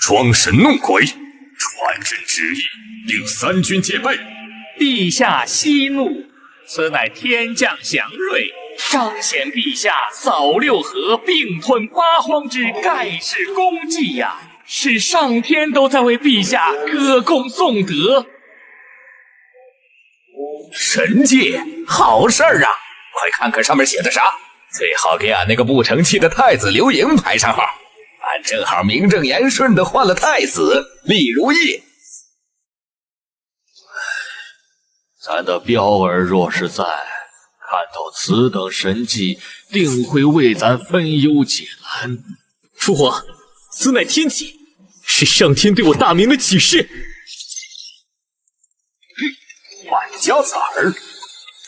装神弄鬼，传朕旨意，令三军戒备。陛下息怒，此乃天降祥瑞，彰显陛下扫六合、并吞八荒之盖世功绩呀！使上天都在为陛下歌功颂德。神界，好事儿啊！快看看上面写的啥？最好给俺那个不成器的太子刘盈排上号。俺正好名正言顺的换了太子，立如意。咱的彪儿若是在，看到此等神迹，定会为咱分忧解难。父皇，此乃天启，是上天对我大明的启示。万家子儿，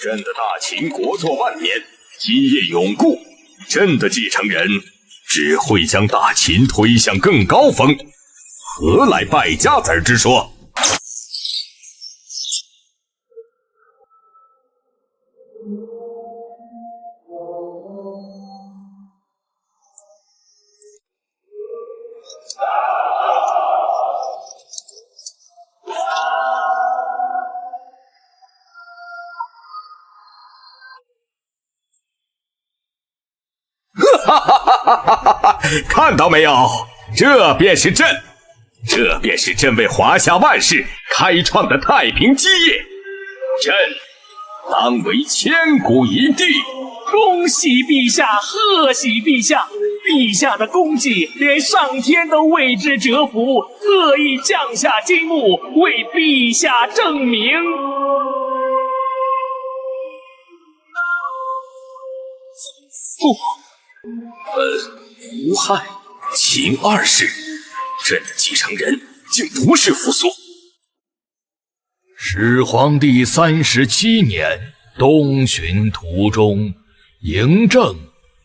朕的大秦国祚万年，基业永固，朕的继承人只会将大秦推向更高峰，何来败家子儿之说？哈哈哈哈哈！看到没有？这便是朕，这便是朕为华夏万世开创的太平基业。朕当为千古一帝。恭喜陛下，贺喜陛下！陛下的功绩连上天都为之折服，特意降下金幕为陛下证明。父皇。胡亥，秦二世，朕的继承人竟不是扶苏。始皇帝37年，东巡途中，嬴政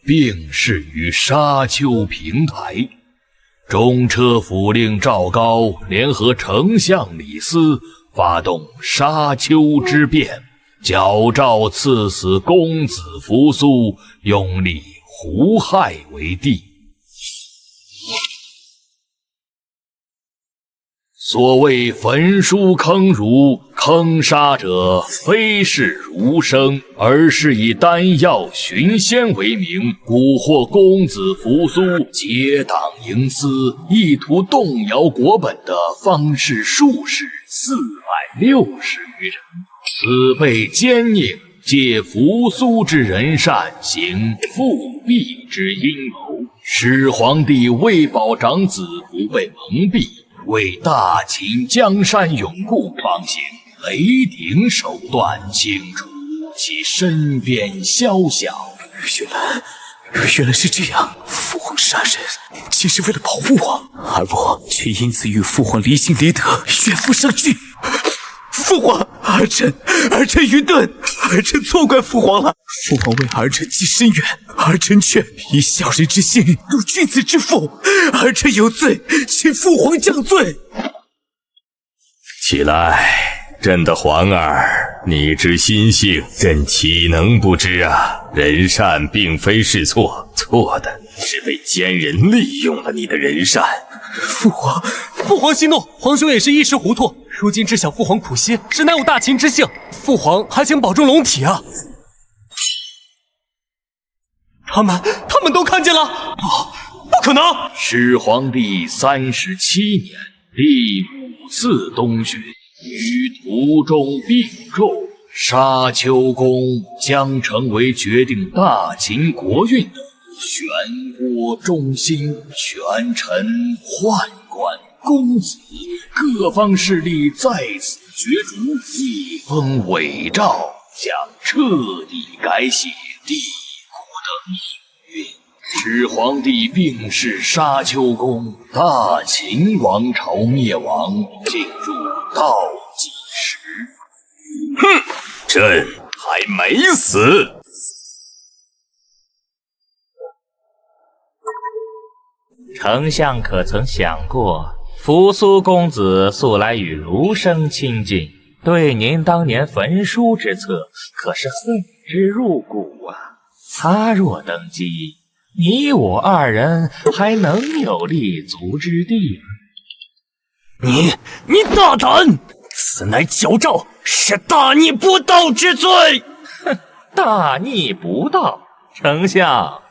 病逝于沙丘平台。中车府令赵高联合丞相李斯，发动沙丘之变，矫诏赐死公子扶苏，拥立胡亥为帝。所谓焚书坑儒，坑杀者非是儒生，而是以丹药寻仙为名，蛊惑公子扶苏，结党营私，意图动摇国本的方士术士460余人。此辈奸佞，借扶苏之仁善，行复辟之阴谋。始皇帝为保长子不被蒙蔽，为大秦江山永固方行雷霆手段，清除其身边宵小。原来是这样，父皇杀人竟是为了保父皇，而我却因此与父皇离心离德，远赴上郡。父皇，儿臣愚钝，儿臣错怪父皇了。父皇为儿臣积深远，儿臣却以小人之心入君子之腹，儿臣有罪，请父皇降罪。起来，朕的皇儿，你之心性，朕岂能不知啊？仁善并非是错，错的是被奸人利用了你的仁善。父皇息怒，皇兄也是一时糊涂，如今知晓父皇苦心，是难有大秦之幸，父皇还请保重龙体啊！他们都看见了？不可能！始皇帝37年，第5次东巡，于途中病重，沙丘宫将成为决定大秦国运的漩涡中心，权臣、宦官、公子各方势力在此角逐，一封伪诏将彻底改写帝国的命运。始皇帝病逝沙丘宫，大秦王朝灭亡，进入倒计时。哼，朕还没死。丞相可曾想过，扶苏公子素来与儒生亲近，对您当年焚书之策可是恨之入骨啊！他若登基，你我二人还能有立足之地吗？你大胆！此乃矫诏，是大逆不道之罪。哼，大逆不道，丞相，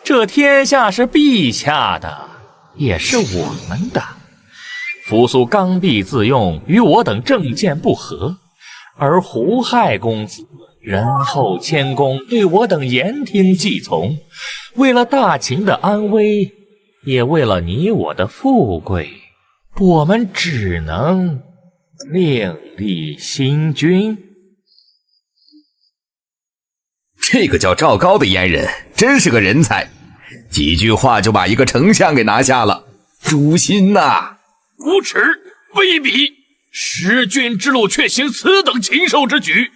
这天下是陛下的，也是我们的。扶苏刚愎自用，与我等政见不合，而胡亥公子仁厚谦恭，对我等言听计从。为了大秦的安危，也为了你我的富贵，我们只能另立新君。这个叫赵高的阉人真是个人才，几句话就把一个丞相给拿下了。诛心呐！无耻卑鄙！弑君之路却行此等禽兽之举！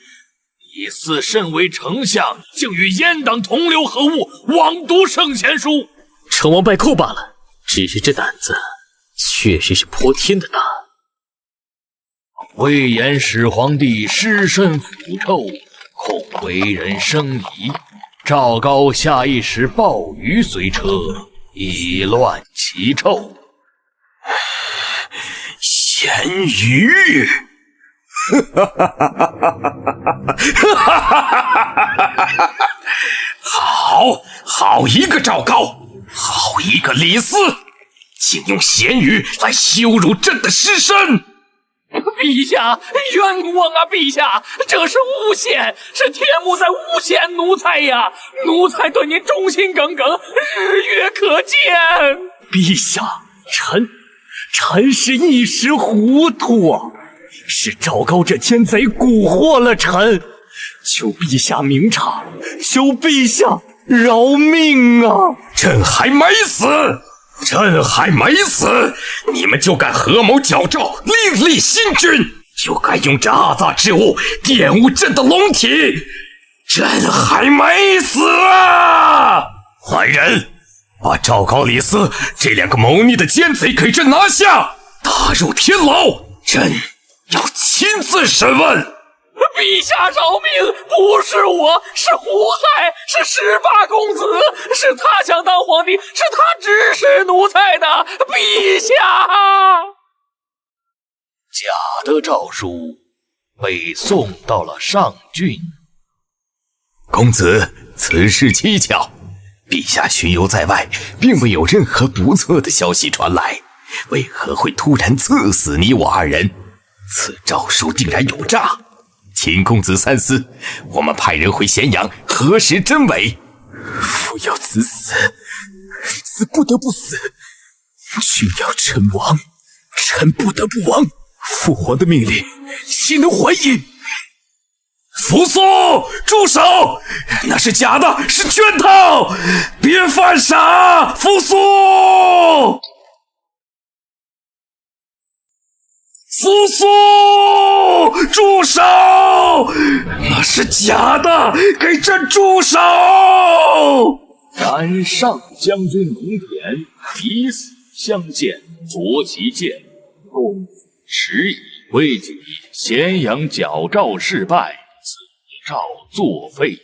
你自身为丞相，竟与阉党同流合污，枉读圣贤书。成王败寇罢了，只是这胆子确实是泼天的大。魏延始皇帝尸身腐臭，恐为人生疑。赵高下一时鲍鱼随车，以乱其臭。咸鱼，好一个赵高，好一个李斯，竟用咸鱼来羞辱朕的尸身！陛下，冤枉啊！陛下，这是诬陷，是天目在诬陷奴才呀！奴才对您忠心耿耿，日月可见。陛下，臣是一时糊涂啊，是赵高这天贼蛊惑了臣，求陛下明察，求陛下饶命啊！朕还没死，你们就敢合谋矫诏另立新君，就敢用这阿杂之物玷污朕的龙体，朕还没死啊！来人，把赵高、李斯这两个谋逆的奸贼给朕拿下，打入天牢，朕要亲自审问。陛下饶命！不是我，是胡亥，是18公子，是他想当皇帝，是他指使奴才的。陛下，假的诏书被送到了上郡。公子，此事蹊跷，陛下巡游在外，并未有任何不测的消息传来，为何会突然赐死你我2人？此诏书定然有诈。请公子三思，我们派人回咸阳核实真伪。父要子死，子不得不死。君要臣亡，臣不得不亡。父皇的命令，岂能还应？扶苏，住手！那是假的，是圈套！别犯傻，扶苏！扶苏，住手！那是假的，给朕住手！然上将军龙典以死相见，着其剑，公子迟疑，未及咸阳矫诏事败，此诏作废。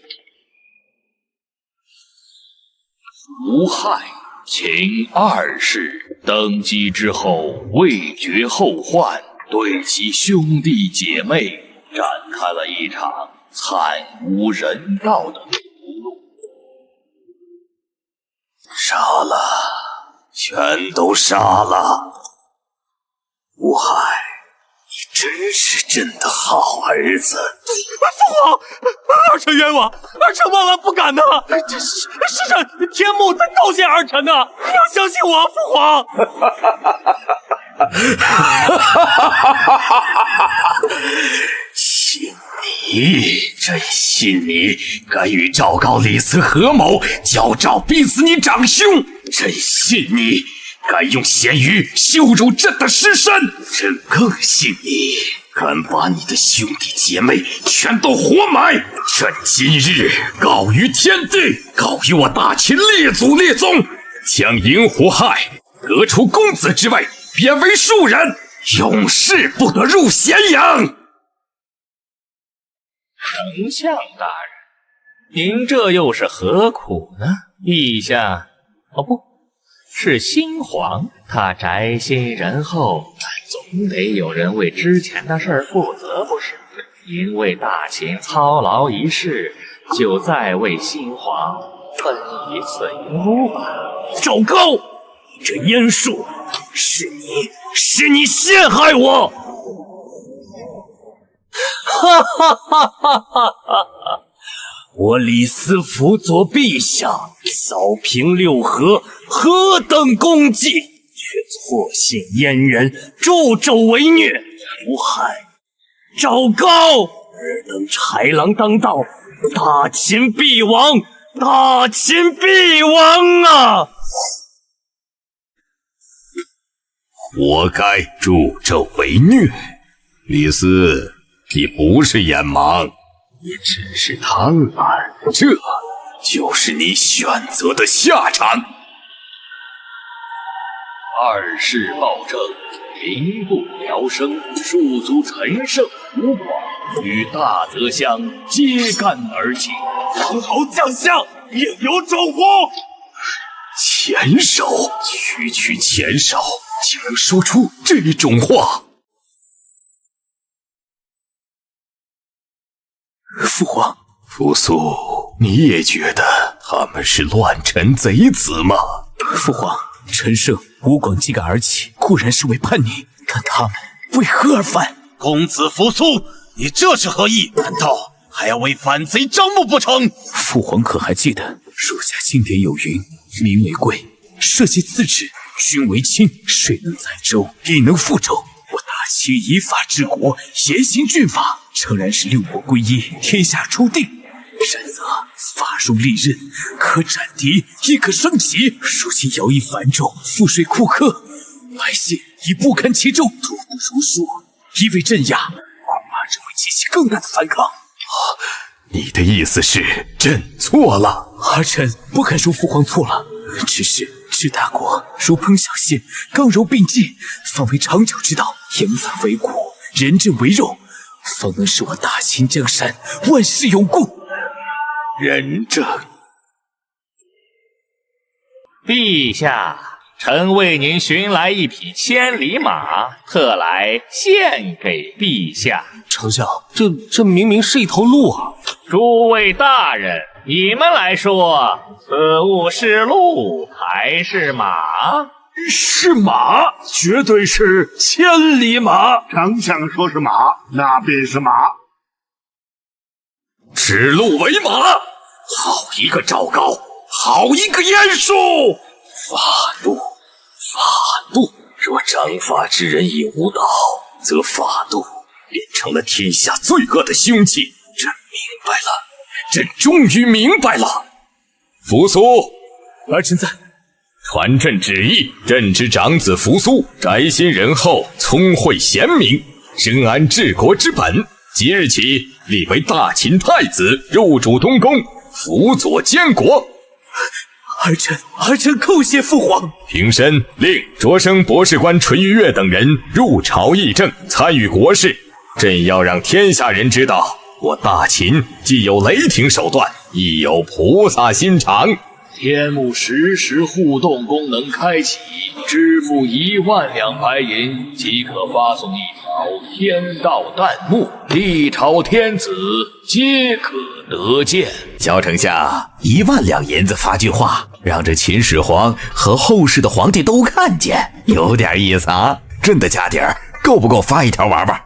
胡亥秦2世登基之后，未绝后患，对其兄弟姐妹展开了一场惨无人道的屠戮。杀了，全都杀了！胡亥，你真是朕的好儿子。父皇，儿臣冤枉，儿臣万万不敢呐！是朕天目在告诫儿臣呐！你要相信我，父皇。信你，朕信你，敢与赵高、李斯合谋，矫诏逼死你长兄。朕信你，敢用咸鱼羞辱朕的尸身。朕更信你，敢把你的兄弟姐妹全都活埋。朕今日告于天地，告于我大秦列祖列宗，将迎胡亥革除公子之位，贬为庶人，永世不得入咸阳。丞相大人，您这又是何苦呢？陛下，哦不，是新皇，他宅心仁厚，敢总得有人为之前的事儿负责，不是？因为大秦操劳一世，就再为新皇分一次银箓吧。赵高，这燕术是你陷害我！哈哈哈哈哈哈！我李斯辅佐陛下，扫平六合，何等功绩，却错信燕人，助纣为虐，诛害赵高，尔等豺狼当道，大秦必亡，大秦必亡啊！活该助纣为虐。李斯，你不是眼盲，你只是贪婪，这就是你选择的下场。二世暴政，民不聊生，庶族陈胜、吴广与大泽乡揭竿而起。王侯将相，应有种乎？前手，区前手，竟能说出这种话！父皇，扶苏，你也觉得他们是乱臣贼子吗？父皇，陈胜、吴广揭竿而起，固然是为叛逆，但他们为何而反？公子扶苏，你这是何意？难道还要为反贼张目不成？父皇可还记得儒家经典有云：民为贵，社稷次之，君为轻，谁能载舟，亦能覆舟。我大秦以法治国，严刑峻法，诚然是六国归一，天下初定。然则法术利刃，可斩敌，亦可升级。如今徭役繁重，赋税苛刻，百姓已不堪其重，徒不如书。一味镇压，恐怕只会激起更大的反抗。你的意思是朕错了？儿臣不敢说父皇错了，只是治大国如烹小鲜，刚柔并济，方为长久之道。严法为骨，仁政为肉，方能使我大秦江山万世永固。仁政。陛下，臣为您寻来一匹千里马，特来献给陛下。丞相，这明明是一头鹿啊！诸位大人，你们来说，此物是鹿还是马？是马，绝对是千里马。丞相说是马，那便是马。指鹿为马，好一个赵高，好一个燕术！法度，法度！若掌法之人已无道，则法度变成了天下罪恶的凶器。朕明白了，朕终于明白了。扶苏，儿臣在。传朕旨意，朕之长子扶苏，宅心仁厚，聪慧贤明，深谙治国之本。即日起，立为大秦太子，入主东宫，辅佐监国。儿臣叩谢父皇。平身，令擢升博士官淳于越等人入朝议政，参与国事。朕要让天下人知道，我大秦既有雷霆手段，亦有菩萨心肠。天幕实时互动功能开启，支付1万两白银即可发送一条天道弹幕，历朝天子皆可得见。萧丞相，1万两银子发句话，让这秦始皇和后世的皇帝都看见，有点意思啊！朕的家底儿够不够发一条玩玩？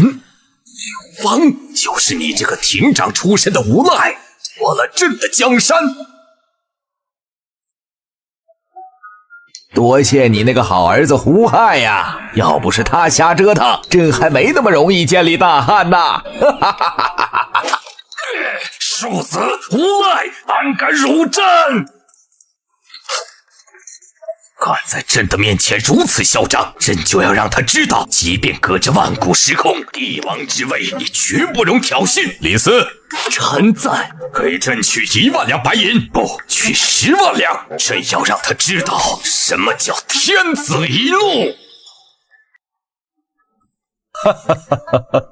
刘邦就是你这个亭长出身的无赖，夺了朕的江山。多谢你那个好儿子胡亥呀！要不是他瞎折腾，朕还没那么容易建立大汉呢。庶子无赖，胆敢辱朕！敢在朕的面前如此嚣张，朕就要让他知道，即便隔着万古时空，帝王之位也绝不容挑衅。李斯，臣在。给朕取1万两白银，不，取10万两。朕要让他知道什么叫天子一怒。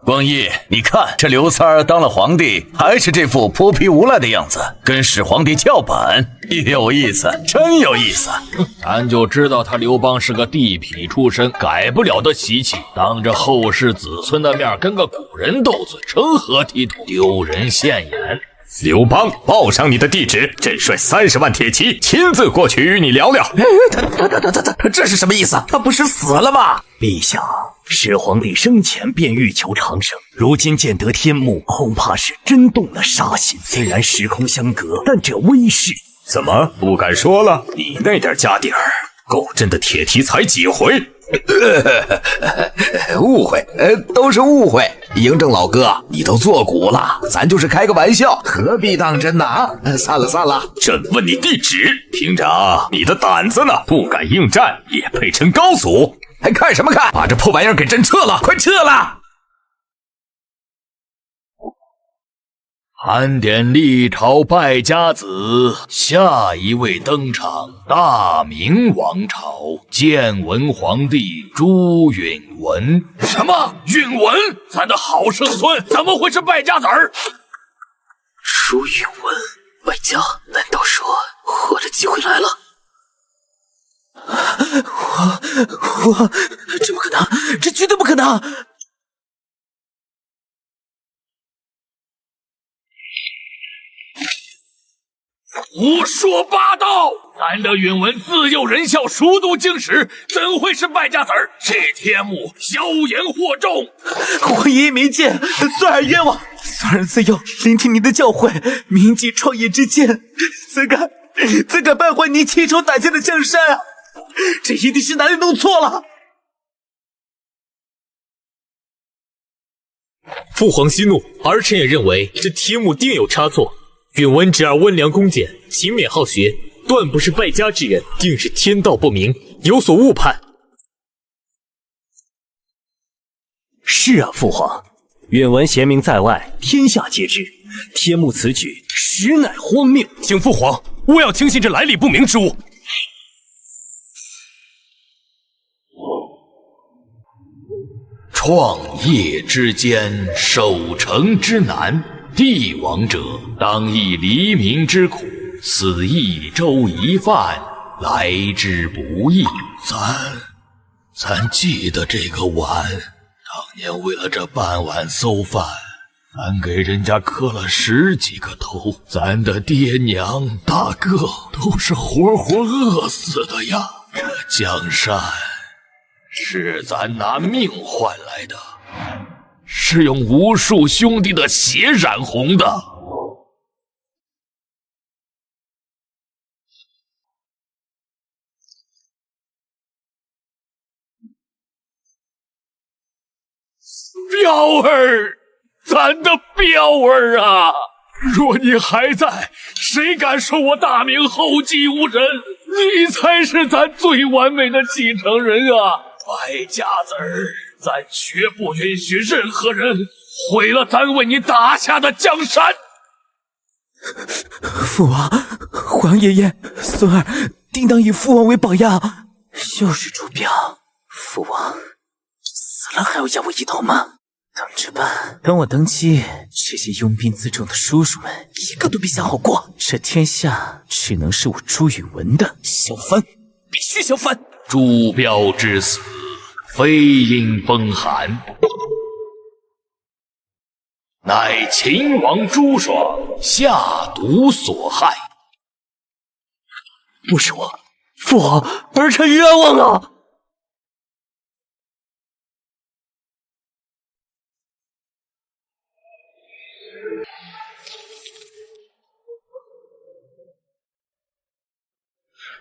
光义，你看这刘三儿当了皇帝，还是这副泼皮无赖的样子，跟始皇帝叫板，有意思，真有意思。咱就知道他刘邦是个地痞出身，改不了的习气，当着后世子孙的面跟个古人斗嘴，成何体统，丢人现眼。刘邦，报上你的地址，朕率30万铁骑亲自过去与你聊聊。他这是什么意思？他不是死了吗？陛下，始皇帝生前便欲求长生，如今见得天幕，恐怕是真动了杀心。虽然时空相隔，但这威势……怎么不敢说了？你那点家底儿，够朕的铁蹄踩几回？误会，都是误会。嬴政老哥，你都做古了，咱就是开个玩笑，何必当真呢？散了。朕问你地址，听着，你的胆子呢？不敢应战，也配称高祖？还看什么看？把这破玩意儿给朕撤了，快撤了！盘点历朝败家子，下一位登场，大明王朝建文皇帝朱允文。什么？允文？咱的好圣孙，怎么会是败家子儿？朱允文，败家？难道说我的机会来了？我，这不可能，这绝对不可能！胡说八道！咱的允文自幼仁孝，熟读经史，怎会是败家子儿？这天幕妖言惑众，我爷爷没见，孙儿冤枉。孙儿自幼聆听你的教诲，铭记创业之间，怎敢败坏你亲手打下的江山啊！这一定是哪里弄错了。父皇息怒，儿臣也认为这题目定有差错。允文侄儿温良恭俭，勤勉好学，断不是败家之人，定是天道不明，有所误判。是啊，父皇，允文贤明在外，天下皆知，天幕此举实乃荒谬。请父皇勿要轻信这来历不明之物。创业之艰，守成之难。帝王者，当以黎民之苦，似一粥一饭，来之不易。咱记得这个碗，当年为了这半碗馊饭，咱给人家磕了10几个头，咱的爹娘大哥都是活活饿死的呀！这江山是咱拿命换来的。是用无数兄弟的血染红的。彪儿，咱的彪儿啊！若你还在，谁敢说我大明后继无人？你才是咱最完美的继承人啊！败家子儿！咱绝不允许任何人毁了咱为你打下的江山。父王，皇爷爷，孙儿定当以父王为榜样。又是朱标，父王死了还要压我一头吗？等着办，等我登基，这些拥兵自重的叔叔们一个都别想好过。这天下只能是我朱允文的，小翻，必须小翻。朱标之死，非因风寒，乃秦王朱爽下毒所害。不是我，父皇，儿臣冤枉啊！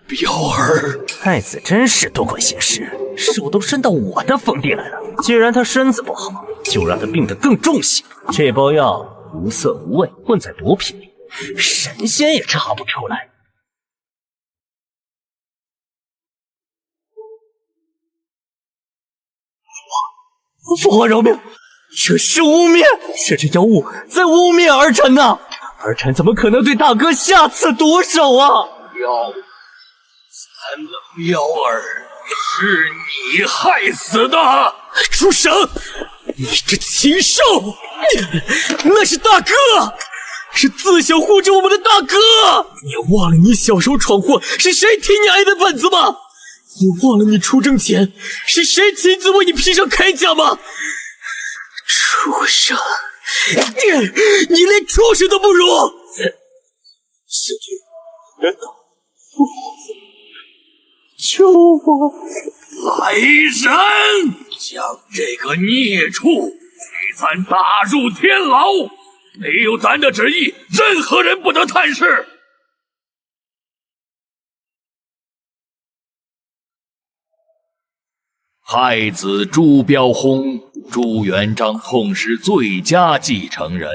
彪儿，太子真是多管闲事，手都伸到我的封地来了。既然他身子不好，就让他病得更重些。这包药无色无味，混在毒品里，神仙也查不出来。父皇饶命！这是污蔑，这只妖物在污蔑儿臣呐！儿臣怎么可能对大哥下此毒手啊？咱的彪儿是你害死的！住手！你这禽兽！那是大哥，是自小护着我们的大哥。你忘了你小时候闯祸是谁替你挨的本子吗？你忘了你出征前是谁亲自为你披上铠甲吗？畜生！你连畜生都不如！师弟，人呢？救我！来人，将这个孽畜给咱打入天牢！没有咱的旨意，任何人不得探视。太子朱标轰，朱元璋痛失最佳继承人，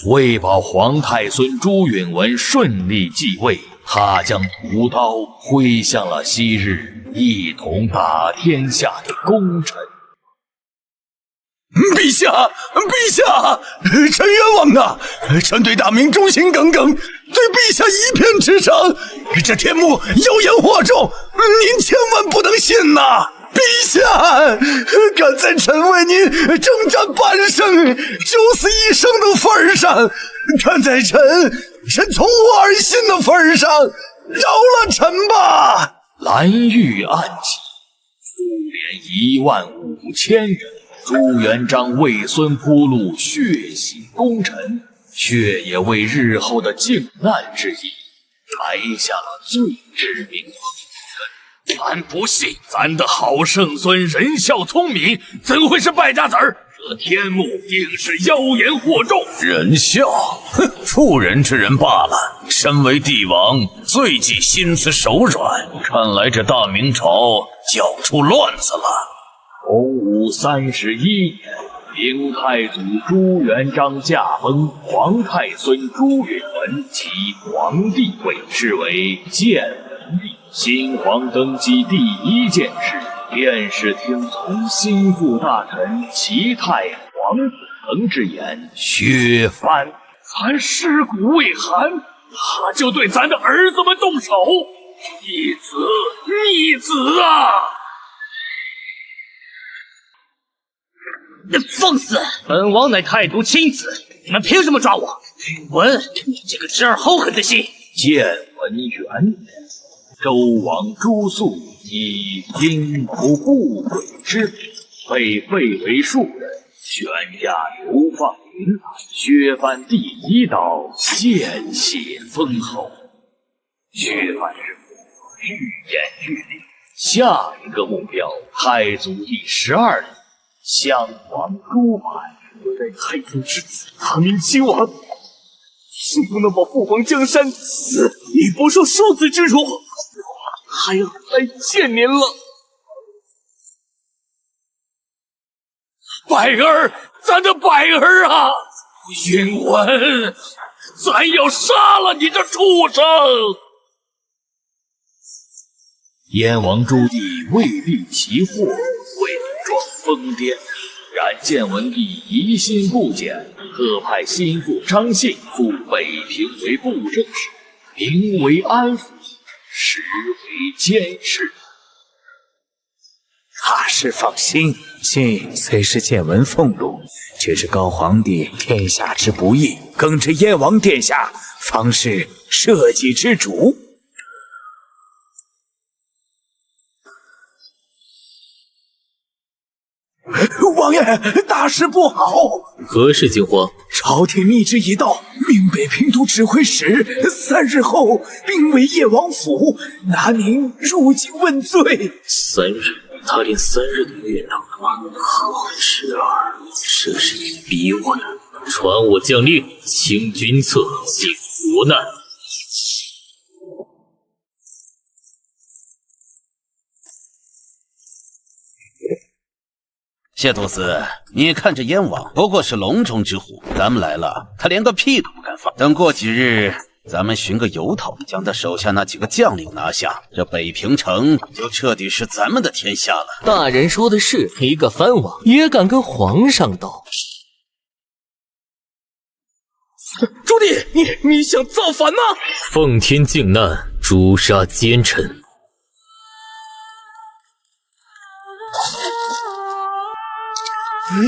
为保皇太孙朱允文顺利继位，他将屠刀挥向了昔日一同打天下的功臣。陛下，陛下，臣冤枉啊！臣对大明忠心耿耿，对陛下一片至诚。这天幕妖言惑众，您千万不能信呐！陛下，看在臣为您征战半生、九死一生的份上，看在臣从无二心的份上，饶了臣吧！蓝玉暗起，苏联15000人。朱元璋为孙铺路，血洗功臣，却也为日后的靖难之役埋下了最致命的毒根。咱不信，咱的好圣孙仁孝聪明，怎会是败家子儿？这天幕定是妖言惑众。仁孝，哼，妇人之仁罢了。身为帝王，最忌心慈手软。看来这大明朝搅出乱子了。洪武31年，明太祖朱元璋驾崩，皇太孙朱允文即皇帝位，是为建文帝。新皇登基第一件事，便是听从心腹大臣齐泰黄子腾之言，削藩。咱尸骨未寒，他就对咱的儿子们动手，逆子逆子啊！放肆！本王乃太祖亲子，你们凭什么抓我？允文，你这个侄儿好狠的心！建文元年，周王朱肃以阴谋不轨之名，被废为庶人，全家流放云南，削藩第一刀，见血封侯。削藩之后，愈演愈烈。下一个目标，太祖第12年。襄王朱柏，我乃太祖之子，大明亲王，是不能保父皇江山，死亦不受庶子之辱，还要来见您了。百儿，咱的百儿啊！允文，咱要杀了你这畜生！燕王朱棣为避其祸，伪装疯癫，然建文帝疑心不简，特派心腹张信赴北平为布政使，名为安抚，实为监视。大师放心，信虽是建文俸禄，却是高皇帝天下之不易，更知燕王殿下方是社稷之主。王爷，大事不好！何事惊慌？朝廷密旨已到，命北平都指挥使3日后兵围叶王府，拿您入京问罪。3日？他连3日都约到了吗？好侄儿，这是你逼我的！传我将令，清君侧，进湖南。谢都司，你看这燕王不过是笼中之虎，咱们来了，他连个屁都不敢放。等过几日，咱们寻个由头，将他手下那几个将领拿下，这北平城就彻底是咱们的天下了。大人说的是，一个藩王也敢跟皇上斗？朱棣，你想造反吗？奉天靖难，诛杀奸臣。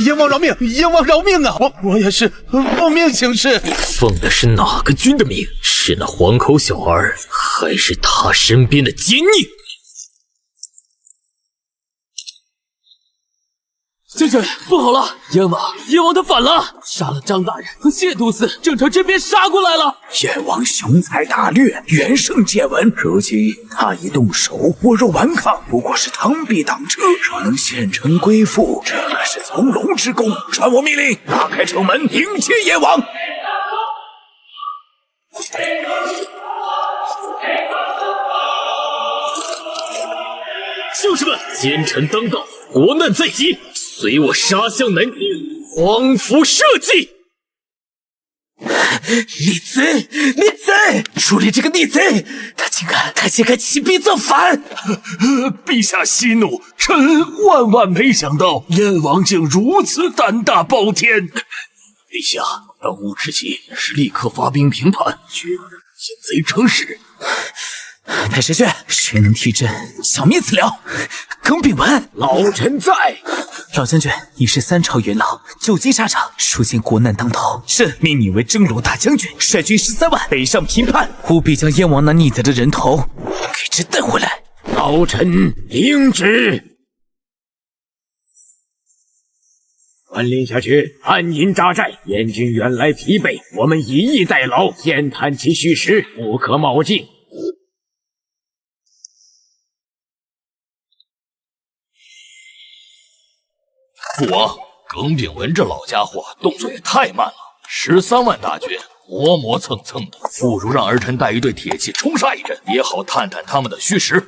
燕王饶命！燕王饶命啊！我也是奉命行事。奉的是哪个君的命？是那黄口小儿，还是他身边的奸佞？将军，不好了！燕王他反了，杀了张大人和谢都司，正朝这边杀过来了。燕王雄才大略，远胜见闻。如今他已动手，我若顽抗，不过是螳臂挡车。若能献城归附，这乃是从龙之功。传我命令，打开城门，迎接燕王。将士们，奸臣当道，国难在即，随我杀向南京，匡扶社稷！逆贼！逆贼！处理这个逆贼！他竟敢起兵造反！陛下息怒，臣万万没想到燕王竟如此胆大包天。陛下，当务之急是立刻发兵平叛，绝不让奸贼成事。太师轩，谁能替朕消灭此僚？耿炳文，老臣在。老将军，你是3朝元老，久经沙场，如今国难当头，朕命你为征虏大将军，率军13万北上平叛，务必将燕王那逆贼的人头给朕带回来。老臣领旨。传令下去，安营扎寨。燕军远来疲惫，我们以逸待劳，先探其虚实，不可冒进。父王，耿炳文这老家伙动作也太慢了，13万大军磨磨蹭蹭的，不如让儿臣带一队铁骑冲杀一阵，也好探探他们的虚实。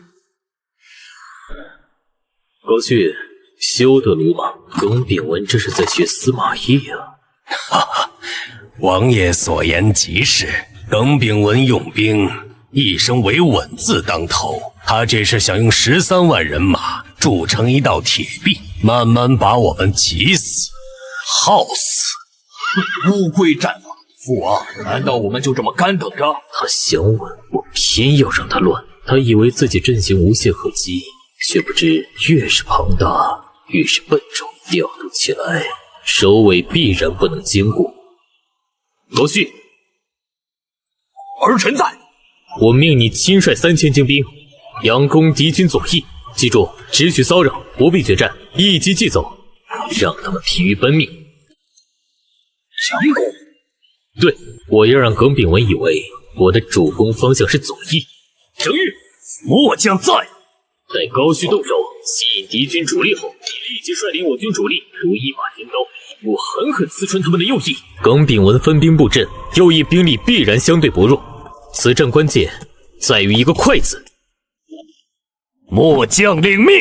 高旭，休得鲁莽，耿炳文这是在学司马懿啊！哈哈，王爷所言极是，耿炳文用兵一生为稳字当头，他这是想用13万人马筑成一道铁壁，慢慢把我们挤死、耗死。乌龟战法，父王，难道我们就这么干等着？他想稳，我偏要让他乱。他以为自己阵型无懈可击，却不知越是庞大，越是笨重，调动起来，首尾必然不能兼顾。罗旭，儿臣在。我命你亲率3000精兵，佯攻敌军左翼。记住，只许骚扰，不必决战，一击即走，让他们疲于奔命。佯攻？对，我要让耿炳文以为我的主攻方向是左翼。程昱，末将在。待高旭动手，吸引敌军主力后，你立即率领我军主力如一把尖刀，我狠狠刺穿他们的右翼。耿炳文分兵布阵，右翼兵力必然相对薄弱。此战关键在于一个快字。末将领命。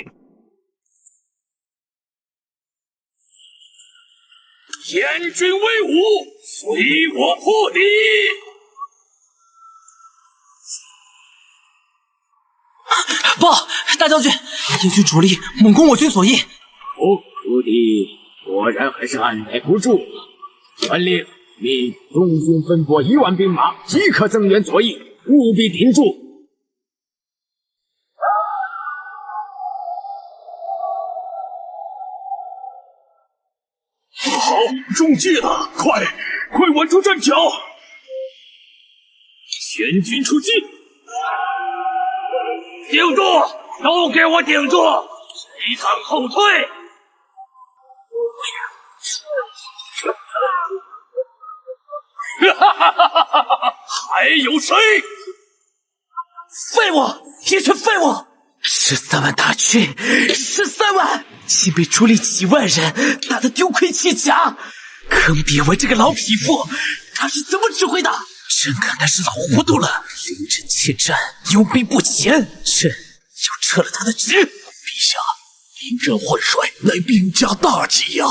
严军威武，随我破敌！报，大将军，燕军主力猛攻我军左翼。徒弟果然还是按耐不住了。传令，命中军分拨1万兵马，即刻增援左翼，务必顶住。不好，中计了！快稳住阵脚！全军出击！顶住！都给我顶住！谁敢后退？哈哈哈哈哈！还有谁？废物！一群废物！13万大军，13万，竟被主力几万人打得丢盔弃甲。耿炳文这个老匹夫，他是怎么指挥的？朕看他是老糊涂了，临阵欠战，拥兵不前，朕要撤了他的职。陛下，临阵换帅乃兵家大忌呀！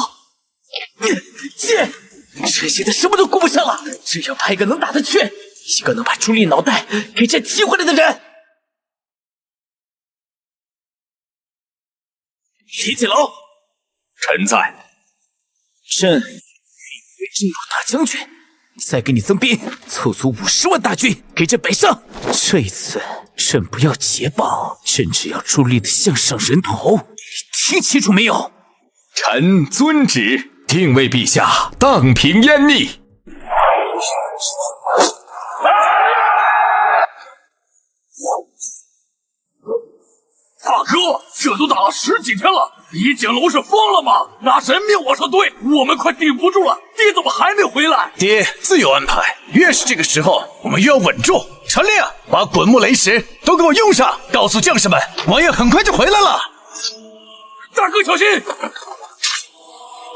朕现在什么都顾不上了，只要派一个能打的去，一个能把主力脑袋给朕踢回来的人。李锦龙，臣在。朕愿意为征虏大将军，再给你增兵，凑足50万大军给朕北上。这一次，朕不要捷报，朕只要朱立的项上人头。你听清楚没有？臣臣遵旨，定为陛下荡平冤逆。大哥，这都打了10几天了，李景龙是疯了吗？拿人命往上堆，我们快顶不住了。爹怎么还没回来？爹自有安排，越是这个时候，我们越要稳住。传令，把滚木雷石都给我用上，告诉将士们，王爷很快就回来了。大哥小心！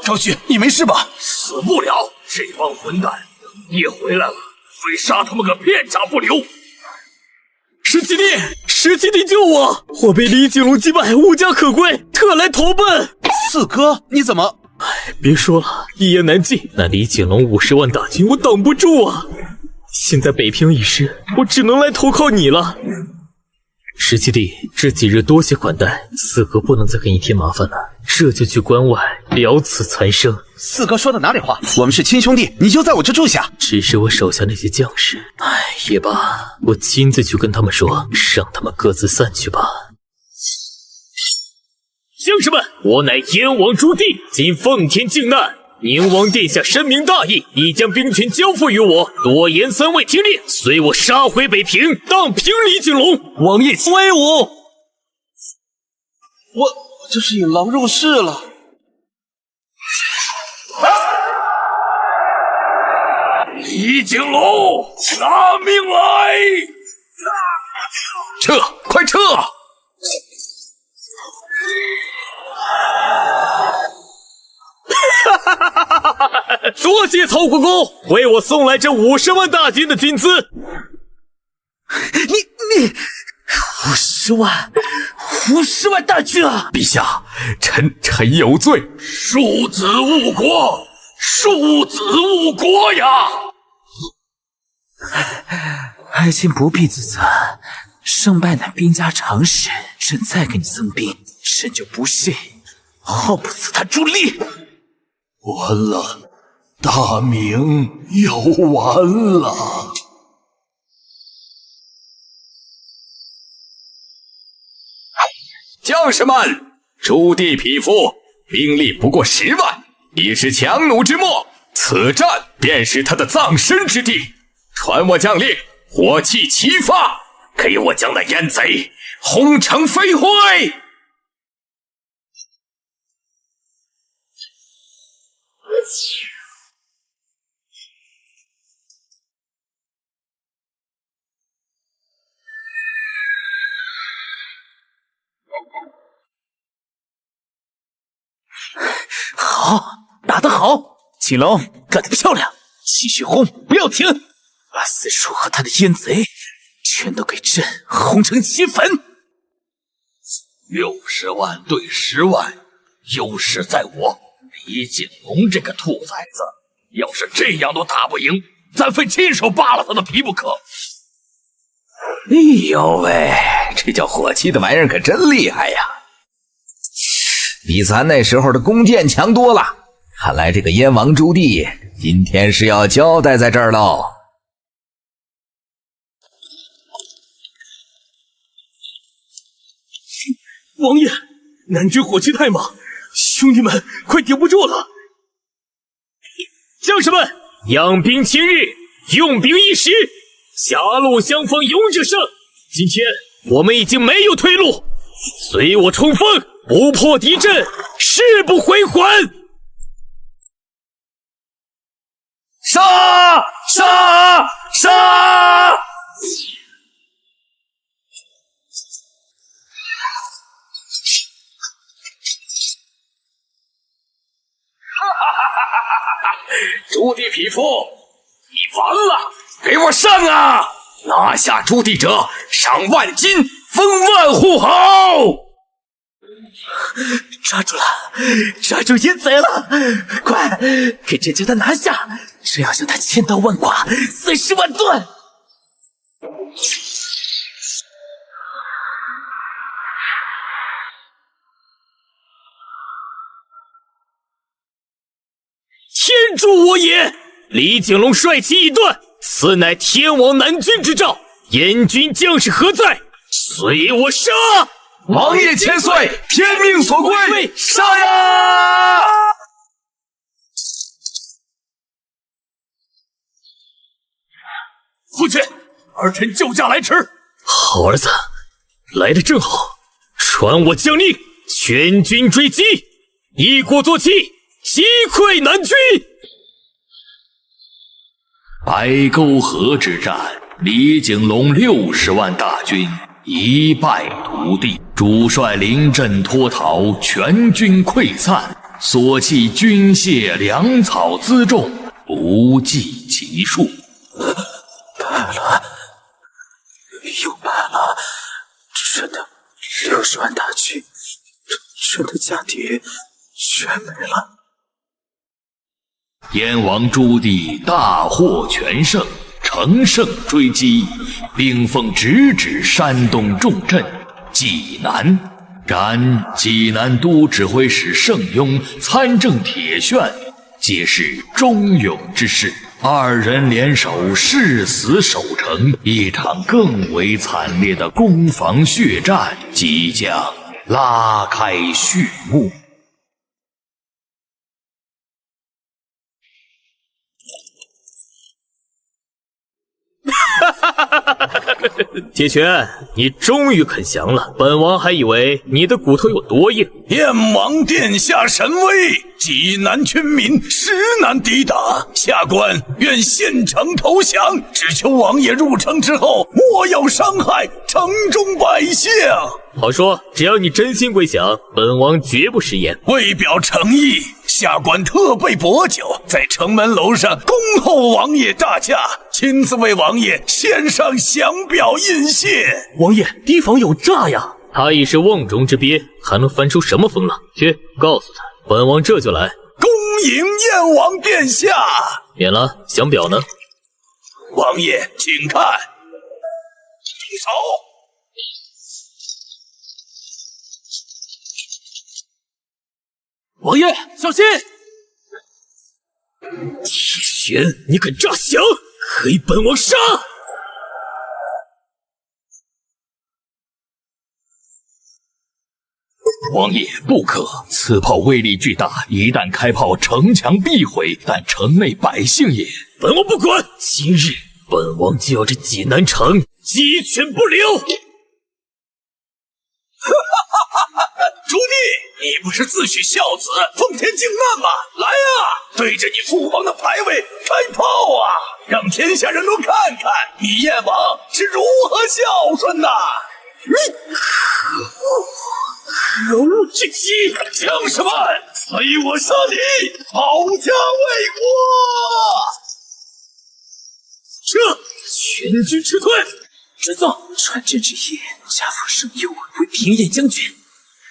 昭旭，你没事吧？死不了，这帮混蛋也回来了，非杀他们个片甲不留。石七弟救我！我被李景龙击败，无家可归，特来投奔。四哥，你怎么？别说了，一言难尽。那李景龙50万大军，我挡不住啊！现在北平已失，我只能来投靠你了。石七弟，这几日多谢款待，四哥不能再给你添麻烦了，这就去关外了此残生。四哥说的哪里话？我们是亲兄弟，你就在我这住下。只是我手下那些将士，也罢，我亲自去跟他们说，让他们各自散去吧。将士们，我乃燕王朱棣，今奉天靖难。宁王殿下深明大义，已将兵权交付于我，多言3位听令，随我杀回北平，荡平李景龙。王爷威武！我这是引狼入室了。李景龙，拿命来！撤，快撤！多谢曹国公为我送来这50万大军的军资。你50万大军啊！陛下，臣有罪。庶子误国，庶子误国呀！爱卿不必自责，胜败乃兵家常事。朕再给你增兵，朕就不信耗不死他朱棣。完了，大明要完了。将士们，朱棣匹夫，兵力不过10万，已是强弩之末，此战便是他的葬身之地。传我将令，火器齐发，给我将那阉贼轰成飞灰！好，打得好，景龙干得漂亮，继续轰，不要停，把四叔和他的阉贼全都给朕轰成齑粉。60万对10万，优势在我。李景龙这个兔崽子，要是这样都打不赢，咱非亲手扒了他的皮不可。哎呦喂，这叫火器的玩意儿可真厉害呀！比咱那时候的弓箭强多了。看来这个燕王朱棣今天是要交代在这儿喽。王爷，南军火器太猛，兄弟们快顶不住了！将士们，养兵千日，用兵一时，狭路相逢勇者胜。今天我们已经没有退路，随我冲锋，不破敌阵，誓不回还！杀！杀！杀！朱棣匹夫，你完了！给我上啊！拿下朱棣者，赏万金，封万户侯。抓住了，抓住阉贼了！快，给朕将他拿下！朕要向他千刀万剐，40万段！天助我也！李景龙帅旗已断，此乃天王南军之诏。燕军将士何在？随我杀！王爷千岁，天命所归，杀呀！父亲，儿臣救驾来迟。好儿子，来得正好，传我将令，全军追击，一鼓作气，击溃南军。白沟河之战，李景龙60万大军一败涂地，主帅临阵脱逃，全军溃散，所弃军械粮草辎重不计其数。败了，又败了，朕的60万大军，朕的家底全没了。燕王朱棣大获全胜，乘胜追击，兵锋直指山东重镇济南。然济南都指挥使盛庸、参政铁铉皆是忠勇之士，二人联手誓死守城，一场更为惨烈的攻防血战即将拉开序幕。铁拳，你终于肯降了，本王还以为你的骨头有多硬。燕王殿下神威，济南军民实难抵挡，下官愿献城投降，只求王爷入城之后莫要伤害城中百姓。好说，只要你真心归降，本王绝不食言。为表诚意，下官特备薄酒，在城门楼上恭候王爷大驾，亲自为王爷献上降表印谢。王爷，提防有诈呀！他已是瓮中之鳖，还能翻出什么风浪？去，告诉他，本王这就来。恭迎燕王殿下。免了，降表呢？王爷，请看。住手！王爷，小心！铁拳，你敢诈降，可以本王杀！王爷不可，此炮威力巨大，一旦开炮，城墙必毁，但城内百姓也……本王不管，今日本王就要这济南城鸡犬不留！朱棣，你不是自诩孝子，奉天靖难吗？来啊，对着你父皇的牌位开炮啊，让天下人都看看你燕王是如何孝顺的！可恶之极！将士们，随我杀敌，保家卫国！撤！全军撤退！旨奏，传朕旨意，加封盛优为平野将军，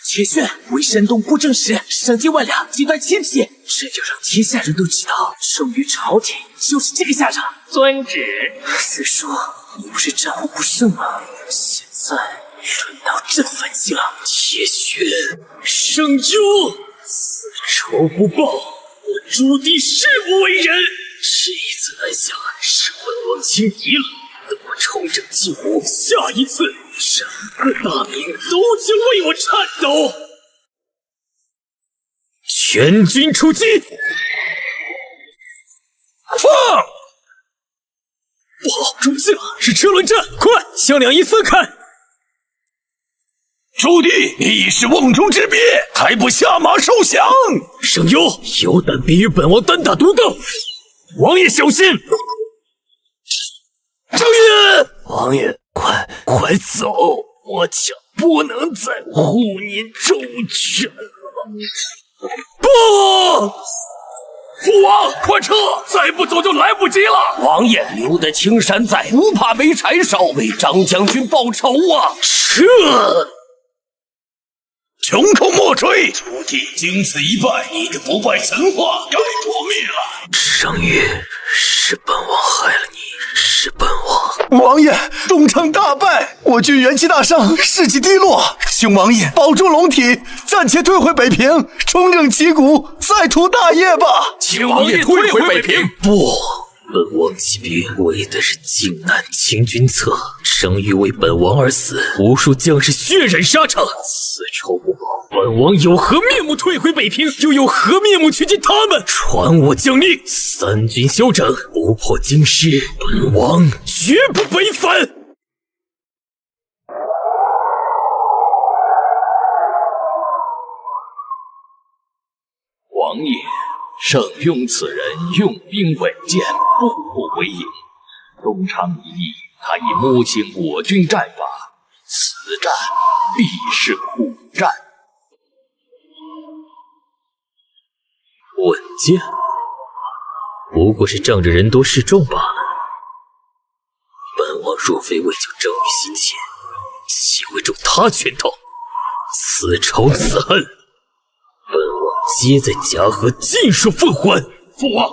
铁铉为山东布政使，赏金100两，锦缎1000匹。朕要让天下人都知道，忠于朝廷就是这个下场。遵旨。虽说你不是战无不胜吗？现在轮到朕反击了。铁铉，盛优，此仇不报，我朱棣誓不为人。这一次南下是本王轻敌了，等我重整旗鼓，下一次整个大明都将为我颤抖。全军出击！放！不好，中计了，是车轮战！快，向两翼分开！朱棣，你已是瓮中之鳖，还不下马受降？盛优，有胆别与本王单打独斗！王爷小心！郑云，王爷，快走！我将不能再护您周全了。不！父王，快撤！再不走就来不及了。王爷留得青山在，不怕没柴烧，为张将军报仇啊！撤！穷寇莫追！朱棣经此一败，你的不败神话该破灭了。尚玉，是本王害了你，是本王。王爷，东城大败，我军元气大伤，士气低落，请王爷保重龙体，暂且退回北平，重整旗鼓，再图大业吧。请王爷退回北平。不，本王起兵为的是靖难清君侧，生欲为本王而死，无数将士血染沙场，此仇不报，本王有何面目退回北平？又有何面目去见他们？传我将令，三军休整，不破京师，本王绝不北返。王爷，圣庸此人用兵稳健，步步为营。东昌一役，他已摸清我军战法，此战必是苦战。稳健，不过是仗着人多势众罢了。本王若非为救郑宇心切，岂会中他拳头？此仇此恨，本王皆在夹河尽数奉还。父王，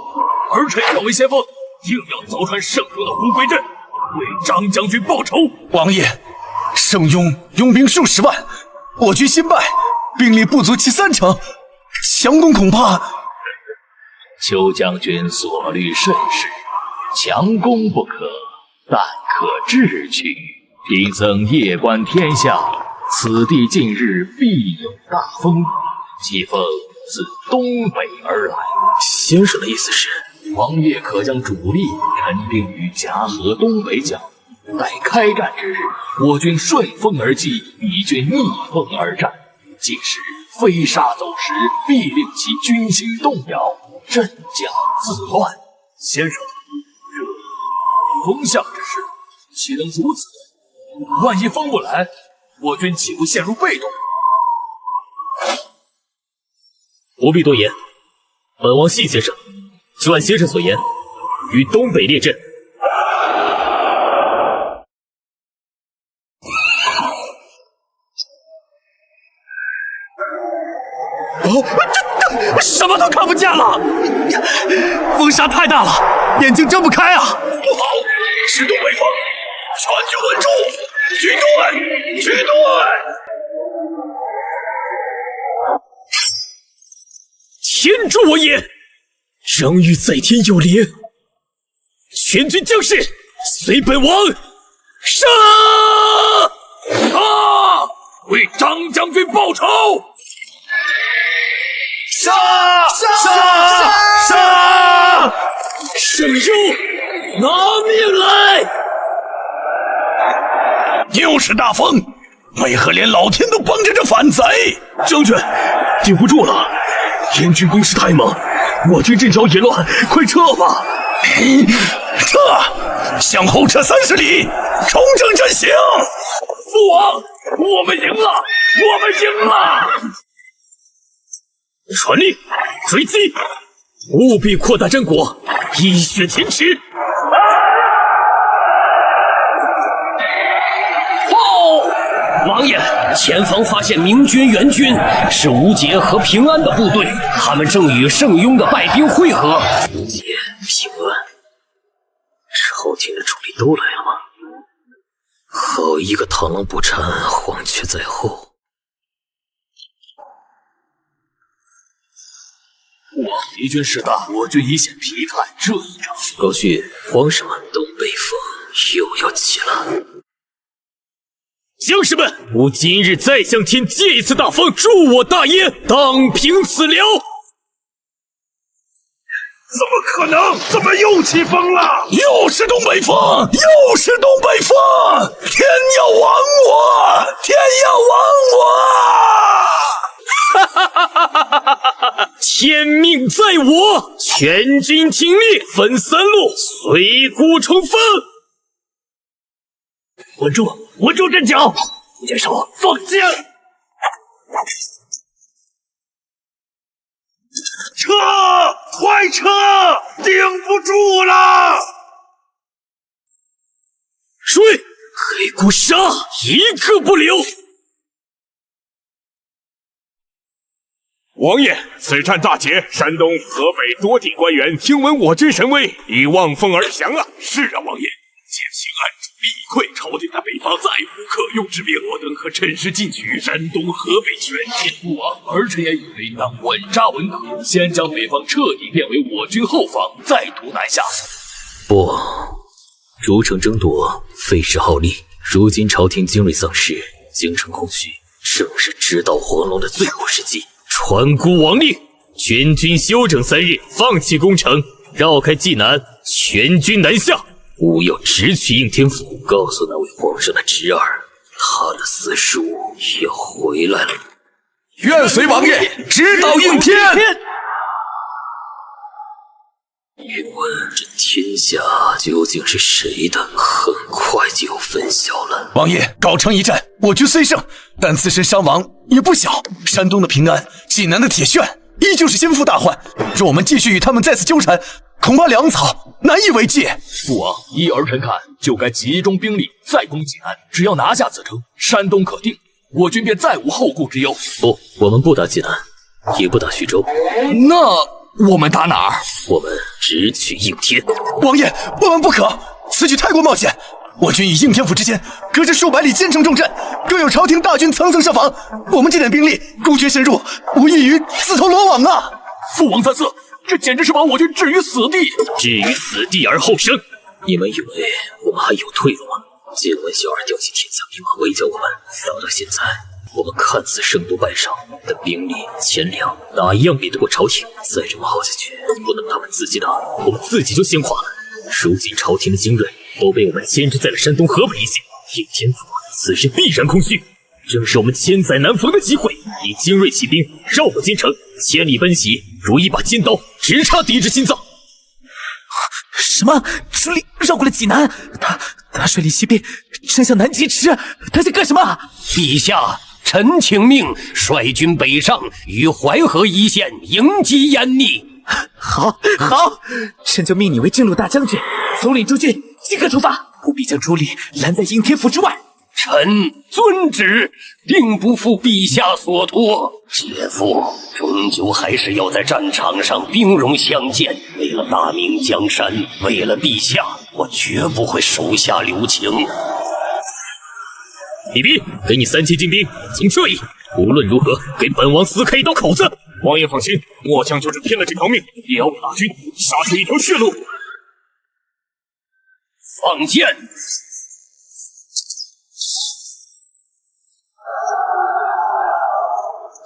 儿臣要为先锋，定要凿穿圣庸的乌龟阵，为张将军报仇。王爷，圣庸拥兵数十万，我军新败，兵力不足其30%，强攻恐怕……邱将军所虑甚是，强攻不可，但可智取。贫僧夜观天象，此地近日必有大风，季风自东北而来。先生的意思是，王爷可将主力陈兵于夹河东北角，待开战之日，我军顺风而击，敌军逆风而战。届时飞沙走石，必令其军心动摇，阵脚自乱。先生，这风向之事，岂能如此？万一风不来，我军岂不陷入被动？不必多言，本王信先生，就按先生所言，于东北列阵。什么都看不见了，风沙太大了，眼睛睁不开啊！不好，是东北风，全军稳住，举队，举队！天助我也！张玉在天有灵，全军将士随本王杀！啊！为张将军报仇！杀！圣庸，拿命来！又是大风，为何连老天都帮着这反贼？将军，顶不住了，燕军攻势太猛，我军阵脚也乱，快撤吧！撤！向后撤30里，重整阵型！父王，我们赢了！我们赢了！传令，追击！务必扩大战果，一雪前耻！王爷，前方发现明军援军，是吴杰和平安的部队，他们正与圣庸的败兵会合。吴杰、平安，朝廷的主力都来了吗？好一个螳螂捕蝉，黄雀在后。敌军势大，我军已显疲态。这一仗，高旭，慌什么？东北风又要起了！将士们，吾今日再向天借一次大风，助我大燕荡平此辽！怎么可能？怎么又起风了？又是东北风，又是东北风！天要亡我！天要亡我！天命在我，全军听令，分3路，随鼓冲锋。稳住，稳住阵脚！副箭手，放箭！撤！快撤！顶不住了！追！黑骨杀，一个不留！王爷，此战大捷，山东、河北多地官员听闻我军神威，已望风而降啊！是啊，王爷，现行暗主力溃，朝廷在北方再无可用之兵，我等可趁势进取，山东、河北全线覆亡。儿臣也以为当稳扎稳打，先将北方彻底变为我军后方，再图南下。不，逐城争夺，费时耗力。如今朝廷精锐丧失，京城空虚，正是直捣黄龙的最好时机。传孤王令，全军休整3日，放弃攻城，绕开济南，全军南下。吾要直取应天府，告诉那位皇上的侄儿，他的私塾要回来了。愿随王爷直捣应天。欲问这天下究竟是谁的，很快就要分晓了。王爷，藁城一战，我军虽胜，但自身伤亡也不小。山东的平安，济南的铁铉，依旧是心腹大患。若我们继续与他们再次纠缠，恐怕粮草难以为继。父王，依儿臣看，就该集中兵力再攻济南。只要拿下此城，山东可定，我军便再无后顾之忧。不，我们不打济南，也不打徐州。那我们打哪儿？我们直取应天。王爷，我们不可，此举太过冒险。我军与应天府之间隔着数百里坚城重镇，更有朝廷大军层层设防。我们这点兵力孤军深入，无异于自投罗网啊！父王三思，这简直是把我军置于死地。置于死地而后生，你们以为我们还有退路吗？借闻小儿调集天下兵马围剿我们，打到现在，我们看似胜多败少，但兵力钱粮哪一样比得过朝廷？再这么耗下去，不等他们自己打，我们自己就先垮了。如今朝廷的精锐都被我们牵制在了山东河北一线，应天府此时必然空虚，正是我们千载难逢的机会。以精锐起兵，绕过京城，千里奔袭，如一把尖刀，直插敌之心脏。什么？顺利绕过了济南？他率领骑兵伸向南极池，他想干什么？陛下，臣请命率军北上，于淮河一线迎击燕逆。好，臣就命你为正路大将军，总领诸军，即刻出发，务必将朱棣拦在应天府之外。臣遵旨，定不负陛下所托。姐夫，终究还是要在战场上兵戎相见。为了大明江山，为了陛下，我绝不会手下留情。李逼，给你3000精兵，从这里，无论如何给本王撕开一刀口子。王爷放心，末将就是拼了这条命，也要为大军杀出一条血路。放箭！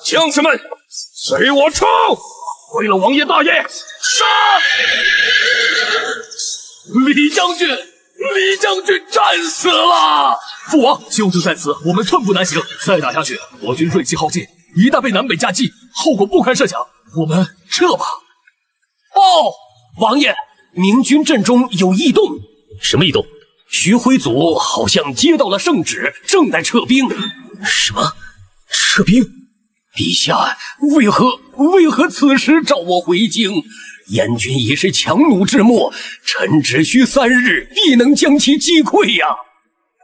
将士们，随我冲！为了王爷大业，杀！李将军战死了！父王，救救在此，我们寸步难行。再打下去，我军锐气耗尽，一旦被南北夹击，后果不堪设想。我们撤吧。报，王爷，明军阵中有异动。什么异动？徐辉祖好像接到了圣旨，正在撤兵。什么？撤兵？陛下，为何此时召我回京？燕军已是强弩之末，臣只需3日，必能将其击溃呀！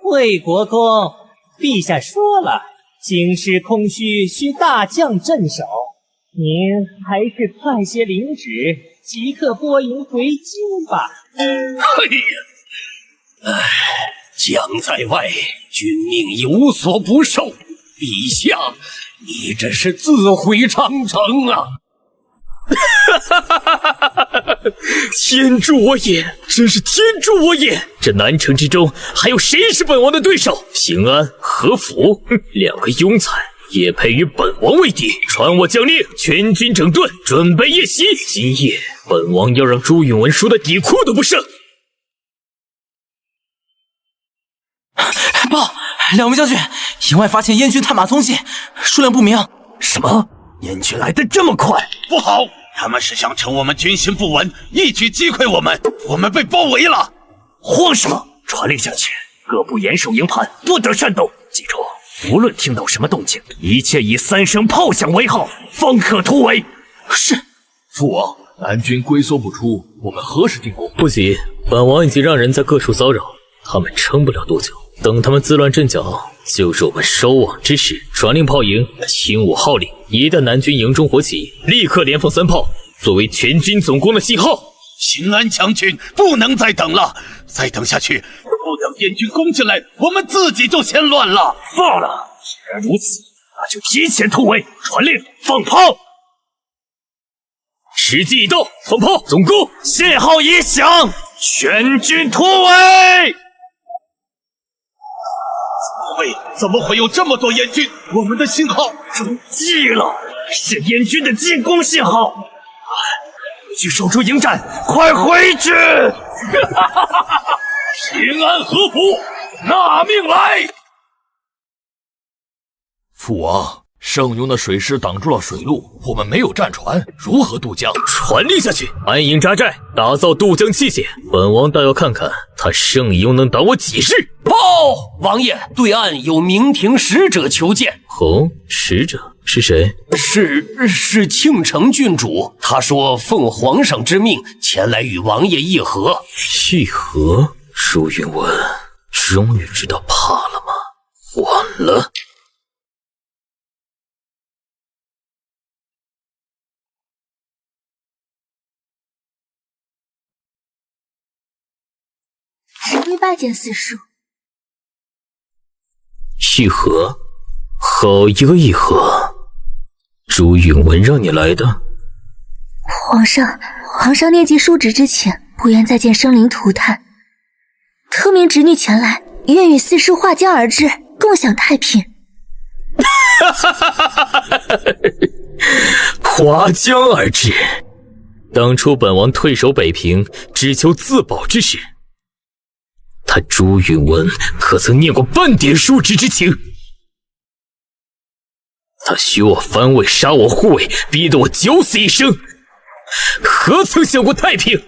魏国公，陛下说了，京师空虚，需大将镇守。您还是快些领旨，即刻拨营回京吧。将在外，君命已无所不受。陛下，你这是自毁长城啊！天助我也！真是天助我也！这南城之中，还有谁是本王的对手？邢安、何府，2个庸才也配与本王为敌？传我将令，全军整顿，准备夜袭。今夜，本王要让朱允文输的底裤都不剩。报，两位将军，营外发现燕军探马踪迹，数量不明。什么？燕军来得这么快？不好，他们是想趁我们军心不稳，一举击溃我们。我们被包围了。慌什么？传令下去，各部严守营盘，不得擅动。记住，无论听到什么动静，一切以3声炮响为号，方可突围。是。父王，南军龟缩不出，我们何时进攻？不急，本王已经让人在各处骚扰，他们撑不了多久。等他们自乱阵脚，就是我们收网之时。传令炮营，听我号令，一旦南军营中火起，立刻连放3炮，作为全军总攻的信号。邢安将军，不能再等了，再等下去，不等燕军攻进来，我们自己就先乱了。罢了，既然如此，那就提前突围。传令，放炮！时机已到，放炮，总攻！信号已响。全军突围！怎么会有这么多燕军？我们的信号中计了，是燕军的进攻信号。回去守住营寨，快回去！平安和服，纳命来！父王，圣雍的水师挡住了水路，我们没有战船，如何渡江？传令下去，安营扎寨，打造渡江器械。本王倒要看看他圣雍能挡我几日！报，王爷，对岸有明廷使者求见。哦，使者是谁？是庆城郡主，他说奉皇上之命前来与王爷议和。议和？舒云文，终于知道怕了吗？晚了。实未拜见四叔。议和？好一个议和！朱允文让你来的？皇上念及叔侄之情，不愿再见生灵涂炭，特命侄女前来，愿与四叔划江而治，共享太平。划江而治？当初本王退守北平，只求自保之时，他朱允文可曾念过半点叔侄之情？他许我藩位，杀我护卫，逼得我九死一生，何曾想过太平？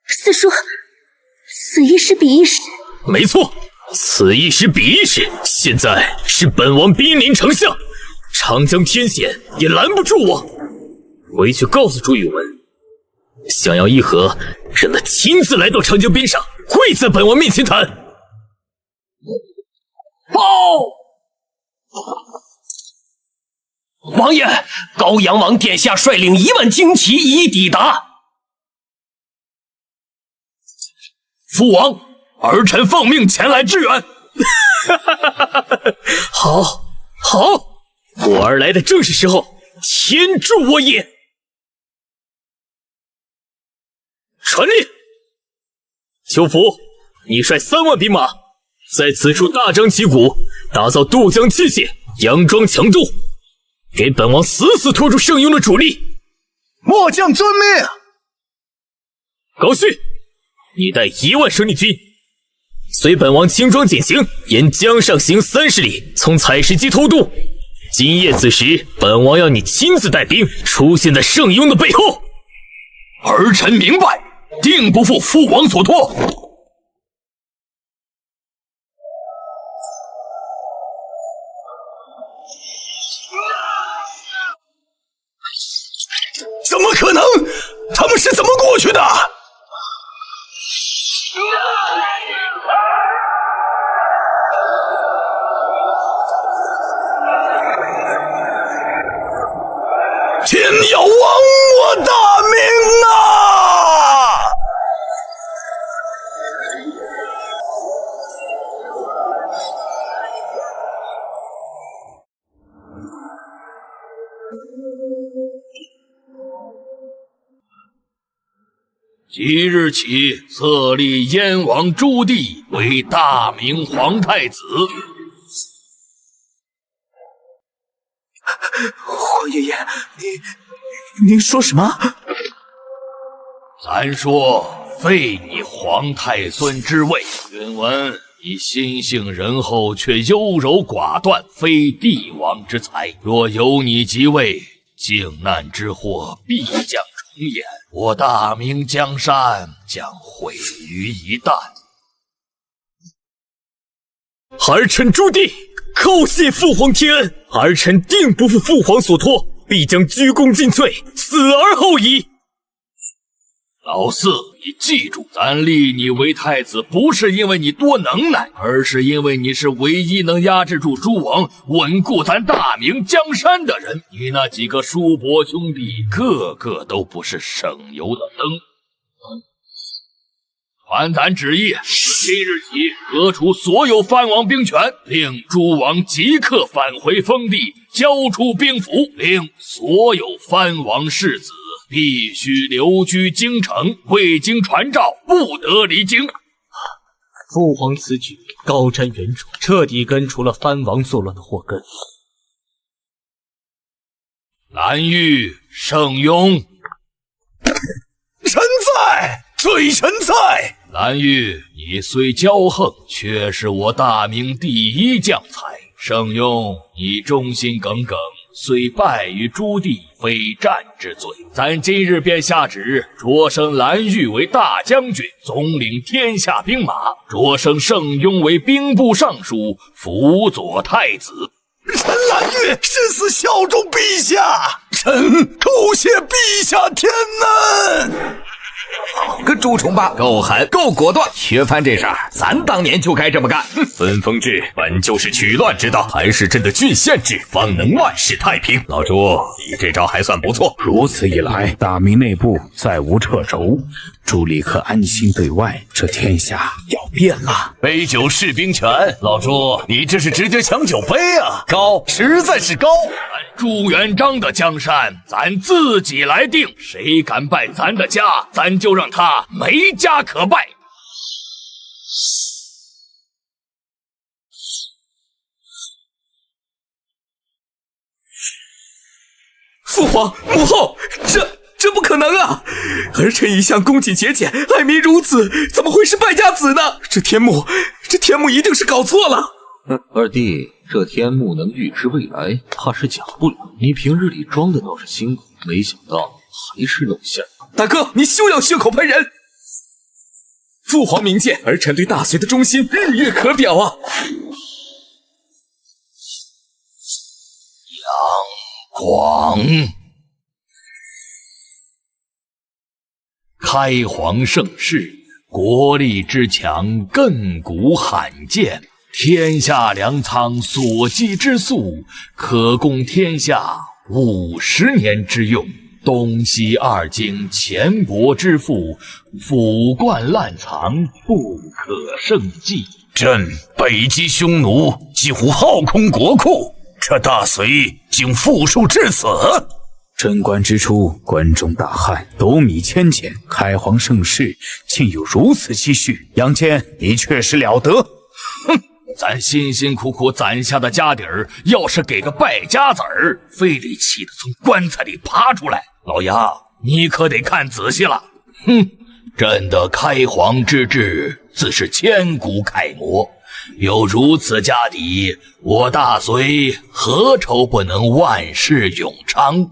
四叔，此一时彼一时。没错，此一时彼一时。现在是本王兵临城下，长江天险也拦不住我。回去告诉朱允文，想要议和，让他亲自来到长江边上，跪在本王面前谈。报！王爷，高阳王殿下率领1万精骑已抵达。父王，儿臣奉命前来支援。好，好，我儿来的正是时候，天助我也！传令，邱福，你率3万兵马，在此处大张旗鼓，打造渡江器械，佯装强渡，给本王死死拖住圣雍的主力。末将遵命。高旭，你带1万生力军，随本王轻装简行，沿江上行30里，从采石矶偷渡。今夜子时，本王要你亲自带兵出现在圣雍的背后。儿臣明白，定不负父王所托。怎么可能？他们是怎么过去的？天要亡我大明啊！即日起，册立燕王朱棣为大明皇太子。皇爷爷，您说什么？咱说废你皇太孙之位。允文，你心性仁厚，却优柔寡断，非帝王之才。若有你即位，靖难之祸必将重演，我大明江山将毁于一旦。儿臣朱棣叩谢父皇天恩，儿臣定不负父皇所托，必将鞠躬尽瘁，死而后已。老四，你记住，咱立你为太子，不是因为你多能耐，而是因为你是唯一能压制住诸王、稳固咱大明江山的人。你那几个叔伯兄弟，个个都不是省油的灯。传咱旨意，今日起革除所有藩王兵权，令诸王即刻返回封地，交出兵符，令所有藩王世子必须留居京城，未经传召，不得离京。父皇此举高瞻远瞩，彻底根除了藩王作乱的祸根。蓝玉、圣庸，臣在，罪臣在。蓝玉，你虽骄横，却是我大明第一将才。圣庸，你忠心耿耿，虽败于朱棣，非战之罪。咱今日便下旨，擢升蓝玉为大将军，总领天下兵马；擢升圣庸为兵部尚书，辅佐太子。臣蓝玉誓死效忠陛下，臣叩谢陛下天难。个朱重八，够狠，够果断。削藩这事儿，咱当年就该这么干。分封制本就是取乱之道，还是朕的郡县制，方能万事太平。老朱，你这招还算不错。如此一来，大明内部再无掣肘，朱立可安心对外，这天下要变了。杯酒释兵权，老朱，你这是直接抢酒杯啊！高，实在是高。朱元璋的江山，咱自己来定。谁敢败咱的家，咱就让他没家可败。父皇母后，这不可能啊！儿臣一向恭谨节俭，爱民如子，怎么会是败家子呢？这天幕一定是搞错了。二弟，这天幕能预知未来，怕是假不了。你平日里装的倒是辛苦，没想到还是露馅。大哥，你休要血口喷人！父皇明鉴，儿臣对大隋的忠心日月可表啊！杨广，开皇盛世，国力之强，亘古罕见。天下粮仓所积之粟，可供天下50年之用。东西二京钱帛之富，腐贯滥藏，不可胜计。朕北击匈奴，几乎耗空国库，这大隋竟负数至此。贞观之初，关中大旱，斗米千钱，开皇盛世竟有如此积蓄。杨坚，你确实了得。哼，咱辛辛苦苦攒下的家底儿，要是给个败家子儿，非得气得从棺材里爬出来。老杨，你可得看仔细了。哼，朕的开皇之治自是千古楷模，有如此家底，我大隋何愁不能万世永昌？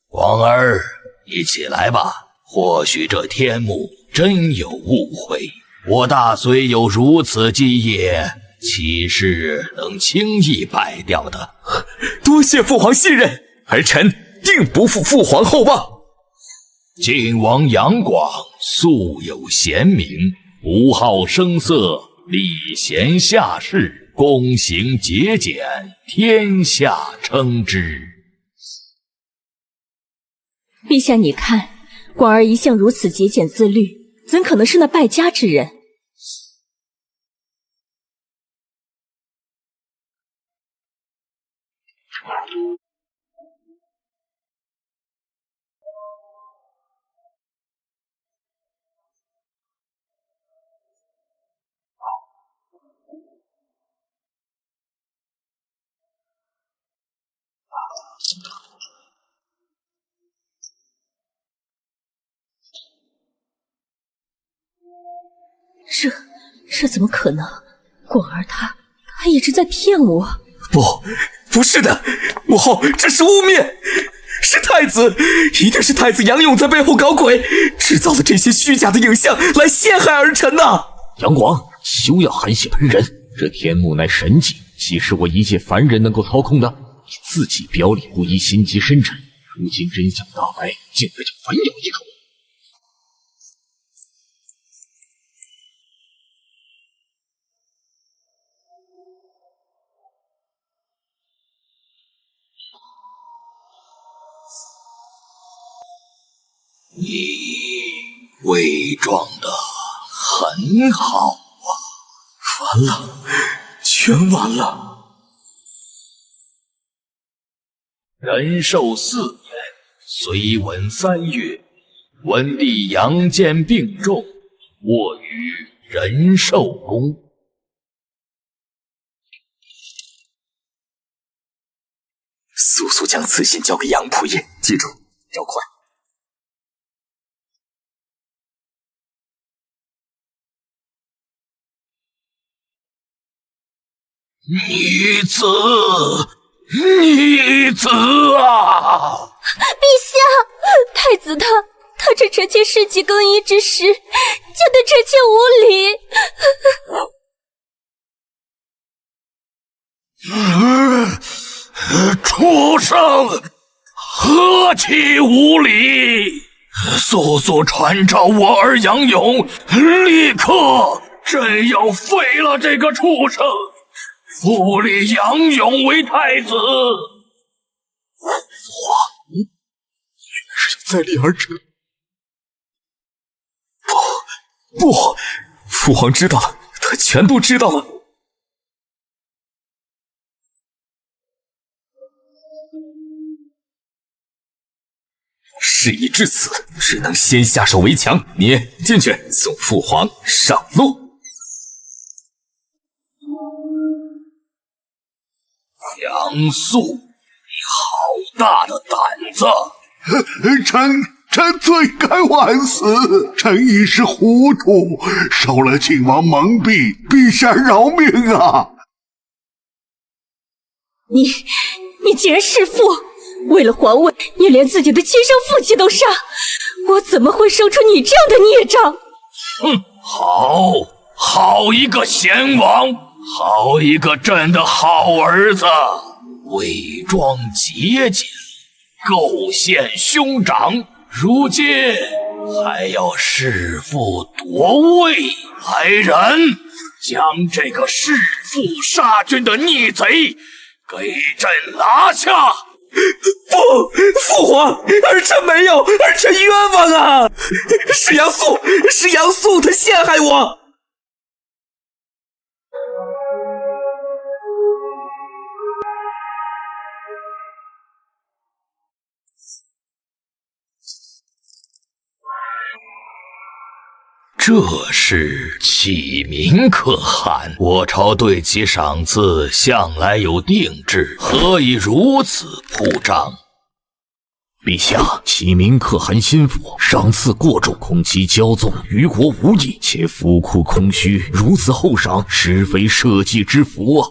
广儿，你起来吧，或许这天幕真有误会。我大隋有如此基业，岂是能轻易败掉的？多谢父皇信任，儿臣定不负父皇厚望。晋王杨广素有贤名，不好声色，礼贤下士，躬行节俭，天下称之。陛下，你看，广儿一向如此节俭自律，怎可能是那败家之人？这怎么可能？广儿他一直在骗我。不是的，母后，这是污蔑，是太子，一定是太子杨勇在背后搞鬼，制造了这些虚假的影像来陷害儿臣呐！杨广，休要含血喷人，这天幕乃神迹，岂是我一介凡人能够操控的？你自己表里不一，心机深沉，如今真相大白，竟然就反咬一口。你伪装得很好啊！完了，全完了。仁寿4年，虽文3月，文帝杨坚病重，卧于仁寿宫。速速将此信交给杨仆爷，记住，要快。逆子啊！陛下，太子他这臣妾世纪更衣之时，竟对臣妾无礼。畜生，何其无礼！速速传召我儿杨勇，立刻！朕要废了这个畜生，复立杨勇为太子。父皇，原来是想再立儿臣。不，父皇知道了，他全都知道了。事已至此，只能先下手为强。你进去送父皇上路。杨素，你好大的胆子！臣罪该万死，臣一时糊涂，受了靖王蒙蔽，陛下饶命啊！你竟然弑父！为了皇位，你连自己的亲生父亲都杀，我怎么会生出你这样的孽障？哼，好一个贤王，好一个朕的好儿子，伪装节俭，构陷兄长，如今还要弑父夺位，来人，将这个弑父杀君的逆贼给朕拿下！父皇，儿臣没有，儿臣冤枉啊！是杨素，他陷害我。这是启明可汗，我朝对其赏赐向来有定制，何以如此铺张？陛下，启明可汗心腹赏赐过重，恐其骄纵于国无益，且府库空虚，如此厚赏，实非社稷之福啊！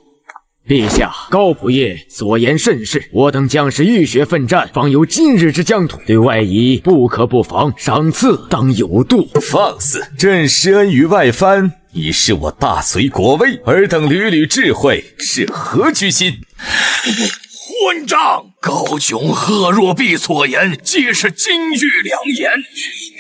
陛下，高仆爷所言甚是，我等将士浴血奋战，方有今日之疆土。对外夷不可不防，赏赐当有度。放肆！朕施恩于外藩，以示我大隋国威，尔等屡屡智慧，是何居心？混账！高炯、贺若弼所言皆是金玉良言，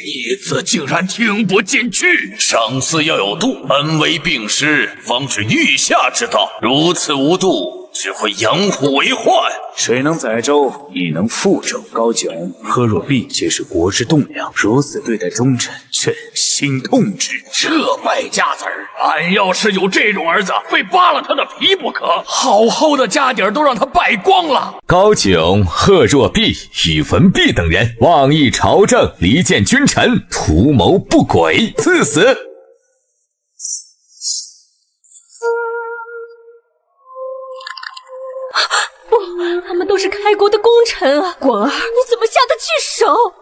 逆子竟然听不进去。赏赐要有度，恩威并施，方是御下之道。如此无度，只会养虎为患。水能载舟，亦能覆舟。高炯、贺若弼皆是国之栋梁，如此对待忠臣，朕心痛之。这败家子儿，俺要是有这种儿子，非扒了他的皮不可。好好的家底儿都让他败光了。高炯、贺若弼、宇文弼等人妄议朝政，离间君臣，图谋不轨，赐死！不，他们都是开国的功臣啊！广儿，你怎么下得去手？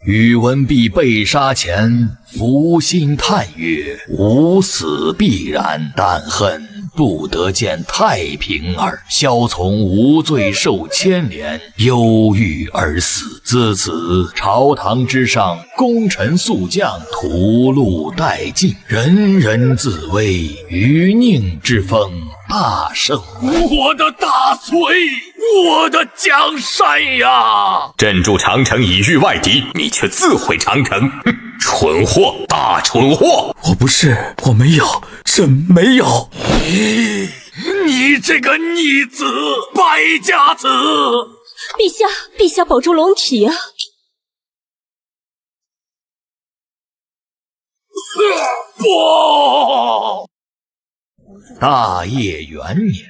宇文弼被杀前，伏心叹曰：“吾死必然，但恨不得见太平耳。萧从无罪受牵连，忧郁而死。自此，朝堂之上，功臣宿将屠戮殆尽，人人自危，余宁之风大盛。我的大隋，我的江山呀！镇住长城以御外敌，你却自毁长城，蠢货，大蠢货！我没有，朕没有。你这个逆子，败家子！陛下保重龙体啊！不！大业元年，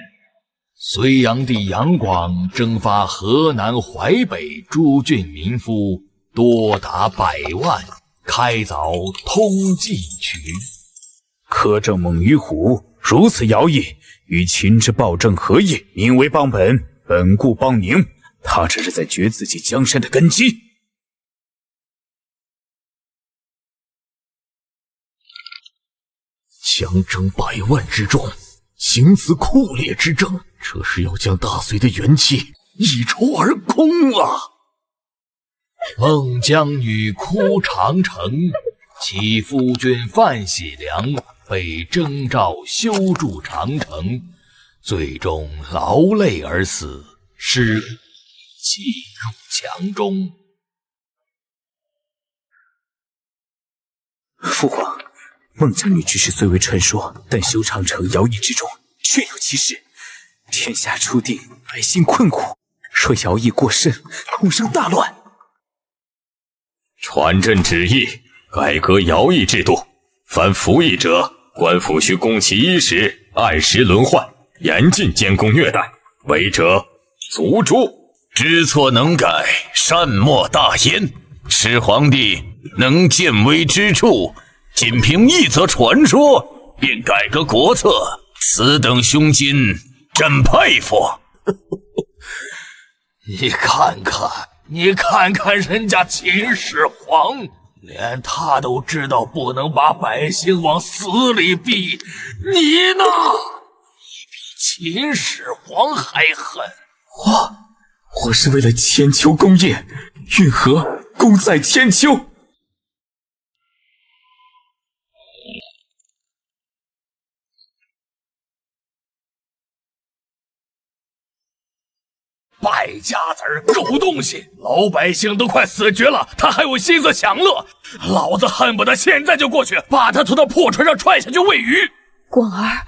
隋炀帝杨广征发河南、淮北诸郡民夫多达100万，开凿通济渠。苛政猛于虎，如此徭役，与秦之暴政何异？民为邦本，本固邦宁，他这是在掘自己江山的根基。强征100万之众，行此酷烈之政，这是要将大隋的元气一筹而空啊！孟姜女哭长城，其夫君范喜良被征召修筑长城，最终劳累而死，尸气入墙中。父皇，孟姜女之事虽为传说，但修长城徭役之中确有其事。天下初定，百姓困苦，若徭役过甚，恐生大乱。传朕旨意，改革徭役制度，凡服役者，官府需供其衣食，按时轮换，严禁监工虐待，违者族诛。知错能改，善莫大焉。始皇帝能见微知著，仅凭一则传说便改革国策，此等胸襟，朕佩服。你看看人家秦始皇，连他都知道不能把百姓往死里逼，你呢？你比秦始皇还狠。我是为了千秋功业，运河功在千秋。败家子儿，狗东西！老百姓都快死绝了，他还有心思享乐？老子恨不得现在就过去，把他从那破船上踹下去喂鱼！广儿，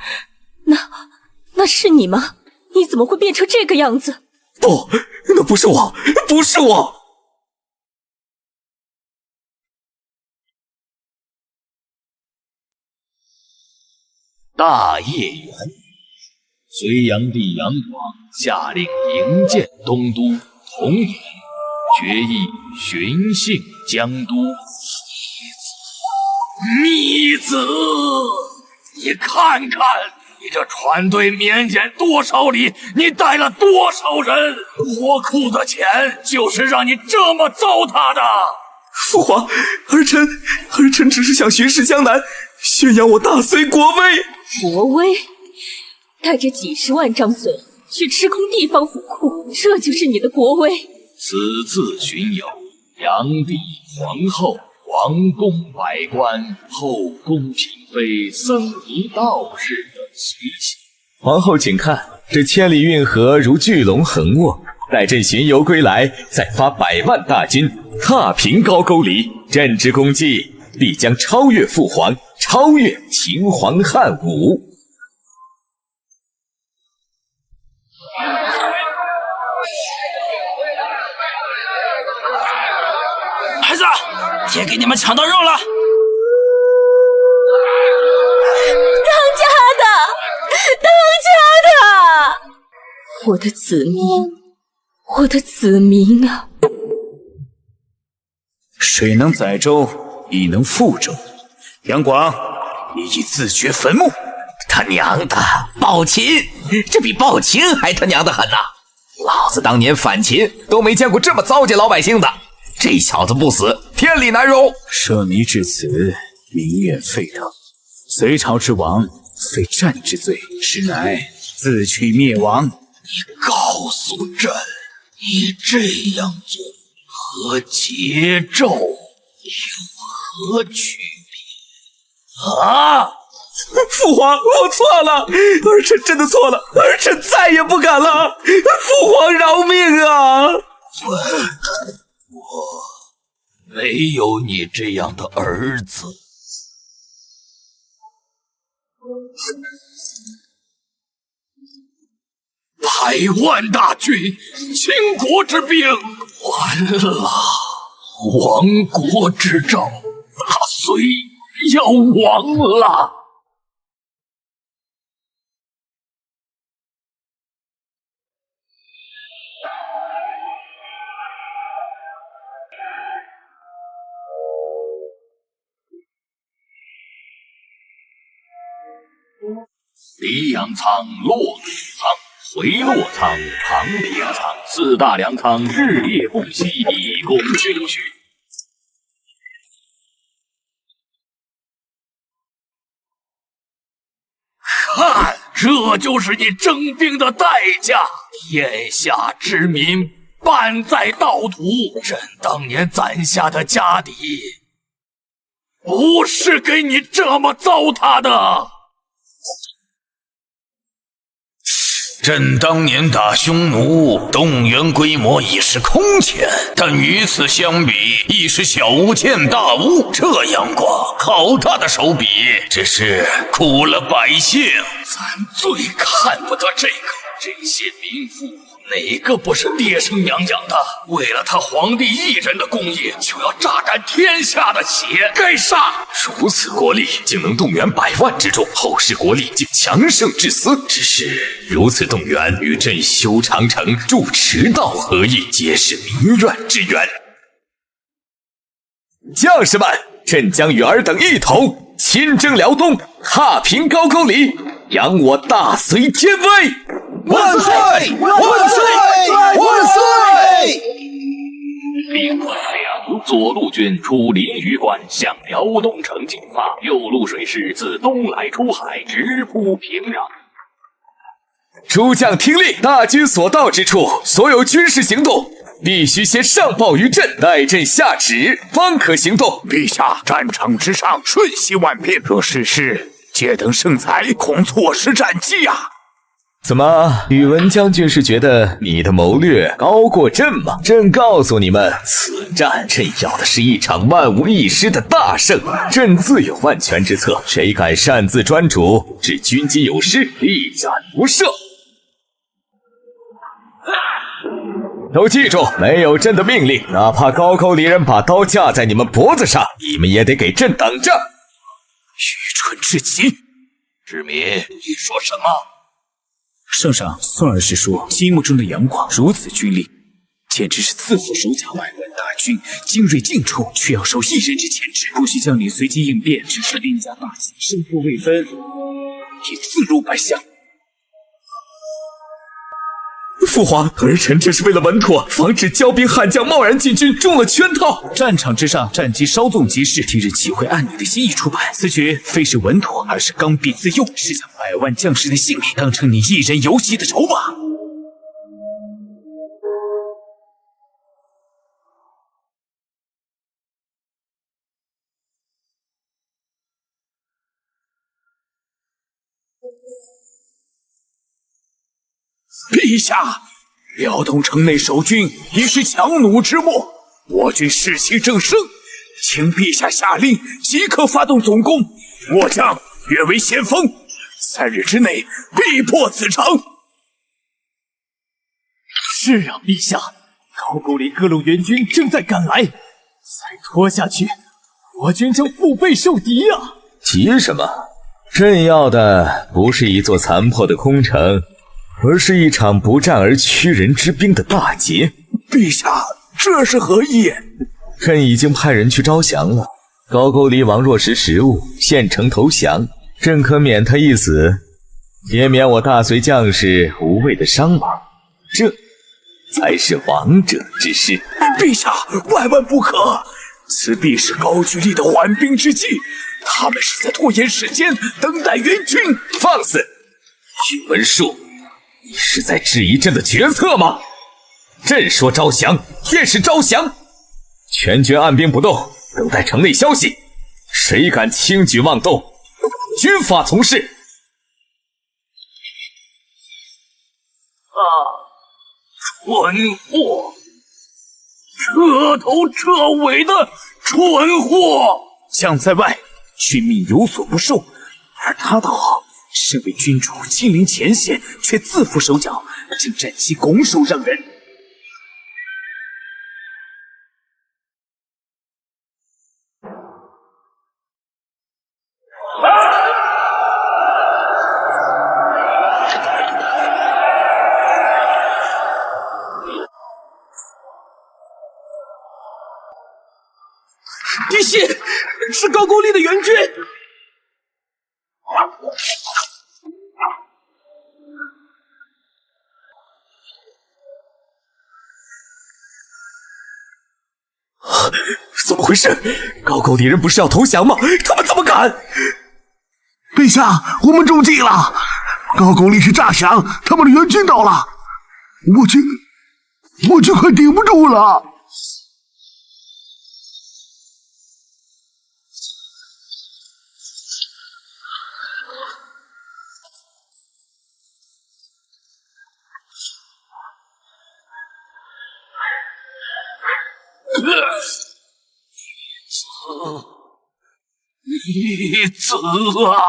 那是你吗？你怎么会变成这个样子？不，那不是我，不是我！大业元年，隋炀帝杨广下令营建东都，同年决议巡幸江都。逆子，你看看，你这船队绵延多少里，你带了多少人？国库的钱就是让你这么糟蹋的。父皇，儿臣只是想巡视江南，宣扬我大隋国威。国威？带着几十万张嘴去吃空地方府库，这就是你的国威？此次巡游，炀帝、皇后、王公百官、后宫嫔妃、僧尼道士等随行。皇后请看，这千里运河如巨龙横卧，待朕巡游归来，再发100万大军，踏平高句丽，朕之功绩必将超越父皇，超越秦皇汉武。孩子，爹给你们抢到肉了！当家的，我的子民，我的子民啊！水能载舟，亦能覆舟。杨广，你已自掘坟墓！他娘的，暴秦！这比暴秦还他娘的狠呐！老子当年反秦都没见过这么糟践老百姓的。这小子不死，天理难容。奢靡至此，民怨沸腾。隋朝之亡，非战之罪，实乃自取灭亡。你告诉朕，你这样做和桀纣有何区别？啊！父皇，我错了，儿臣真的错了，儿臣再也不敢了。父皇饶命啊！我没有你这样的儿子。100万大军，倾国之兵，完了！亡国之兆，大隋要亡了！离阳仓、洛鲁仓、回洛仓、长平仓4大粮仓日夜不息，以供军需。看，这就是你征兵的代价！天下之民半在盗土，朕当年攒下的家底，不是给你这么糟蹋的。朕当年打匈奴，动员规模已是空前，但与此相比，亦是小巫见大巫。这阳光，好大的手笔，只是苦了百姓。咱最看不得这个，这些民妇哪个不是爹生娘养的？为了他皇帝一人的功业，就要榨干天下的血，该杀！如此国力，竟能动员100万之众，后世国力竟强盛至此。只是如此动员，与朕修长城、筑驰道何异？皆是民怨之源。将士们，朕将与尔等一同亲征辽东，踏平高句丽，扬我大隋天威！万岁！万岁！万岁！兵官梁左路军出临榆关，向辽东城进发；右路水师自东来出海，直扑平壤。诸将听令，大军所到之处，所有军事行动必须先上报于朕，待朕下旨，方可行动。陛下，战场之上瞬息万变，若失事，皆等圣才，恐错失战机呀！怎么，宇文将军是觉得你的谋略高过朕吗？朕告诉你们，此战朕要的是一场万无一失的大胜。朕自有万全之策，谁敢擅自专主，致军机有失，力斩不赦。都记住，没有朕的命令，哪怕高句丽人把刀架在你们脖子上，你们也得给朕等着。愚蠢至极！志敏，你说什么？圣上，孙儿是说，心目中的杨广如此军力，简直是自负手脚，100万大军精锐尽处，却要受一人之牵制。不许将领随机应变，只是兵家大小，胜负未分，也自如百相。父皇，儿臣这是为了稳妥，防止骄兵悍将贸然进军，中了圈套。战场之上，战机稍纵即逝，敌人岂会按你的心意出牌？此举非是稳妥，而是刚愎自用，是将100万将士的性命当成你一人游戏的筹码。陛下，辽东城内守军已是强弩之末，我军士气正盛，请陛下下令，即刻发动总攻，我将跃为先锋，3日之内必破此城。是啊，陛下，高句丽各路援军正在赶来，再拖下去，我军将腹背受敌啊！急什么？朕要的不是一座残破的空城，而是一场不战而屈人之兵的大捷。陛下，这是何意？朕已经派人去招降了。高句丽王若识时务，献城投降，朕可免他一死，也免我大隋将士无谓的伤亡。这才是王者之事。陛下，万万不可！此必是高句丽的缓兵之计，他们是在拖延时间，等待援军。放肆！宇文述，你是在质疑朕的决策吗？朕说招降便是招降，全军按兵不动，等待城内消息。谁敢轻举妄动，军法从事。蠢货，彻头彻尾的蠢货！将在外，军命有所不受，而他倒好，身为君主亲临前线，却自负手脚，将战旗拱手让人。敌信，是高句丽的援军。怎么回事？高句丽人不是要投降吗？他们怎么敢？陛下，我们中计了！高句丽是诈降，他们的援军到了，我军快顶不住了。逆子啊！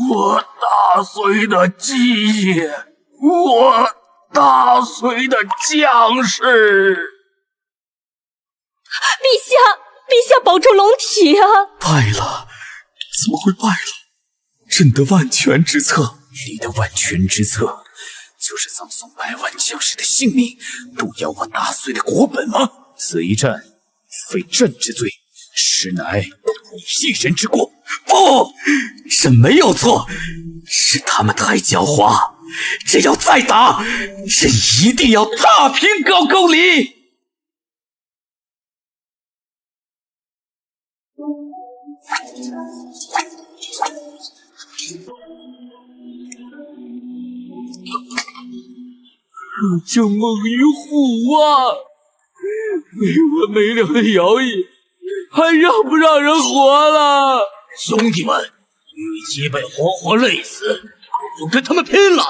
我大隋的基业，我大隋的将士。陛下保住龙体啊！败了，怎么会败了？朕的万全之策，你的万全之策，就是葬送100万将士的性命，动摇我大隋的国本吗？此一战，非朕之罪，实乃你一人之过。不，朕没有错，是他们太狡猾。朕要再打，朕一定要踏平高句丽。就梦于虎啊！没完没了的徭役，还让不让人活了？兄弟们，与其被活活累死，不如跟他们拼了！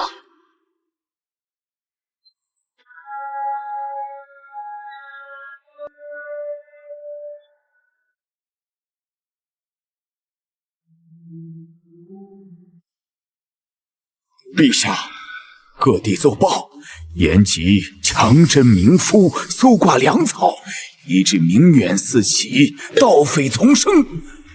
陛下，各地奏报，延吉强征民夫，搜刮粮草，以致民怨四起，盗匪丛生。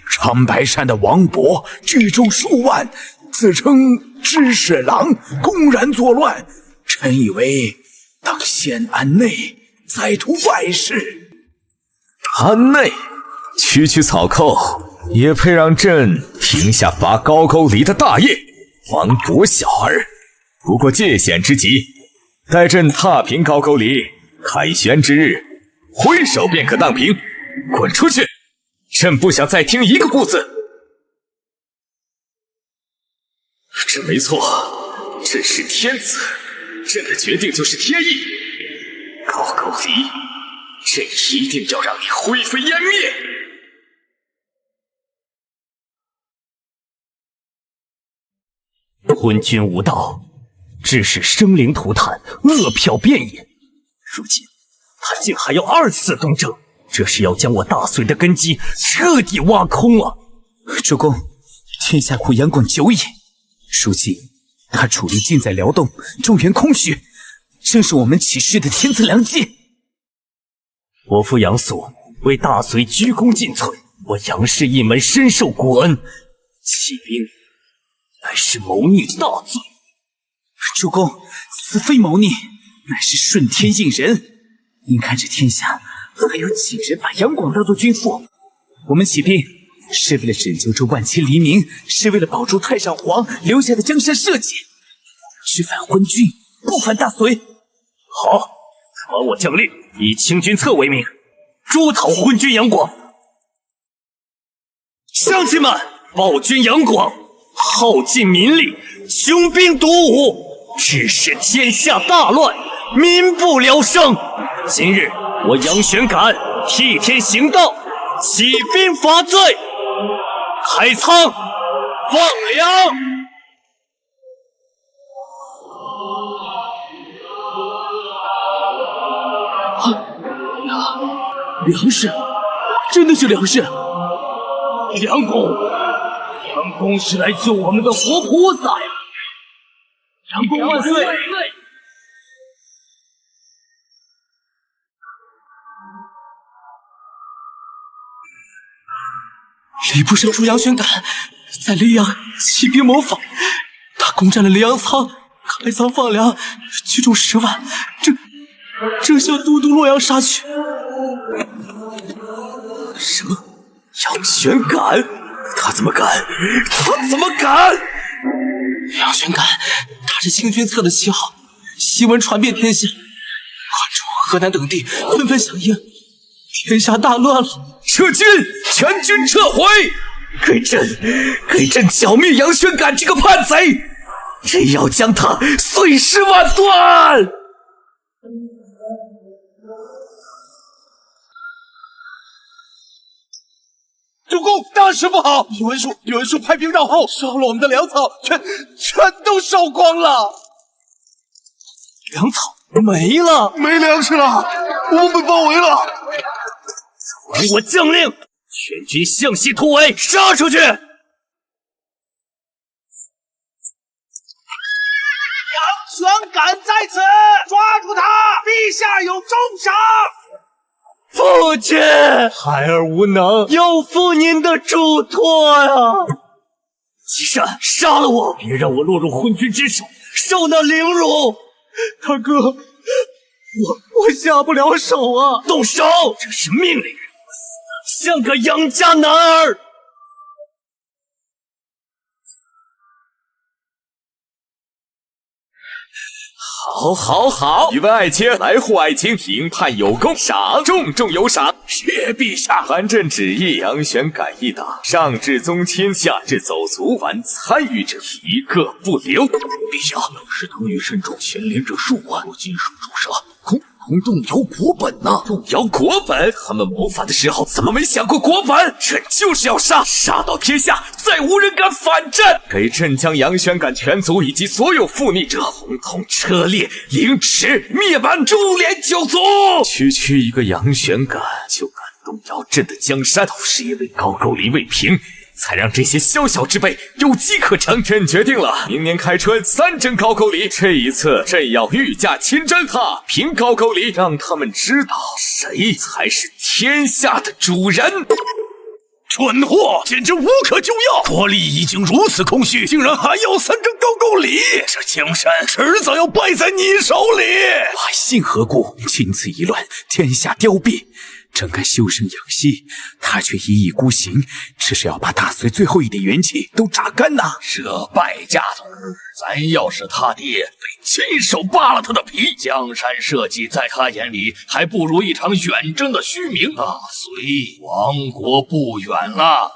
长白山的王勃聚众数万，自称知识郎，公然作乱。臣以为当先安内，再图外事。安内，区草寇，也配让朕停下伐高句丽的大业？王勃小儿，不过借险之急。待朕踏平高句丽，凯旋之日，挥手便可荡平。滚出去！朕不想再听一个不字。朕没错，朕是天子，朕的决定就是天意。高句丽，朕一定要让你灰飞烟灭！昏君无道，致使生灵涂炭，恶殍遍野。如今他竟还要2次东征，这是要将我大隋的根基彻底挖空了。主公，天下苦杨广久矣，如今他主力尽在辽东，中原空虚，正是我们起事的天赐良机。我父杨素为大隋鞠躬尽瘁，我杨氏一门深受国恩，起兵乃是谋逆大罪。主公，此非谋逆，乃是顺天应人。您看这天下还有几人把杨广当作君父？我们起兵是为了拯救这万千黎民，是为了保住太上皇留下的江山社稷。只反昏君，不反大隋。好，传我将令，以清君侧为名，诛讨昏君杨广。乡亲们，暴君杨广耗尽民力，穷兵黩武，致使天下大乱，民不聊生。今日我杨玄感替天行道，起兵伐罪，开仓放粮。粮食，真的是粮食！杨公是来救我们的活菩萨呀！杨公万岁！礼部尚书杨玄感在雷阳起兵谋反，他攻占了雷阳仓，开仓放粮，聚众10万，这向都督洛阳杀去。什么？杨玄感？他怎么敢？他怎么敢？杨玄感打着清君侧的旗号，檄文传遍天下，汉中、河南等地纷纷响应。天下大乱了！撤军，全军撤回！给朕剿灭杨宣感这个叛贼！朕要将他碎尸万段！主公，大事不好！宇文述派兵绕后，烧了我们的粮草，全都烧光了。粮草没了，没粮食了，我们被包围了。传我将令，全军向西突围，杀出去！杨玄感在此，抓住他！陛下有重赏。父亲，孩儿无能，有负您的嘱托呀！吉善，杀了我，别让我落入昏君之手，受那凌辱！大哥，我下不了手啊！动手！这是命令，死得像个杨家男儿。好！宇文爱卿来护爱卿，评判有功，赏重有赏。谢陛下。传朕旨意，杨玄感一党，上至宗亲，下至走卒，凡参与者一个不留。陛下，要是德育慎重，牵连者数万，若金属诛杀，恐动摇国本呐！动摇国本？他们谋反的时候怎么没想过国本？朕就是要杀到天下，再无人敢反朕！给朕将杨玄感全族以及所有附逆者统统车裂、凌迟、灭门，株连九族！区一个杨玄感就敢动摇朕的江山，都是因为高句丽未平，才让这些宵小之辈有机可乘。朕决定了，明年开春3征高句丽。这一次，朕要御驾亲征踏平高句丽，让他们知道谁才是天下的主人。蠢货，简直无可救药！国力已经如此空虚，竟然还要3征高句丽，这江山迟早要败在你手里！百姓何故？经此一乱，天下凋敝。朕该休生养息，他却一意孤行，只是要把大隋最后一点元气都榨干呐！这败家子，咱要是他爹，得亲手扒了他的皮。江山社稷在他眼里，还不如一场远征的虚名。大隋亡国不远了。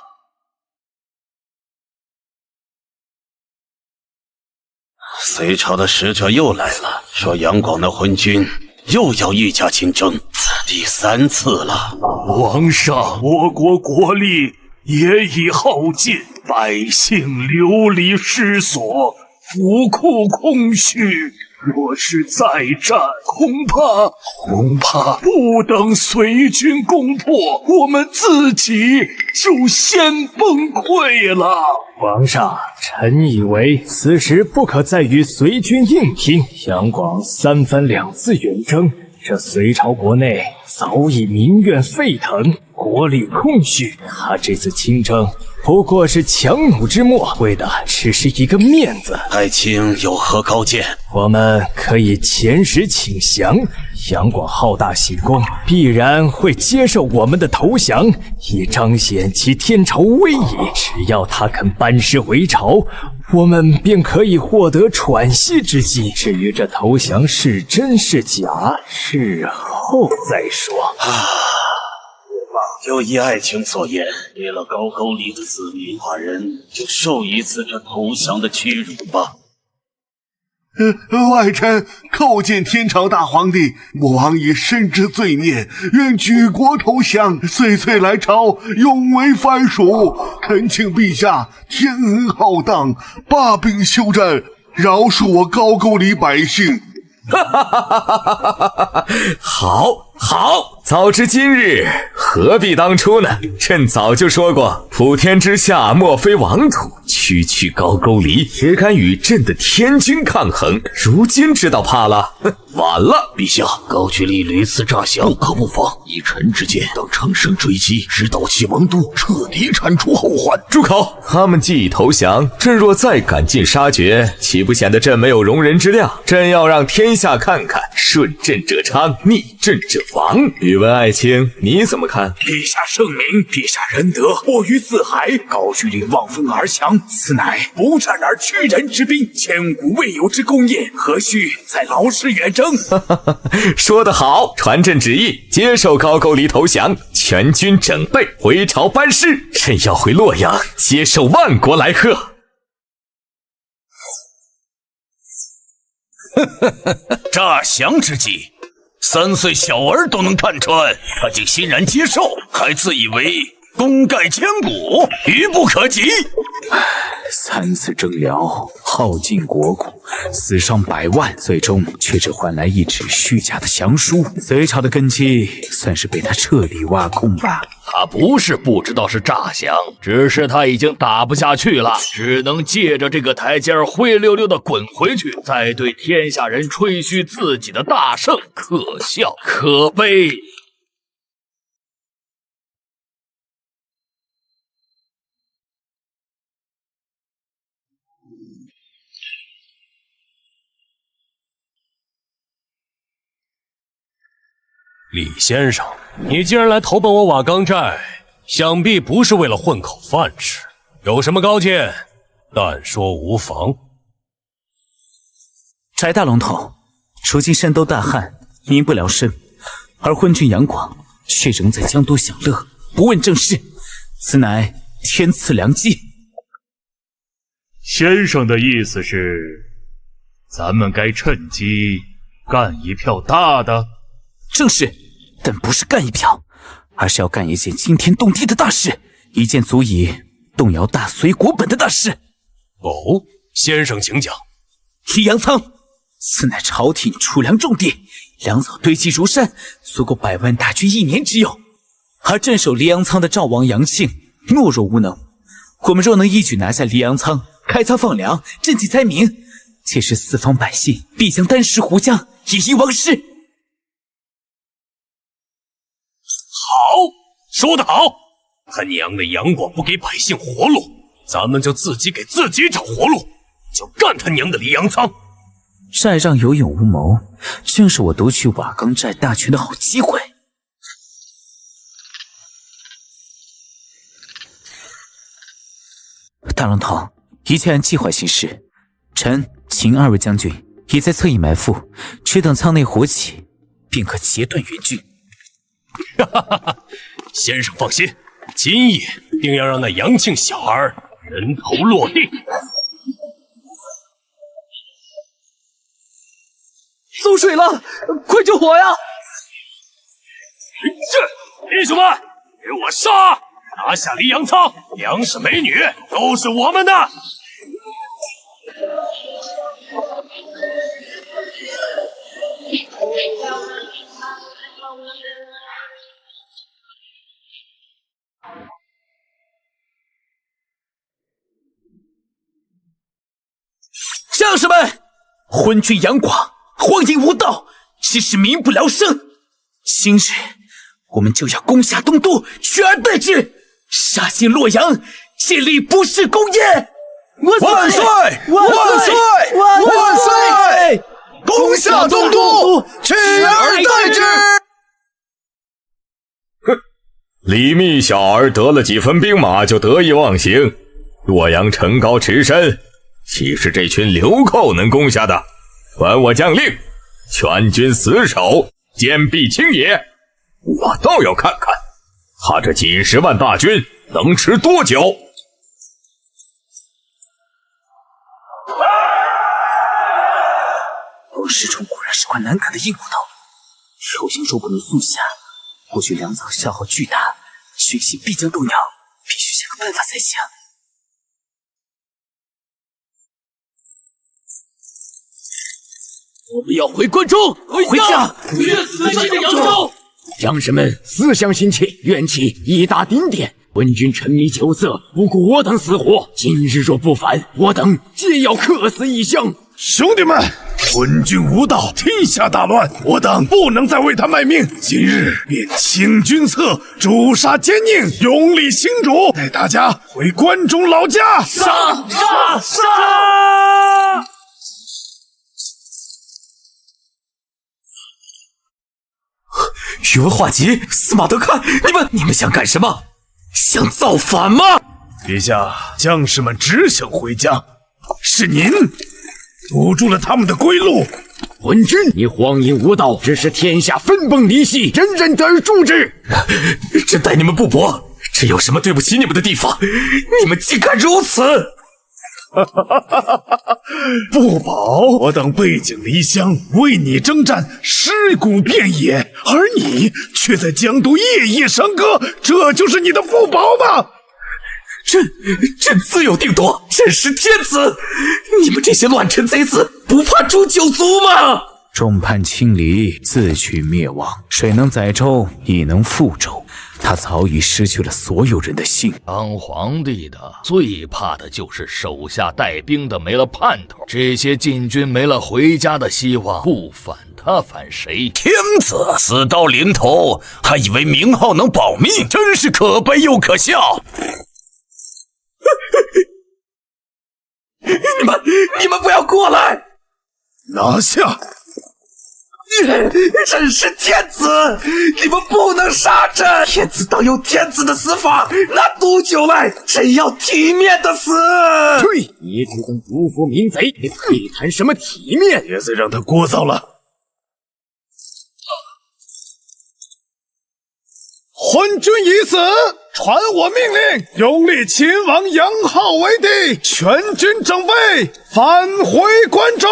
隋朝的使者又来了，说杨广的昏君又要御驾亲征，第3次了。皇上，我国国力也已耗尽，百姓流离失所，府库空虚。若是再战，恐怕不等隋军攻破，我们自己就先崩溃了。皇上，臣以为此时不可再与隋军硬拼，杨广3番2次远征，这隋朝国内早已民怨沸腾，国力空虚。他这次亲征不过是强弩之末，为的只是一个面子。爱卿有何高见？我们可以遣使请降，杨广好大喜功，必然会接受我们的投降，以彰显其天朝威仪。只要他肯班师回朝，我们便可以获得喘息之机。至于这投降是真是假，日后再说。就依爱卿所言，为了高句丽的子民，寡人就受一次这投降的屈辱吧。外臣叩见天朝大皇帝，我王已深知罪孽，愿举国投降，岁岁来朝，永为藩属。恳请陛下天恩浩荡，罢兵休战，饶恕我高句丽百姓。好，早知今日，何必当初呢？朕早就说过，普天之下莫非王土，区高句丽也敢与朕的天军抗衡，如今知道怕了，晚了。陛下，高句丽屡次诈降，不可不防。以臣之见，等乘胜追击，直捣其王都，彻底铲除后患。住口！他们既已投降，朕若再赶尽杀绝，岂不显得朕没有容人之量？朕要让天下看看，顺朕者昌，逆朕者亡。宇文爱卿，你怎么看？陛下圣明，陛下仁德播于四海，高句丽望风而降，此乃不战而屈人之兵，千古未有之功业，何须再劳师远征？说得好，传朕旨意，接受高句丽投降，全军整备回朝班师。朕要回洛阳，接受万国来贺。诈降之计，3岁小儿都能看穿，他竟欣然接受，还自以为功盖千古，愚不可及。3次征辽，耗尽国库，死伤百万，最终却只换来一纸虚假的降书。隋朝的根基算是被他彻底挖空吧。他不是不知道是诈降，只是他已经打不下去了，只能借着这个台阶灰溜溜的滚回去，再对天下人吹嘘自己的大胜。可笑，可悲。李先生，你既然来投奔我瓦岗寨，想必不是为了混口饭吃。有什么高见，但说无妨。翟大龙头，如今山东大旱，民不聊生，而昏君杨广却仍在江都享乐，不问政事，此乃天赐良机。先生的意思是，咱们该趁机干一票大的？正是，但不是干一票，而是要干一件惊天动地的大事，一件足以动摇大隋国本的大事。哦，先生请讲。黎阳仓，此乃朝廷储粮重地，粮草堆积如山，足够100万大军1年之用。而镇守黎阳仓的赵王杨庆懦弱无能，我们若能一举拿下黎阳仓，开仓放粮，赈济灾民，届时四方百姓必将丹食湖江，以遗王室。好，说得好！他娘的杨广不给百姓活路，咱们就自己给自己找活路，就干他娘的黎阳仓！寨上有勇无谋，正是我夺取瓦岗寨大权的好机会。大龙头，一切按计划行事。臣、秦2位将军也在侧翼埋伏，只等仓内火起，便可截断援军。哈哈哈！先生放心，今夜定要让那杨庆小儿人头落地。馊水了，快救火呀！弟兄们，给我杀！拿下黎阳仓，粮食美女都是我们的。将士们，昏君杨广荒淫无道，致使民不聊生。今日我们就要攻下东都，取而代之，杀进洛阳，建立不世功业。万岁！万岁！万岁！攻下东都，取而代之。哼，李密小儿得了几分兵马就得意忘形，洛阳城高池深，岂是这群流寇能攻下的？传我将令，全军死守，坚壁清野。我倒要看看他这几10万大军能吃多久。王世充果然是块难砍的硬骨头，后行若不能速下，或许粮草消耗巨大，军心必将动摇，必须想个办法才行。我们要回关中，回家，越死这扬州。将士们思想心切，怨气已达顶点。昏君沉迷酒色，不顾我等死活。今日若不反，我等皆要客死异乡。兄弟们，昏君无道，天下大乱，我等不能再为他卖命。今日便清君侧，诛杀奸佞，拥立新主，带大家回关中老家。杀！宇文化及、司马德看，你们想干什么？想造反吗？陛下，将士们只想回家，是您堵住了他们的归路。昏君，你荒淫无道，只是天下分崩离析，人人得而诛之。朕待你们不薄，这有什么对不起你们的地方？你们竟敢如此！不保，我等背井离乡，为你征战，尸骨遍野，而你却在江都夜夜笙歌，这就是你的不保吗？朕自有定夺，朕是天子。你们这些乱臣贼子，不怕诛九族吗？众叛亲离，自取灭亡。水能载舟，亦能覆舟。他早已失去了所有人的信。当皇帝的最怕的就是手下带兵的没了盼头，这些禁军没了回家的希望，不反他反谁？天子死到临头，还以为名号能保命，真是可悲又可笑。你们不要过来！拿下！朕是天子，你们不能杀朕！天子当有天子的死法，拿毒酒来，朕要体面的死！对，你只懂辜负民贼，你配谈什么体面？别再让他聒噪了！昏君已死，传我命令，拥立秦王杨浩为帝，全军整备，返回关中。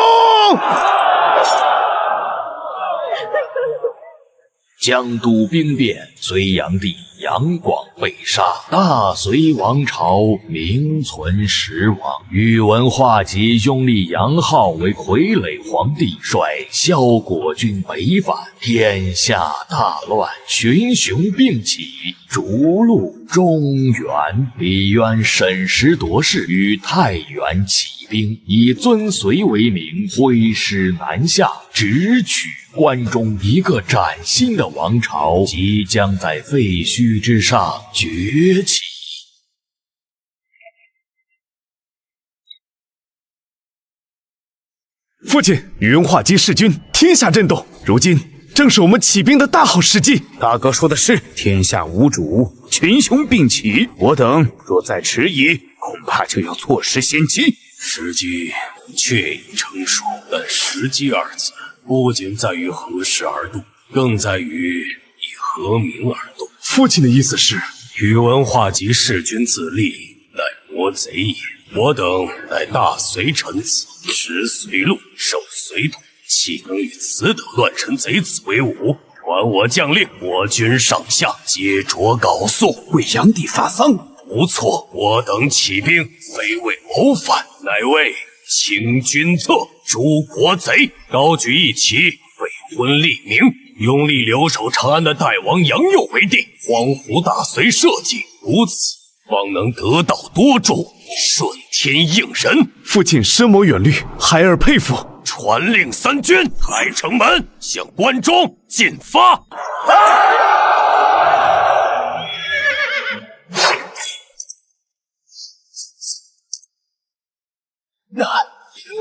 江都兵变，隋炀帝杨广被杀，大隋王朝名存实亡。宇文化及拥立杨浩为傀儡皇帝，率萧国军北返，天下大乱，群雄并起，逐鹿中原。李渊审时度势，与太原起兵，以遵隋为名，挥师南下，直取关中。一个崭新的王朝即将在废墟之上崛起。父亲，宇文化及弑君，天下震动。如今正是我们起兵的大好时机。大哥说的是，天下无主，群雄并起。我等若再迟疑，恐怕就要错失先机。时机确已成熟，但时机二字不仅在于何时而动，更在于以何名而动。父亲的意思是，宇文化及弑君自立，乃魔贼也。我等乃大隋臣子，食隋禄，受隋土，岂能与此等乱臣贼子为伍？传我将令，我军上下皆着缟素，为炀帝发丧。不错，我等起兵，非为谋反，乃为清君侧，诛国贼，高举义旗，废昏立明，拥立留守长安的代王杨佑为帝，匡扶大隋社稷，如此方能得道多助，顺天应人。父亲深谋远虑，孩儿佩服。传令三军开城门，向关中进发。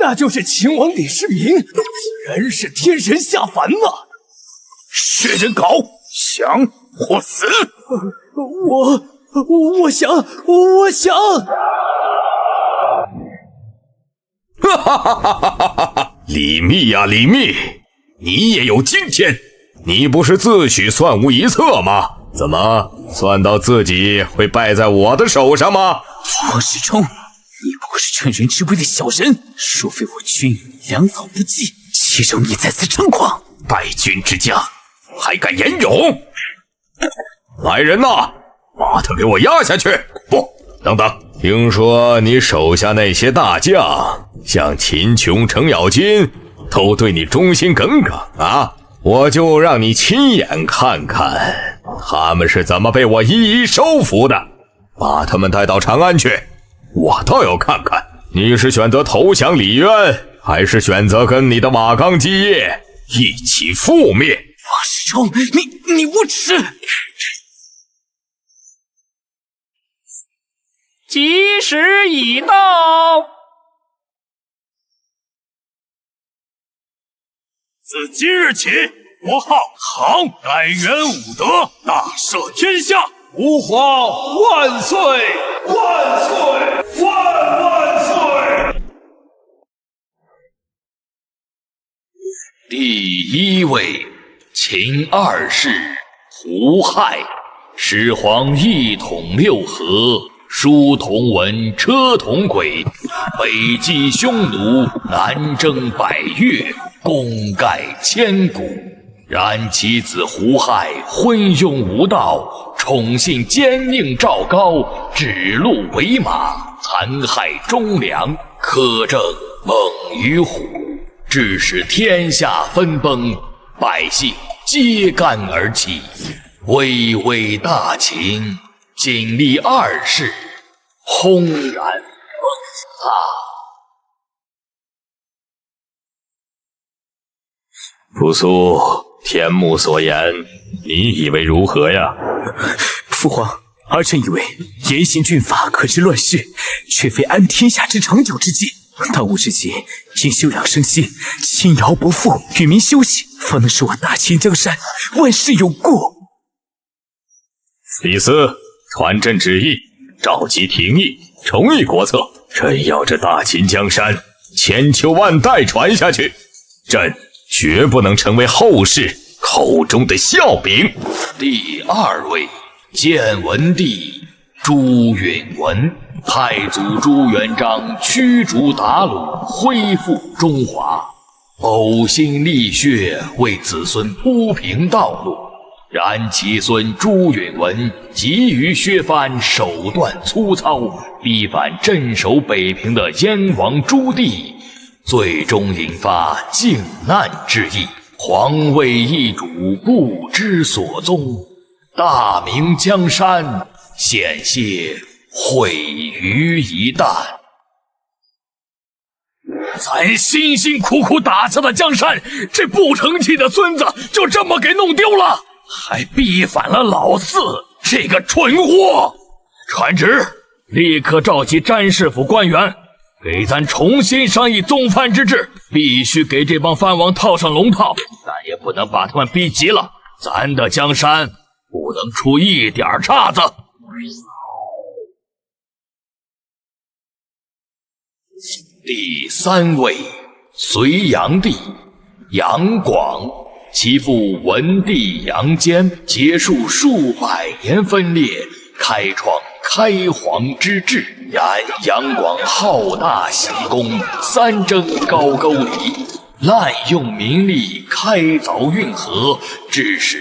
那就是秦王李世民，此人是天神下凡吗？薛人稿，降或死。我想。哈哈哈哈哈哈！李密呀，李密，你也有今天！你不是自诩算无一策吗？怎么算到自己会败在我的手上吗？王世充，你不过是趁人之危的小人，若非我军粮草不济，岂容你在此猖狂？败军之将，还敢言勇？来人呐，把他给我押下去！不，等等，听说你手下那些大将，像秦琼、程咬金，都对你忠心耿耿啊！我就让你亲眼看看他们是怎么被我一一收服的。把他们带到长安去，我倒要看看你是选择投降李渊，还是选择跟你的瓦岗基业一起覆灭。王世充，你无耻！吉时已到。自今日起，国号唐，改元武德，大赦天下。吾皇万岁！万岁！万岁！第一位，秦二世胡亥，始皇一统六合，书同文，车同轨，北击匈奴，南征百越，功盖千古。然其子胡亥昏庸无道，宠信奸佞赵高，指鹿为马，残害忠良，苛政猛于虎，致使天下分崩，百姓揭竿而起。巍巍大秦，仅历二世，轰然崩塌。扶苏，天目所言，你以为如何呀？父皇，儿臣以为严刑峻法可治乱世，却非安天下之长久之计。当务之急，应休养生息，轻徭薄赋，与民休息，方能使我大秦江山万世有故。李斯，传朕旨意，召集廷议，重议国策。朕要这大秦江山千秋万代传下去，朕绝不能成为后世口中的笑柄。第二位，建文帝朱允文，太祖朱元璋驱逐鞑虏，恢复中华，呕心沥血为子孙铺平道路。然其孙朱允文急于削藩，手段粗糙，逼反镇守北平的燕王朱棣，最终引发靖难之役，皇位易主，不知所踪，大明江山险些毁于一旦。咱辛辛苦苦打下的江山，这不成器的孙子就这么给弄丢了，还逼反了老四，这个蠢货！传旨，立刻召集詹事府官员，给咱重新商议宗藩之治，必须给这帮藩王套上龙套，但也不能把他们逼急了。咱的江山不能出一点岔子。第三位，隋炀帝杨广，其父文帝杨坚，结束数百年分裂，开创开皇之治。然杨广好大喜功，三征高句丽，滥用民力，开凿运河，致使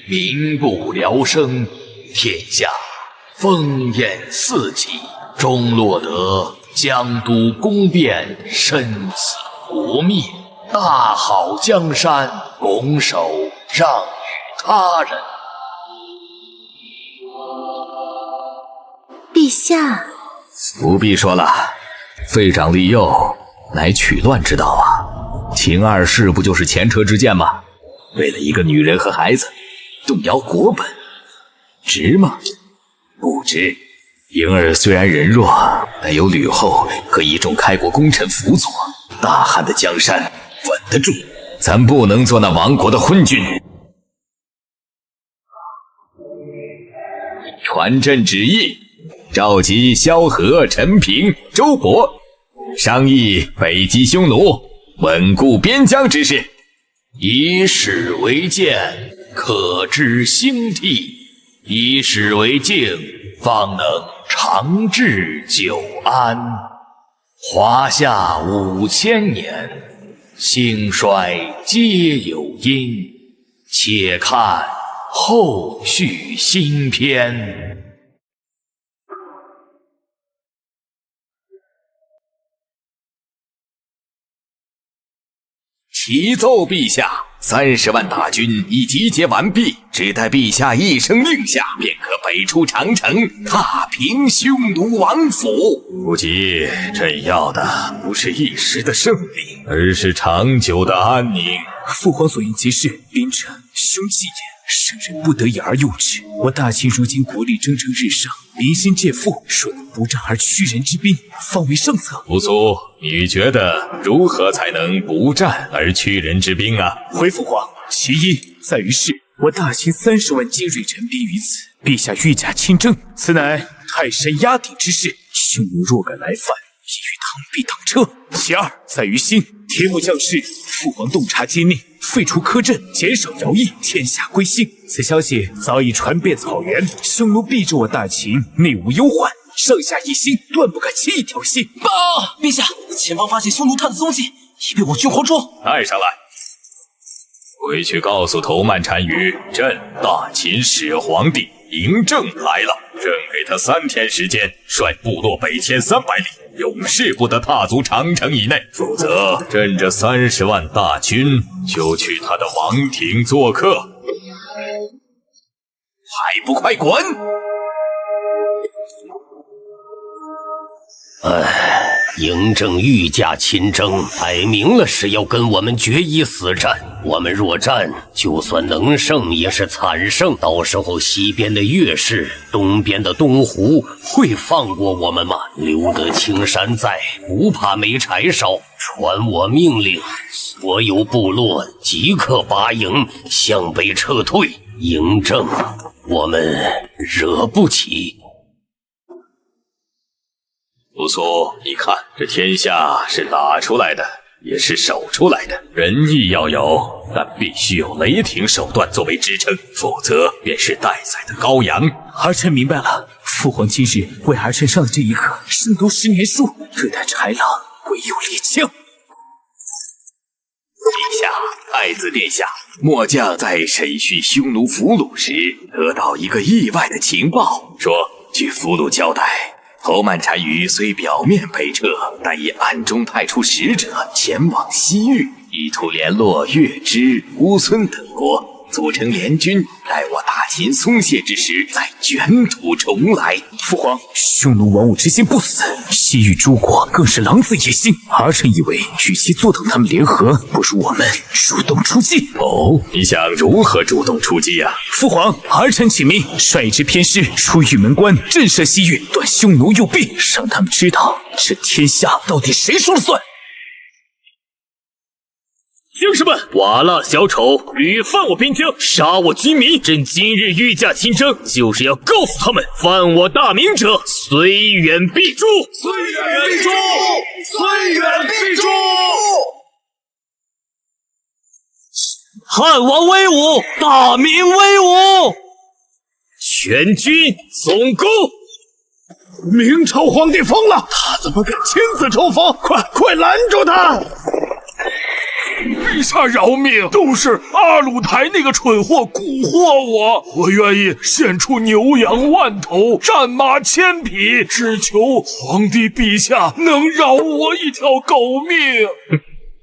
民不聊生，天下烽烟四起，终落得江都宫变，身死国灭。大好江山，拱手让与他人。陛下，不必说了，废长立幼，乃取乱之道啊！秦二世不就是前车之鉴吗？为了一个女人和孩子，动摇国本，值吗？不值。嬴儿虽然人弱，但有吕后和一众开国功臣辅佐，大汉的江山稳得住。咱不能做那亡国的昏君。传朕旨意，召集萧何、陈平、周勃，商议北击匈奴，稳固边疆之事。以史为鉴，可知兴替；以史为镜，方能长治久安。华夏5000年，兴衰皆有因，且看后续新篇。启奏陛下，30万大军已集结完毕，只待陛下一声令下，便可北出长城，踏平匈奴王府。不急，朕要的不是一时的胜利，而是长久的安宁。父皇所言极是，临者兄计也。圣人不得已而用之。我大秦如今国力蒸蒸日上，民心渐复，若能不战而屈人之兵，方为上策。扶苏，你觉得如何才能不战而屈人之兵啊？回父皇，其一在于是我大秦30万精锐陈兵于此，陛下御驾亲征，此乃泰山压顶之势。匈奴若敢来犯，亦与螳臂挡车。其二在于心，天幕将士，父皇洞察奸佞，废除苛政，减少徭役，天下归心。此消息早已传遍草原，匈奴必至我大秦，内无忧患，上下一心，断不敢轻易挑衅。陛下，前方发现匈奴探子踪迹，已被我军活捉。带上来。回去告诉头曼单于，朕大秦始皇帝嬴政来了，朕给他3天时间，率部落北迁300里，永世不得踏足长城以内，否则朕这30万大军就去他的王庭做客。还不快滚！嬴政御驾亲征，摆明了是要跟我们决一死战。我们若战，就算能胜也是惨胜。到时候西边的越氏，东边的东胡会放过我们吗？留得青山在，不怕没柴烧。传我命令，所有部落即刻拔营，向北撤退。嬴政，我们惹不起。扶苏，你看这天下是打出来的，也是守出来的，仁义要有，但必须有雷霆手段作为支撑，否则便是待宰的羔羊。儿臣明白了，父皇今日为儿臣上的这一课，胜读10年书，对待豺狼唯有猎枪。陛下，太子殿下，末将在审讯匈奴俘虏时，得到一个意外的情报，说据俘虏交代，头曼单于虽表面北撤，但已暗中派出使者前往西域，意图联络月支、乌孙等国，组成联军，待我大秦松懈之时，再卷土重来。父皇，匈奴王武之心不死，西域诸国更是狼子野心。儿臣以为，与其坐等他们联合，不如我们主动出击。哦，你想如何主动出击啊？父皇，儿臣请命，率一支偏师出玉门关，震慑西域，断匈奴右臂，让他们知道这天下到底谁说了算。将士们，瓦剌小丑屡犯我边疆，杀我军民，朕今日御驾亲征，就是要告诉他们，犯我大明者，虽远必诛！虽远必诛！虽远必诛！汉王威武，大明威武！全军总攻！明朝皇帝疯了，他怎么敢亲自冲锋？快拦住他！陛下饶命！都是阿鲁台那个蠢货蛊惑我，我愿意献出牛羊万头，战马1000匹，只求皇帝陛下能饶我一条狗命。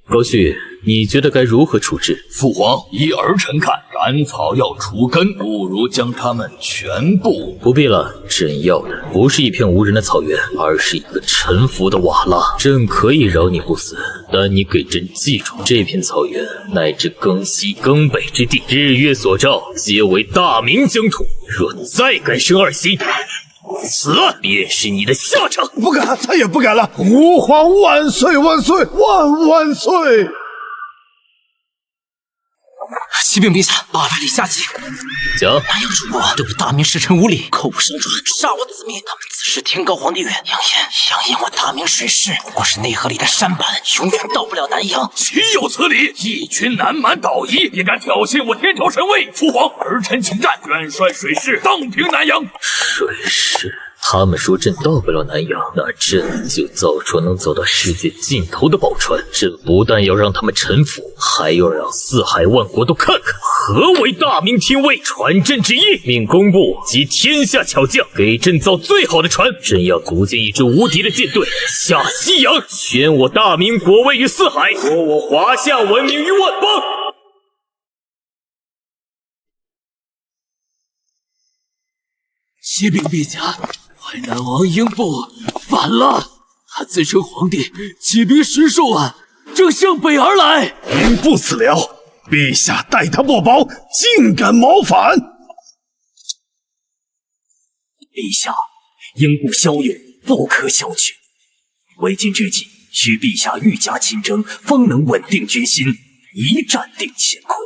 高旭，你觉得该如何处置？父皇，依儿臣看，斩草要除根，不如将他们全部……不必了，朕要的不是一片无人的草原，而是一个臣服的瓦剌。朕可以饶你不死，但你给朕记住，这片草原乃至更西、更北之地，日月所照，皆为大明疆土。若再敢生二心，此便是你的下场！不敢，再也不敢了！吾皇万岁万岁万万岁！启禀陛下，8百里下级，讲南阳诸国对我大明使臣无礼，口不上传，杀我子民。他们自视天高皇帝远，扬言我大明水师不过是内河里的舢板，永远到不了南阳。岂有此理！一群南蛮倒夷，也敢挑衅我天朝神威！父皇，儿臣请战，愿率水师荡平南阳。水师。他们说朕到不了南阳，那朕就造船能走到世界尽头的宝船。朕不但要让他们臣服，还要让四海万国都看看何为大明天威。传朕旨意，命工部及天下巧匠给朕造最好的船。朕要组建一支无敌的舰队，下西洋，宣我大明国威于四海，夺我华夏文明于万邦。启禀陛下，淮南王英布反了，他自称皇帝，骑兵10数万，正向北而来。英布死了，陛下待他不薄，竟敢谋反！陛下，因故骁勇，不可小觑。为今之计，需陛下愈加亲征，方能稳定军心，一战定乾坤。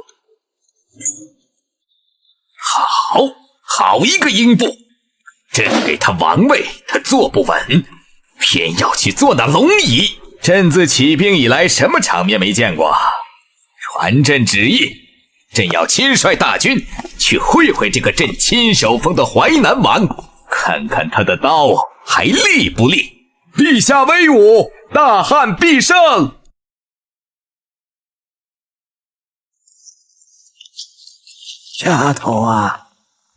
好一个英布！朕给他王位，他坐不稳，偏要去坐那龙椅。朕自起兵以来，什么场面没见过？传朕旨意，朕要亲率大军去会会这个朕亲手封的淮南王，看看他的刀还利不利。陛下威武，大汉必胜！丫头啊，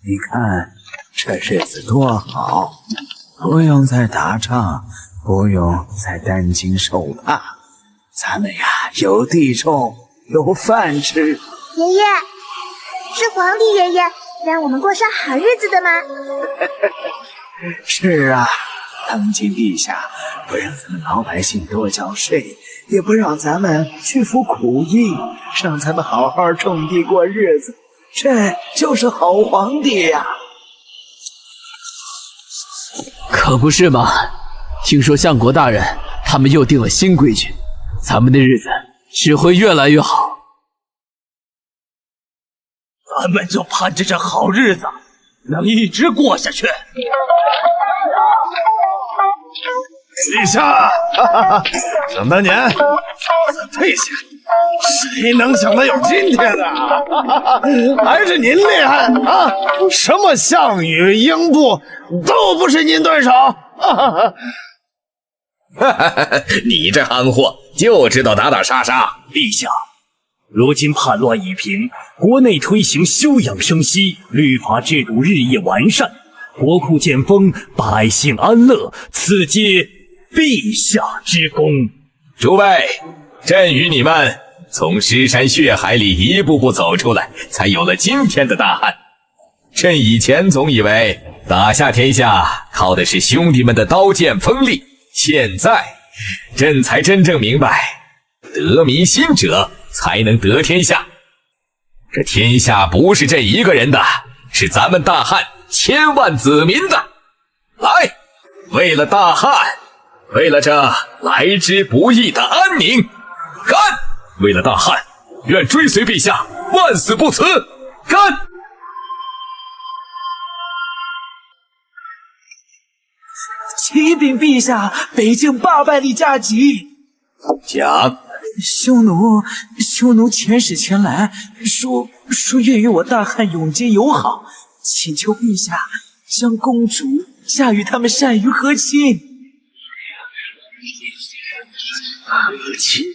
你看这日子多好，不用再打仗，不用再担惊受怕，咱们呀有地种，有饭吃。爷爷，是皇帝爷爷让我们过上好日子的吗？是啊，当今陛下不让咱们老百姓多缴税，也不让咱们去服苦役，让咱们好好种地过日子，这就是好皇帝呀！可不是嘛！听说相国大人他们又定了新规矩，咱们的日子只会越来越好。咱们就盼着这好日子能一直过下去。陛下，想当年，退下，谁能想到有今天呢？还是您厉害啊！什么项羽、英布都不是您对手。你这憨货就知道打打杀杀。陛下，如今叛乱已平，国内推行休养生息，律法制度日益完善，国库建丰，百姓安乐，此皆陛下之功。诸位，朕与你们从尸山血海里一步步走出来，才有了今天的大汉。朕以前总以为打下天下靠的是兄弟们的刀剑锋利，现在朕才真正明白，得民心者才能得天下。这天下不是朕一个人的，是咱们大汉千万子民的。来，为了大汉，为了这来之不易的安宁，干！为了大汉，愿追随陛下，万死不辞！干！启禀陛下，北境800里加急。讲。匈奴遣使前来，说愿与我大汉永结友好，请求陛下将公主嫁与他们单于和亲。和亲？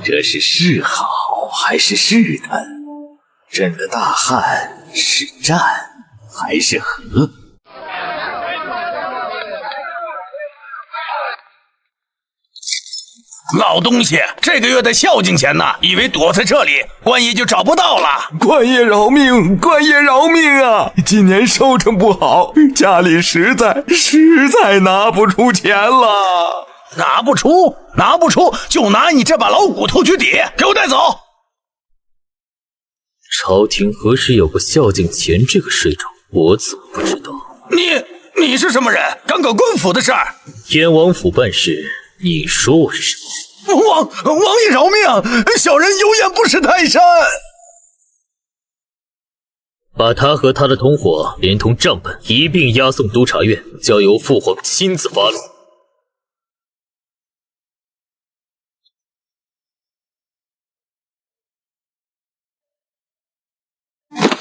这是是好还是试探？朕的大汉是战还是和？老东西，这个月的孝敬钱呢？以为躲在这里，官爷就找不到了。官爷饶命！官爷饶命啊！今年收成不好，家里实在拿不出钱了。拿不出，就拿你这把老骨头去抵，给我带走。朝廷何时有过孝敬钱这个税种？我怎么不知道？你是什么人？敢搞官府的事儿？燕王府办事，你说我是什么？王爷饶命！小人有眼不识泰山。把他和他的同伙连同账本一并押送督察院，交由父皇亲自发落。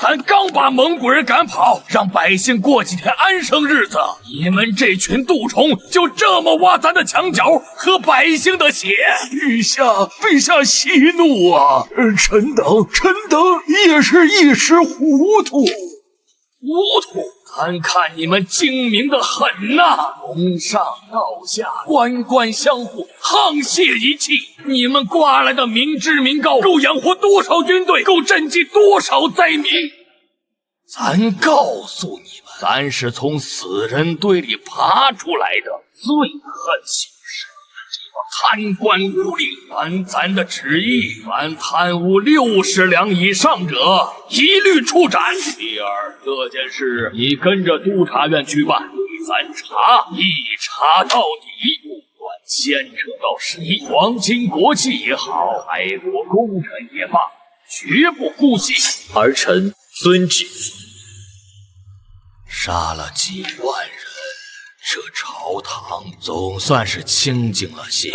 咱刚把蒙古人赶跑，让百姓过几天安生日子，你们这群蠹虫就这么挖咱的墙角，喝百姓的血！陛下息怒啊！臣等也是一时糊涂。单看你们精明的很呐！从上到下，官官相护，沆瀣一气。你们刮来的民脂民膏，够养活多少军队，够赈济多少灾民？咱告诉你们，咱是从死人堆里爬出来的，最恨小事。这贪官污吏，按咱的旨意，凡贪污60两以上者，一律处斩。第二，这件事你跟着督察院去办，咱查，一查到底，不管牵扯到谁，皇亲国戚也好，开国功臣也罢，绝不姑息。儿臣遵旨。杀了几万人，这朝堂总算是清静了些。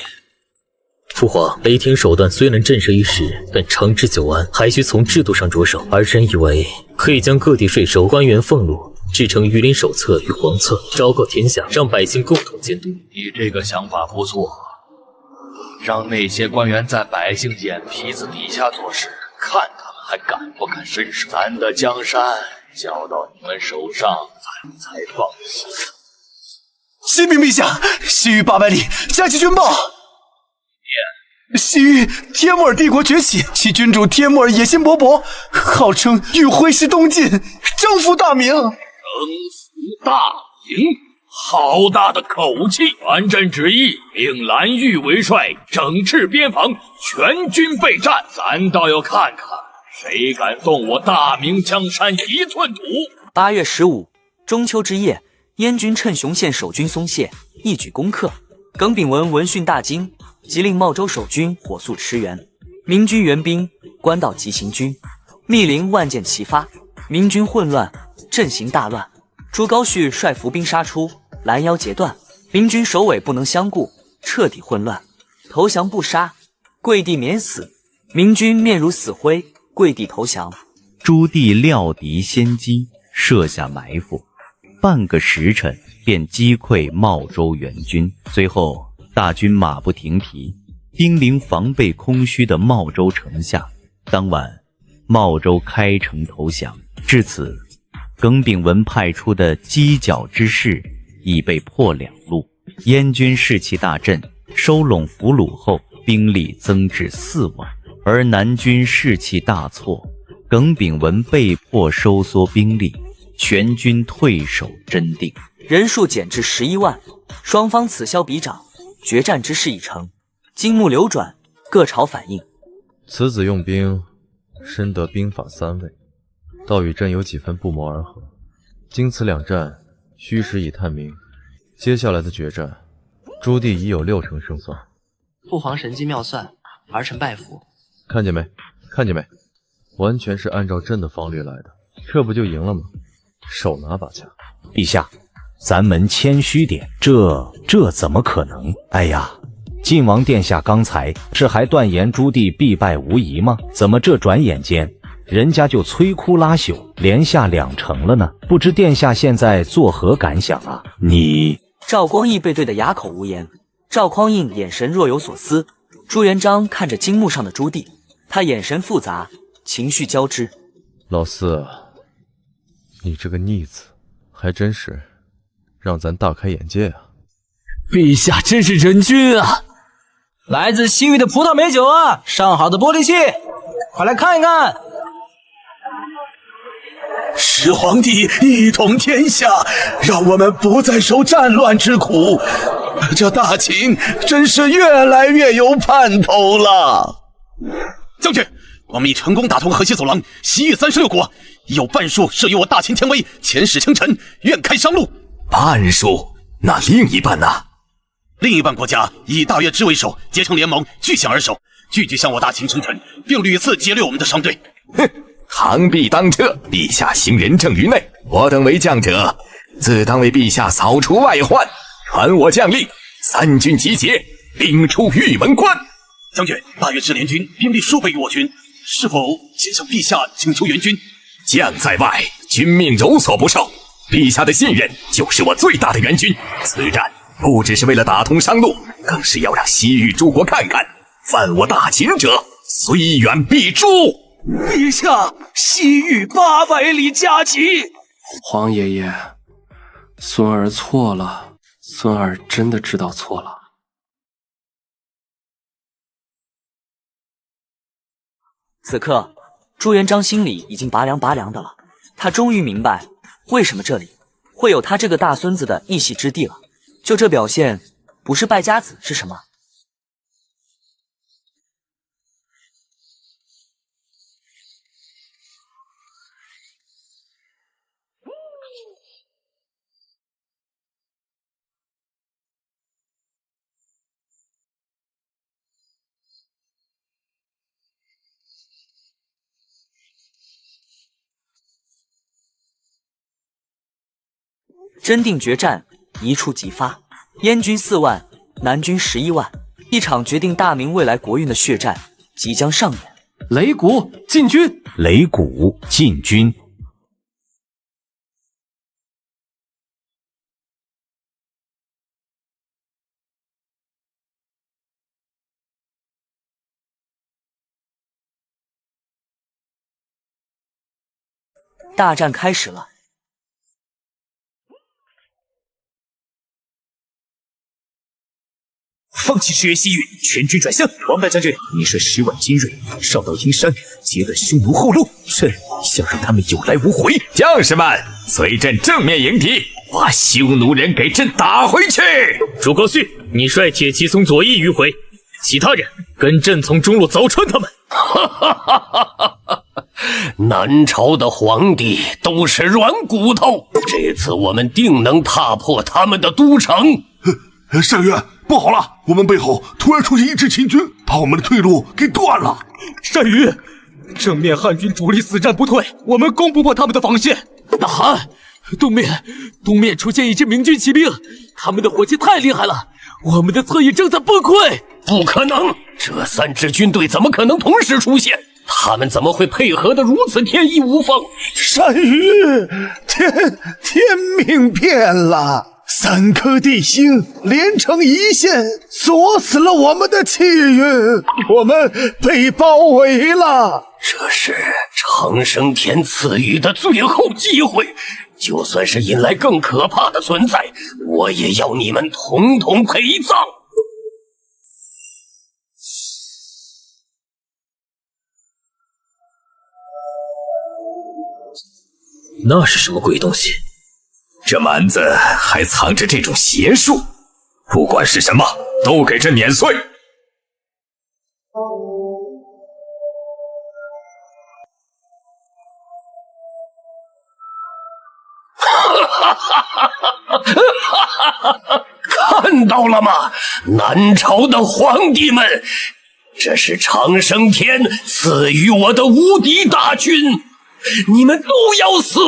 父皇，雷霆手段虽能震慑一时，但长治久安还需从制度上着手。儿臣以为可以将各地税收、官员俸禄制成御林手册与皇册，昭告天下，让百姓共同监督。你这个想法不错，让那些官员在百姓眼皮子底下做事，看他们还敢不敢伸手。咱的江山交到你们手上，咱才放心。启禀陛下，西域800里，加急军报。西域帖木儿帝国崛起，其君主帖木儿野心勃勃，号称欲挥师东进，征服大明。征服大明，好大的口气！传朕旨意，令蓝玉为帅，整治边防，全军备战。咱倒要看看，谁敢动我大明江山1寸土。8月15，中秋之夜，燕军趁雄县守军松懈，一举攻克。耿炳文闻讯大惊，即令茂州守军火速驰援。明军援兵，官道急行军，密林万箭齐发，明军混乱，阵型大乱。朱高煦率伏兵杀出，拦腰截断，明军首尾不能相顾，彻底混乱。投降不杀，跪地免死。明军面如死灰，跪地投降。朱棣料敌先机，设下埋伏，半个时辰便击溃茂州援军。随后大军马不停蹄，兵临防备空虚的茂州城下。当晚茂州开城投降。至此，耿炳文派出的犄角之势已被破2路。燕军士气大振，收拢俘虏后，兵力增至4万，而南军士气大挫，耿炳文被迫收缩兵力，全军退守真定，人数减至11万。双方此消彼长，决战之势已成。金木流转，各朝反应。此子用兵，深得兵法3味，倒与朕有几分不谋而合。经此2战，虚实已探明，接下来的决战，朱棣已有60%胜算。父皇神机妙算，儿臣拜服。看见没？看见没？完全是按照朕的方略来的，这不就赢了吗？手拿把掐。陛下，咱们谦虚点，这怎么可能？哎呀，晋王殿下刚才是还断言朱棣必败无疑吗？怎么这转眼间人家就摧枯拉朽，连下2城了呢？不知殿下现在作何感想啊？你……赵光义被对得哑口无言，赵匡胤眼神若有所思。朱元璋看着金幕上的朱棣，他眼神复杂，情绪交织。老四，你这个逆子，还真是让咱大开眼界啊！陛下真是仁君啊！来自西域的葡萄美酒啊，上好的玻璃器，快来看一看。始皇帝一统天下，让我们不再受战乱之苦，这大秦真是越来越有盼头了。将军，我们已成功打通河西走廊，西域36国，已有半数摄于我大秦天威，遣使称臣，愿开商路。半数？那另一半呢？另一半国家以大月支为首，结成联盟，据险而守，句句向我大秦称臣，并屡次劫掠我们的商队。哼！螳臂当车，陛下行仁政于内，我等为将者，自当为陛下扫除外患。传我将令，3军集结，兵出玉门关。将军，大月支联军兵力数倍于我军，是否先向陛下请求援军？将在外，君命有所不受。陛下的信任就是我最大的援军。此战不只是为了打通商路，更是要让西域诸国看看，犯我大秦者，虽远必诛。陛下，西域800里加急！皇爷爷，孙儿错了，孙儿真的知道错了。此刻，朱元璋心里已经拔凉拔凉的了。他终于明白，为什么这里会有他这个大孙子的一席之地了。就这表现，不是败家子是什么？真定决战一触即发，燕军4万，南军11万，一场决定大明未来国运的血战即将上演。擂鼓进军，擂鼓进军。大战开始了。放弃支援西域，全军转向。王败将军，你率10万精锐上到阴山，截断匈奴后路，朕想让他们有来无回。将士们，随朕正面迎敌，把匈奴人给朕打回去。诸葛绪，你率铁骑从左翼迂回，其他人跟朕从中路凿穿他们。哈哈哈哈哈！南朝的皇帝都是软骨头，这次我们定能踏破他们的都城。单于，不好了，我们背后突然出现一支秦军，把我们的退路给断了。单于，正面汉军主力死战不退，我们攻不破他们的防线。大汗，东面出现一支明军骑兵，他们的火器太厉害了，我们的侧翼正在崩溃。不可能，这3支军队怎么可能同时出现？他们怎么会配合得如此天衣无缝？单于，天命变了。3颗地星连成一线，锁死了我们的气运，我们被包围了。这是长生天赐予的最后机会，就算是引来更可怕的存在，我也要你们统统陪葬。那是什么鬼东西？这蛮子还藏着这种邪术，不管是什么，都给朕碾碎！看到了吗？南朝的皇帝们，这是长生天赐予我的无敌大军，你们都要死！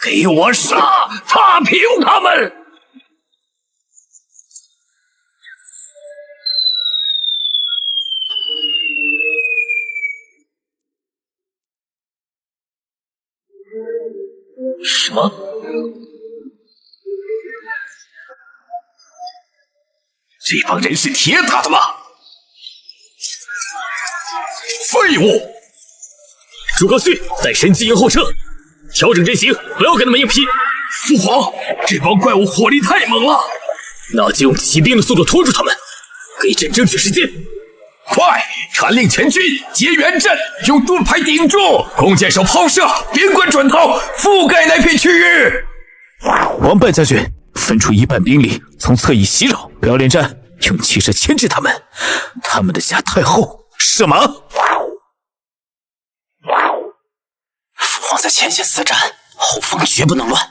给我杀，踏平他们！什么？这帮人是铁打的吗？废物！诸葛绪，带神机营后撤，调整阵型，不要跟他们硬拼。父皇，这帮怪物火力太猛了，那就用骑兵的速度拖住他们，给朕争取时间。快，传令全军结援阵，用盾牌顶住，弓箭手抛射，边关转头，覆盖那片区域。王败将军，分出一半兵力从侧翼袭扰，不要恋战，用气势牵制他们。他们的家太后，射马。父皇在前线死战，后方绝不能乱。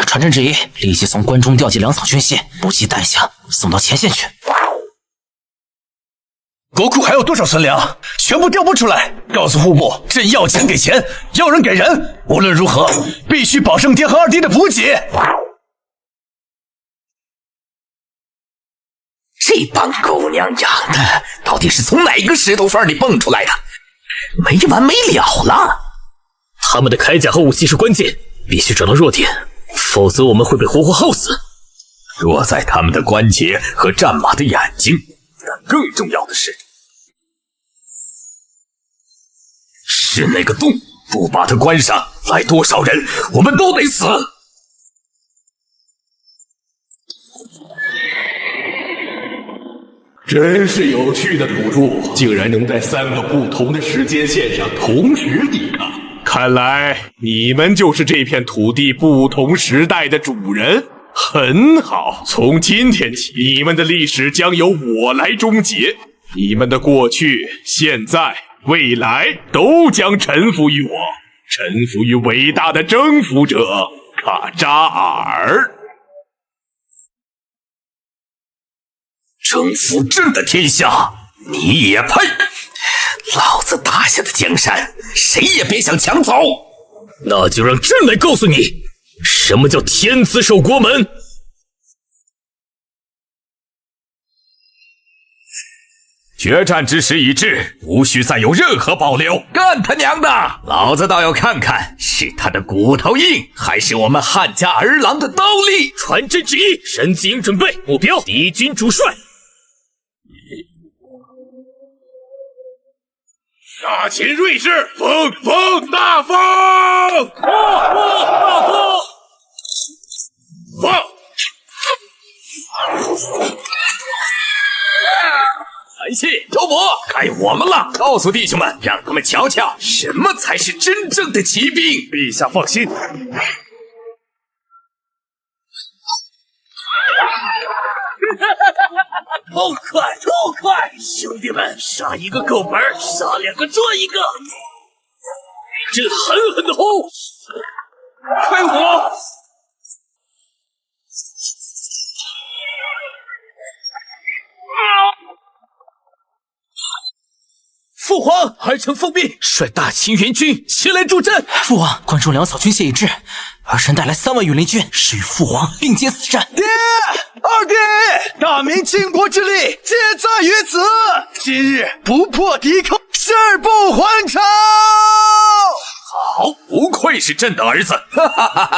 传朕旨意，立即从关中调集粮草军械，不计代价送到前线去。国库还有多少存粮？全部调拨出来，告诉户部，朕要钱给钱，要人给人。无论如何，必须保圣爹和二爹的补给。这帮狗娘养的，到底是从哪个石头缝里蹦出来的？没完没了了！他们的铠甲和武器是关键，必须找到弱点，否则我们会被活活耗死。落在他们的关节和战马的眼睛。但更重要的是那个洞，不把它关上，来多少人，我们都得死。真是有趣的土著，竟然能在3个不同的时间线上同时抵抗。看来你们就是这片土地不同时代的主人。很好，从今天起，你们的历史将由我来终结。你们的过去、现在、未来都将臣服于我，臣服于伟大的征服者卡扎尔。征服朕的天下，你也配？老子打下的江山，谁也别想抢走。那就让朕来告诉你，什么叫天子守国门？决战之时已至，无需再有任何保留。干他娘的！老子倒要看看，是他的骨头硬，还是我们汉家儿郎的刀利。传真旨意，神子营准备，目标敌军主帅。大秦瑞士，风大风！大风！放！韩信、周勃，该我们了！告诉弟兄们，让他们瞧瞧什么才是真正的骑兵。陛下放心，痛快！兄弟们，杀一个够本，杀两个赚一个！这狠狠的轰！开火！父皇，儿臣奉命率大秦援军前来助阵。父王，关中粮草军谢已至，儿臣带来3万羽林军，是与父皇并肩死战。爹，二弟，大明倾国之力皆在于此。今日不破敌寇，誓不还朝。好，不愧是朕的儿子！哈哈哈哈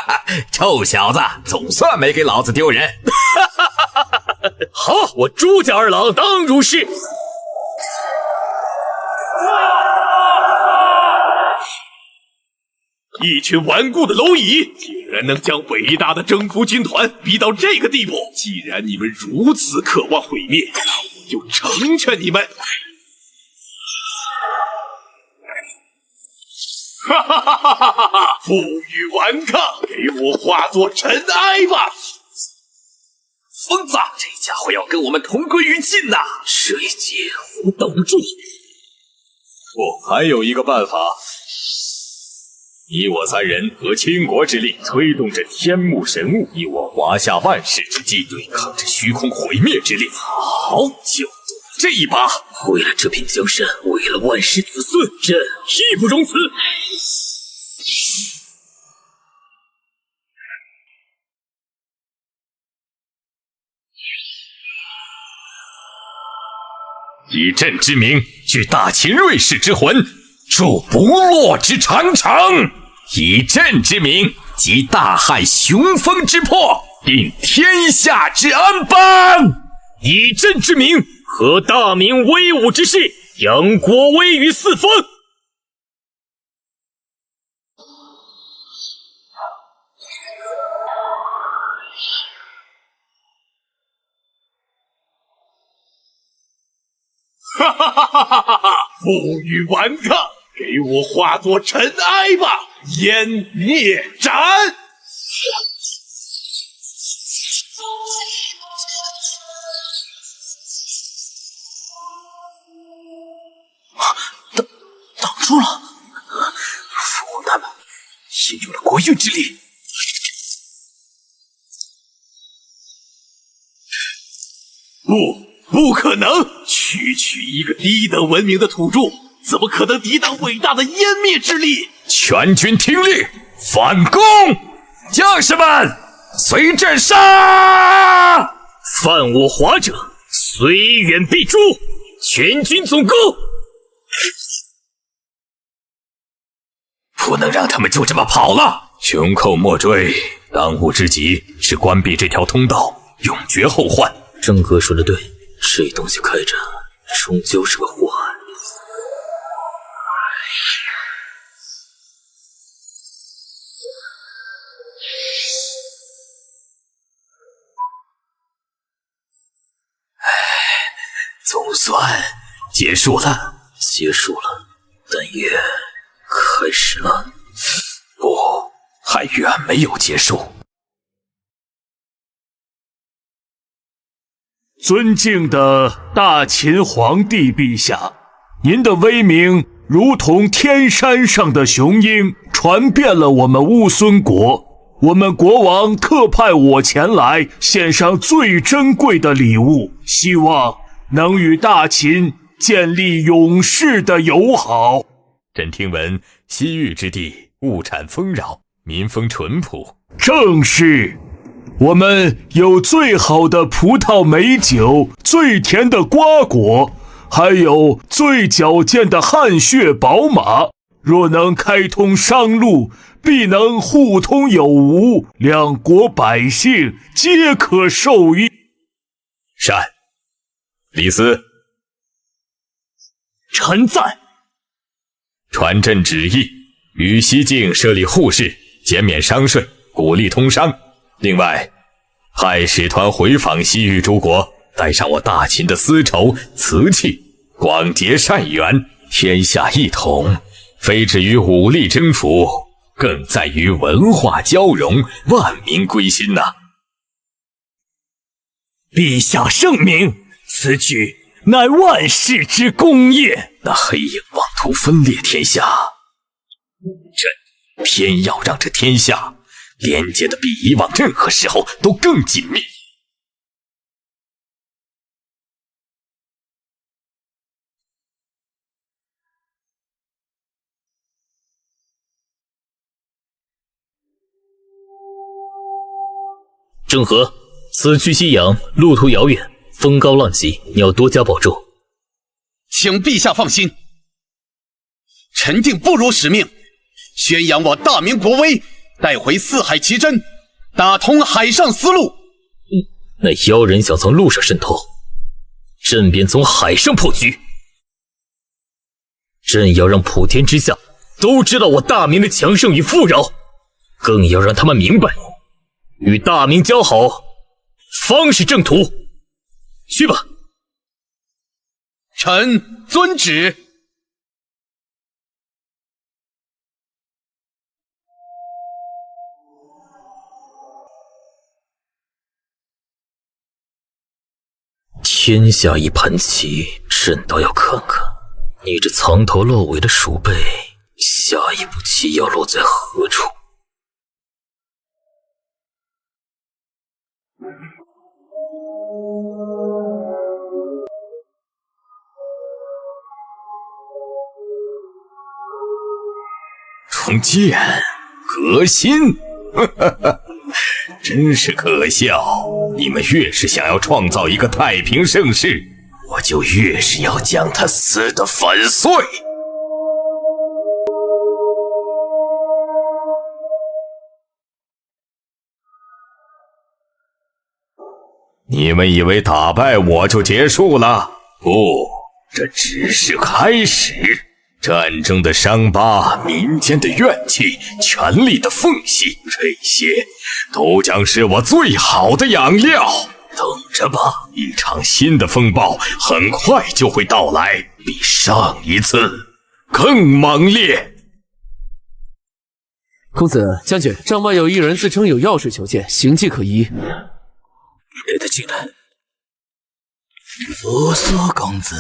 哈！臭小子，总算没给老子丢人！哈哈哈哈哈！好，我朱家二郎当如是。一群顽固的蝼蚁，竟然能将伟大的征服军团逼到这个地步！既然你们如此渴望毁灭，那我就成全你们！哈哈哈哈哈哈！负隅顽抗，给我化作尘埃吧！疯子，这家伙要跟我们同归于尽呐！这一劫我挡不住。还有一个办法。你我3人合倾国之力，推动着天幕神物，以我华夏万世之际，对抗着虚空毁灭之力。好，就这一把！为了这片江山，为了万世子孙，朕义不容辞。以朕之名，聚大秦瑞士之魂，筑不落之长城；以朕之名，集大汉雄风之魄，定天下之安邦；以朕之名，和大明威武之势，扬国威于四方。哈哈哈哈哈哈！负隅顽抗，给我化作尘埃吧！湮灭斩！挡住了！父皇他们引用了国运之力。不可能！区区一个低等文明的土著，怎么可能抵挡伟大的湮灭之力？全军听令，反攻！将士们，随朕杀！犯我华者，虽远必诛！全军总攻！不能让他们就这么跑了！穷寇莫追，当务之急是关闭这条通道，永绝后患。郑哥说的对，这东西开着，终究是个祸害。总算结束了，但也开始了。不，还远没有结束。尊敬的大秦皇帝陛下，您的威名如同天山上的雄鹰，传遍了我们乌孙国。我们国王特派我前来，献上最珍贵的礼物，希望能与大秦建立永世的友好。朕听闻西域之地物产丰饶，民风淳朴。正是，我们有最好的葡萄美酒，最甜的瓜果，还有最矫健的汗血宝马。若能开通商路，必能互通有无，两国百姓皆可受益。善，李斯，臣在。传朕旨意，于西境设立户市，减免商税，鼓励通商。另外，派使团回访西域诸国，带上我大秦的丝绸、瓷器，广结善缘，天下一统。非止于武力征服，更在于文化交融，万民归心呐。陛下圣明，此举乃万世之功业。那黑影妄图分裂天下，朕偏要让这天下连接的比以往任何时候都更紧密。郑和，此去西洋，路途遥远，风高浪急，你要多加保重。请陛下放心，臣定不辱使命，宣扬我大明国威，带回四海奇珍，打通海上丝路。那妖人想从路上渗透，朕便从海上破局。朕要让普天之下都知道我大明的强盛与富饶，更要让他们明白，与大明交好方是正途。去吧。臣遵旨。天下一盘棋，朕倒要看看你这藏头露尾的鼠辈，下一步棋要落在何处。重建革新，真是可笑！你们越是想要创造一个太平盛世，我就越是要将它撕得粉碎。你们以为打败我就结束了？不，这只是开始。战争的伤疤，民间的怨气，权力的缝隙，这些都将是我最好的养料。等着吧，一场新的风暴很快就会到来，比上一次更猛烈。公子、将军，帐外有一人自称有要事求见，形迹可疑。带他进来。扶苏公子、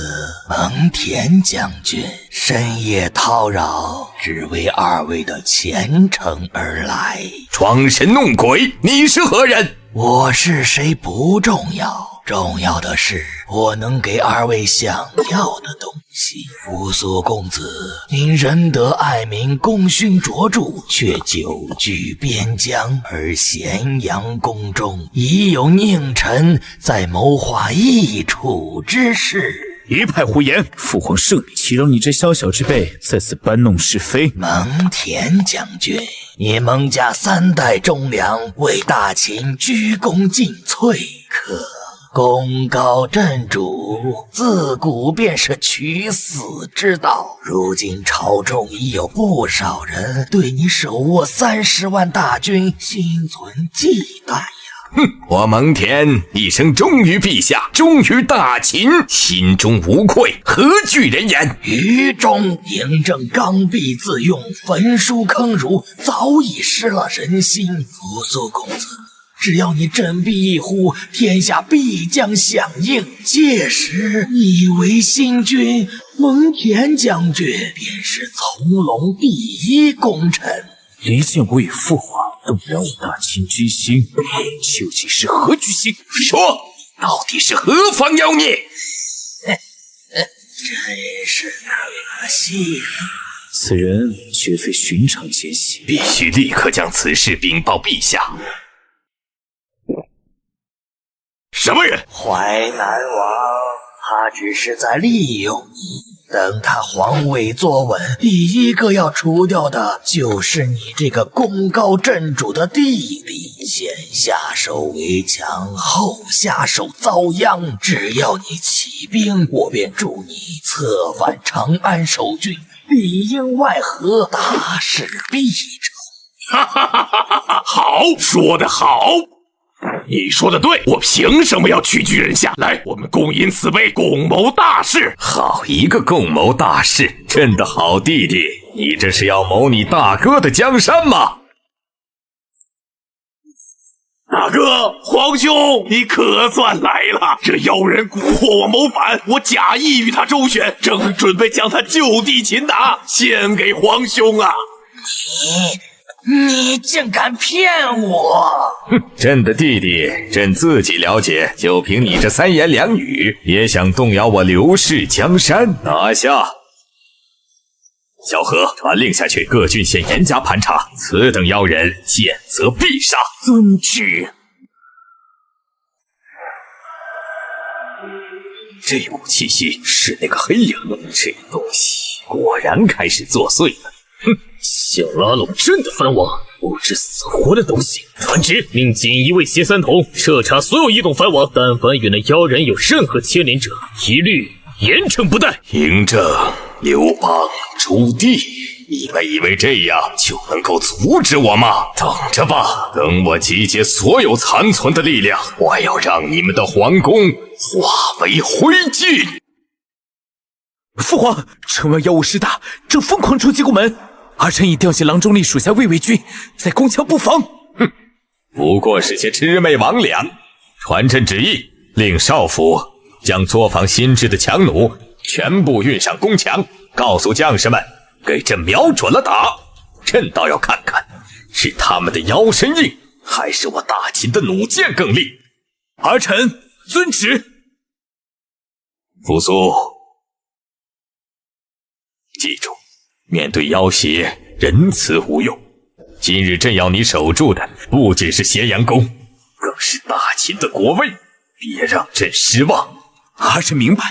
蒙恬将军深夜叨扰，只为二位的前程而来。装神弄鬼，你是何人？我是谁不重要，重要的是我能给二位想要的东西。扶苏公子，您仁德爱民，功勋卓著，却久居边疆，而咸阳宫中已有佞臣在谋划易处之事。一派胡言！父皇圣明，岂容你这宵小之辈在此搬弄是非？蒙恬将军，你蒙家3代忠良，为大秦鞠躬尽瘁，可功高震主，自古便是取死之道。如今朝中已有不少人对你手握30万大军心存忌惮呀。哼，我蒙恬一生忠于陛下，忠于大秦，心中无愧，何惧人言？于中嬴政刚愎自用，焚书坑儒，早已失了人心。扶苏公子，只要你振臂一呼，天下必将响应。届时你为新君，蒙恬将军便是从龙第一功臣。离间我与父皇，动摇我大秦军心，究竟是何居心？说，到底是何方妖孽？真是可惜，此人绝非寻常奸细，必须立刻将此事禀报陛下。什么人？淮南王，他只是在利用你。等他皇位坐稳，第一个要除掉的就是你这个功高震主的弟弟。先下手为强，后下手遭殃。只要你起兵，我便助你策反长安守军，里应外合，大事必成。哈哈哈哈哈！好，说得好。你说的对，我凭什么要屈居人下？来，我们共饮此杯，共谋大事。好一个共谋大事！朕的好弟弟，你这是要谋你大哥的江山吗？大哥，皇兄，你可算来了！这妖人蛊惑我谋反，我假意与他周旋，正准备将他就地擒拿，献给皇兄啊！你竟敢骗我！哼，朕的弟弟，朕自己了解，就凭你这三言两语，也想动摇我刘氏江山？拿下！萧何，传令下去，各郡县严加盘查，此等妖人，见则必杀。遵旨。这股气息是那个黑影，这东西果然开始作祟了。哼，想拉拢朕的藩王，不知死活的东西！传旨，命锦衣卫协三统，彻查所有异动藩王，但凡与那妖人有任何牵连者，一律严惩不贷。嬴政、刘邦、朱棣，你们以为这样就能够阻止我吗？等着吧，等我集结所有残存的力量，我要让你们的皇宫化为灰烬！父皇，城外妖物势大，正疯狂冲击宫门。儿臣已调遣郎中立属下卫卫军，在宫墙布防。哼，不过是些魑魅魍魉。传朕旨意，令少府将作坊新制的强弩全部运上宫墙，告诉将士们，给朕瞄准了打。朕倒要看看，是他们的腰身硬，还是我大秦的弩箭更利。儿臣遵旨。扶苏，记住，面对妖邪，仁慈无用。今日朕要你守住的，不只是咸阳宫，更是大秦的国威，别让朕失望。儿臣明白，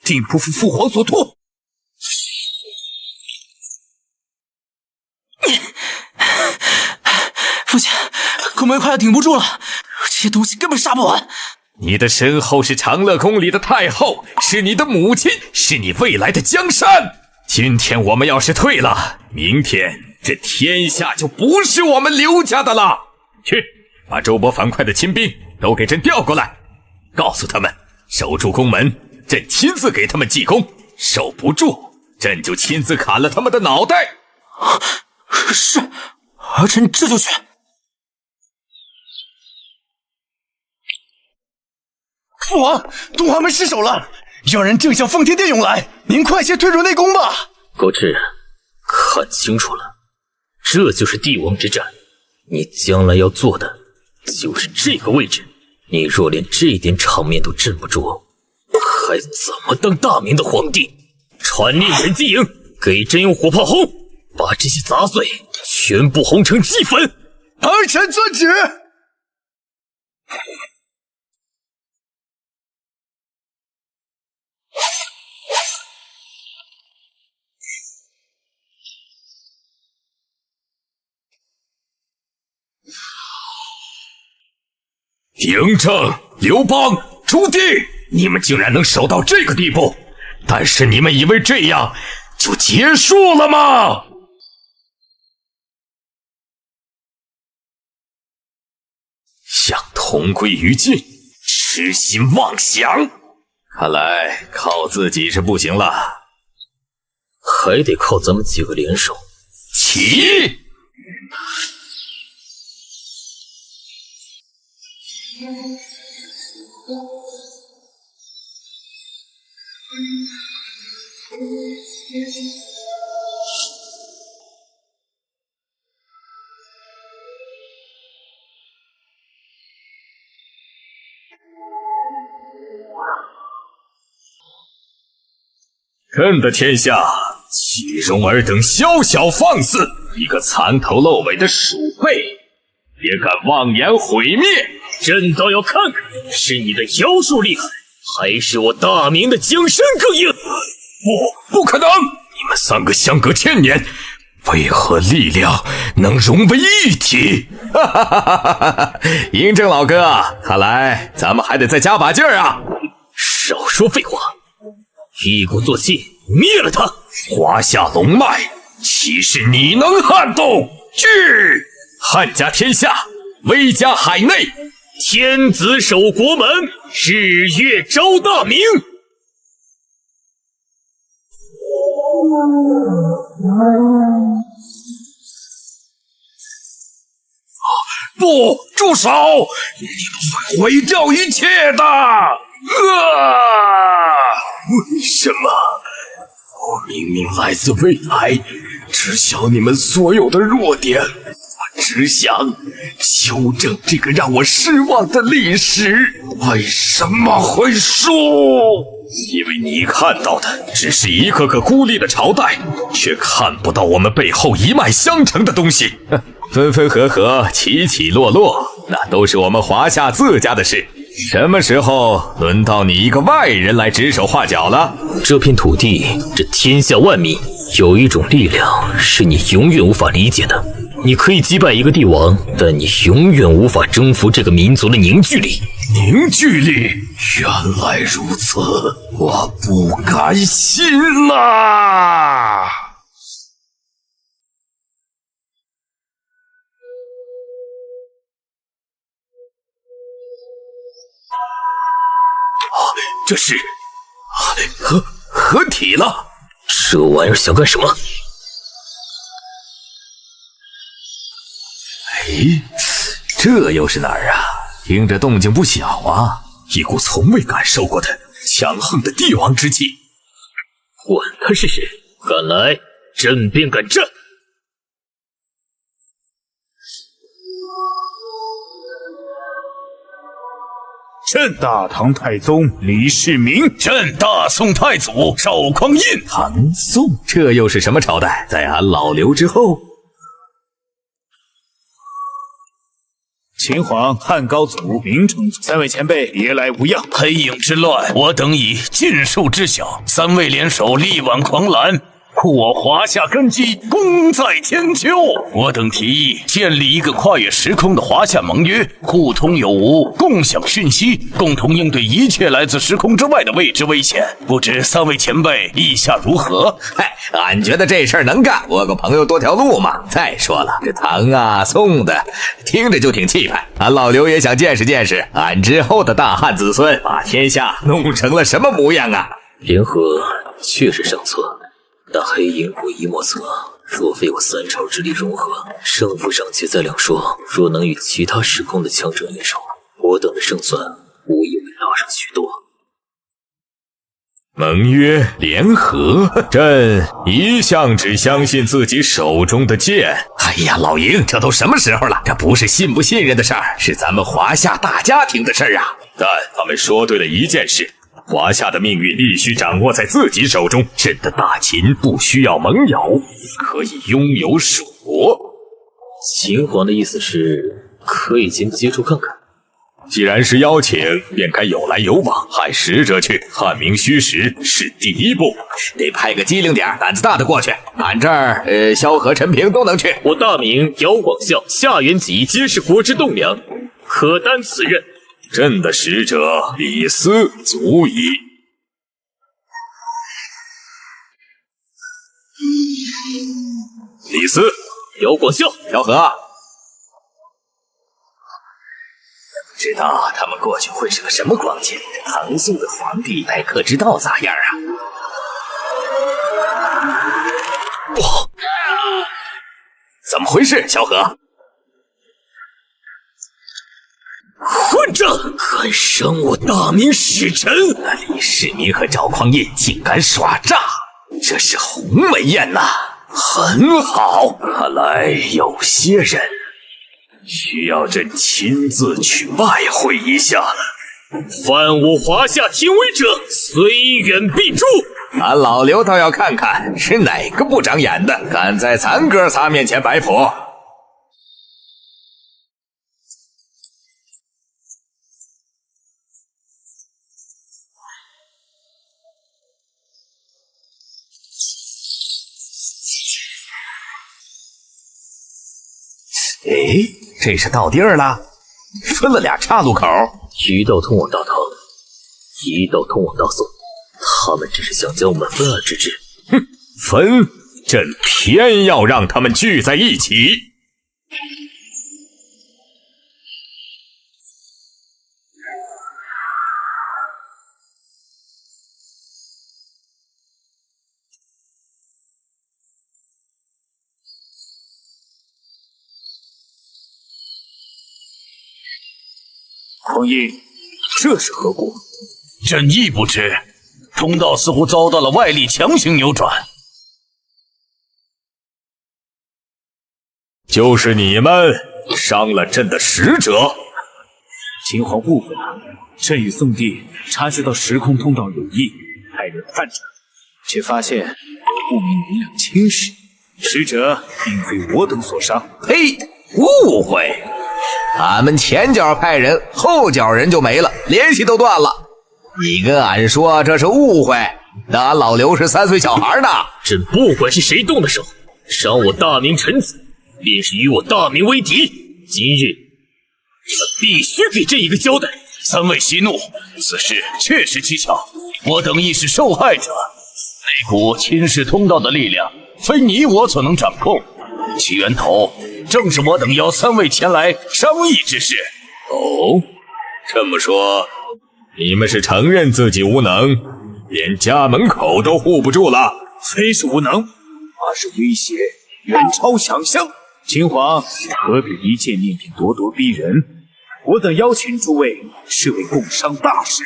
定不负父皇所托。父亲，宫门快要顶不住了，这些东西根本杀不完。你的身后是长乐宫里的太后，是你的母亲，是你未来的江山。今天我们要是退了，明天这天下就不是我们刘家的了。去，把周勃、樊哙的亲兵都给朕调过来，告诉他们守住宫门，朕亲自给他们记功；守不住，朕就亲自砍了他们的脑袋。是，儿臣这就去。父王，东华门失守了，妖人正向奉天殿涌来，您快些退入内宫吧。国志，看清楚了，这就是帝王之战，你将来要做的就是这个位置。你若连这点场面都镇不住，还怎么当大明的皇帝？传令人机营，给朕用火炮轰，把这些杂碎全部轰成齑粉。儿臣遵旨。嬴政、刘邦、朱棣，你们竟然能守到这个地步！但是你们以为这样就结束了吗？想同归于尽，痴心妄想！看来靠自己是不行了，还得靠咱们几个联手。起！朕的天下季荣尔等宵小放肆，一个残头漏尾的鼠辈，也敢妄言毁灭！朕倒要看看，是你的妖术厉害，还是我大明的江山更硬？不可能！你们3个相隔1000年，为何力量能融为一体？哈哈哈哈哈！嬴政老哥，看来咱们还得再加把劲儿啊！少说废话，一鼓作气灭了他！华夏龙脉，岂是你能撼动？去！汉家天下，威加海内，天子守国门，日月昭大明。不，住手！你们会毁掉一切的！为什么？我明明来自未来，知晓你们所有的弱点，我只想修正这个让我失望的历史。为什么会输？因为你看到的只是一个个孤立的朝代，却看不到我们背后一脉相承的东西。分分合合，起起落落，那都是我们华夏自家的事。什么时候轮到你一个外人来指手画脚了？这片土地，这天下万民，有一种力量是你永远无法理解的。你可以击败一个帝王，但你永远无法征服这个民族的凝聚力。凝聚力，原来如此，我不甘心呐！这是合体了！这玩意儿想干什么？哎，这又是哪儿啊？听着动静不小啊！一股从未感受过的强横的帝王之气。管他是谁，敢来，朕便敢战！朕大唐太宗李世民，朕大宋太祖赵匡胤。唐宋，这又是什么朝代？在俺老刘之后？秦皇、汉高祖、明成祖3位前辈别来无恙。黑影之乱，我等已尽数知晓。3位联手力挽狂澜，护我华夏根基，功在千秋。我等提议建立一个跨越时空的华夏盟约，互通有无，共享讯息，共同应对一切来自时空之外的未知危险。不知3位前辈意下如何？嗨，俺觉得这事儿能干，我个朋友多条路嘛。再说了，这唐啊宋的，听着就挺气派。俺老刘也想见识见识，俺之后的大汉子孙把天下弄成了什么模样啊！联合确实上策。但黑影诡异莫测，若非我3朝之力融合，胜负尚且在两说。若能与其他时空的强者联手，我等的胜算无疑会大上许多。盟约联合，朕一向只相信自己手中的剑。哎呀，老嬴，这都什么时候了？这不是信不信任的事儿，是咱们华夏大家庭的事儿啊！但他们说对了一件事。华夏的命运必须掌握在自己手中。朕的大秦不需要盟友，可以拥有蜀国。秦皇的意思是可以先接触看看。既然是邀请，便该有来有往，派使者去探明虚实是第一步。得派个机灵点、胆子大的过去。俺这儿，萧何、陈平都能去。我大明、姚广孝、夏元吉皆是国之栋梁，可担此任。朕的使者李斯足矣。李斯、姚广孝、萧何，不知道他们过去会是个什么光景？唐宋的皇帝待客之道咋样啊？哇！怎么回事，萧何？混账！敢伤我大明使臣！李世民和赵匡胤竟敢耍诈，这是鸿门宴呐！很好，看来有些人需要朕亲自去外会一下。犯我华夏天威者，虽远必诛！俺老刘倒要看看是哪个不长眼的，敢在咱哥仨面前摆谱。哎，这是到地儿了，分了俩岔路口，一道通往大唐，一道通往大宋。他们只是想将我们分而治之。哼，分，朕偏要让他们聚在一起。狂鹰，这是何故？朕亦不知，通道似乎遭到了外力强行扭转。就是你们伤了朕的使者。秦皇误会了，朕与宋帝察觉到时空通道有异，派人探查，却发现有不明能量侵蚀，使者并非我等所伤。呸！误会！俺们前脚派人，后脚人就没了，联系都断了。你跟俺说这是误会，那俺老刘是3岁小孩呢。朕不管是谁动的手，伤我大明臣子，便是与我大明为敌。今日你们必须给朕一个交代。三位息怒，此事确实蹊跷，我等亦是受害者。那股侵蚀通道的力量，非你我所能掌控，其源头正是我等邀三位前来商议之事。哦，这么说，你们是承认自己无能，连家门口都护不住了？非是无能，而是威胁远超想象。秦皇何必一切面品咄咄逼人？我等邀请诸位是为共商大事，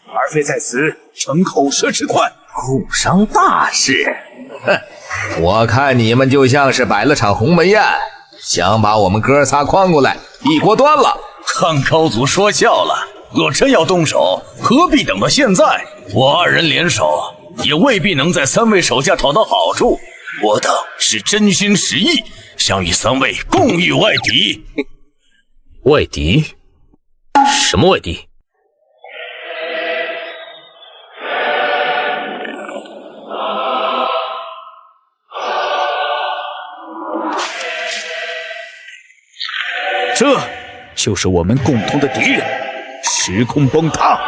而非在此逞口舌之快。共商大事？哼，我看你们就像是摆了场鸿门宴，想把我们哥仨诓过来，一锅端了。汉高祖说笑了，若真要动手，何必等到现在？我二人联手，也未必能在三位手下讨到好处。我等是真心实意，想与三位共御外敌。外敌？什么外敌？这就是我们共同的敌人——时空崩塌。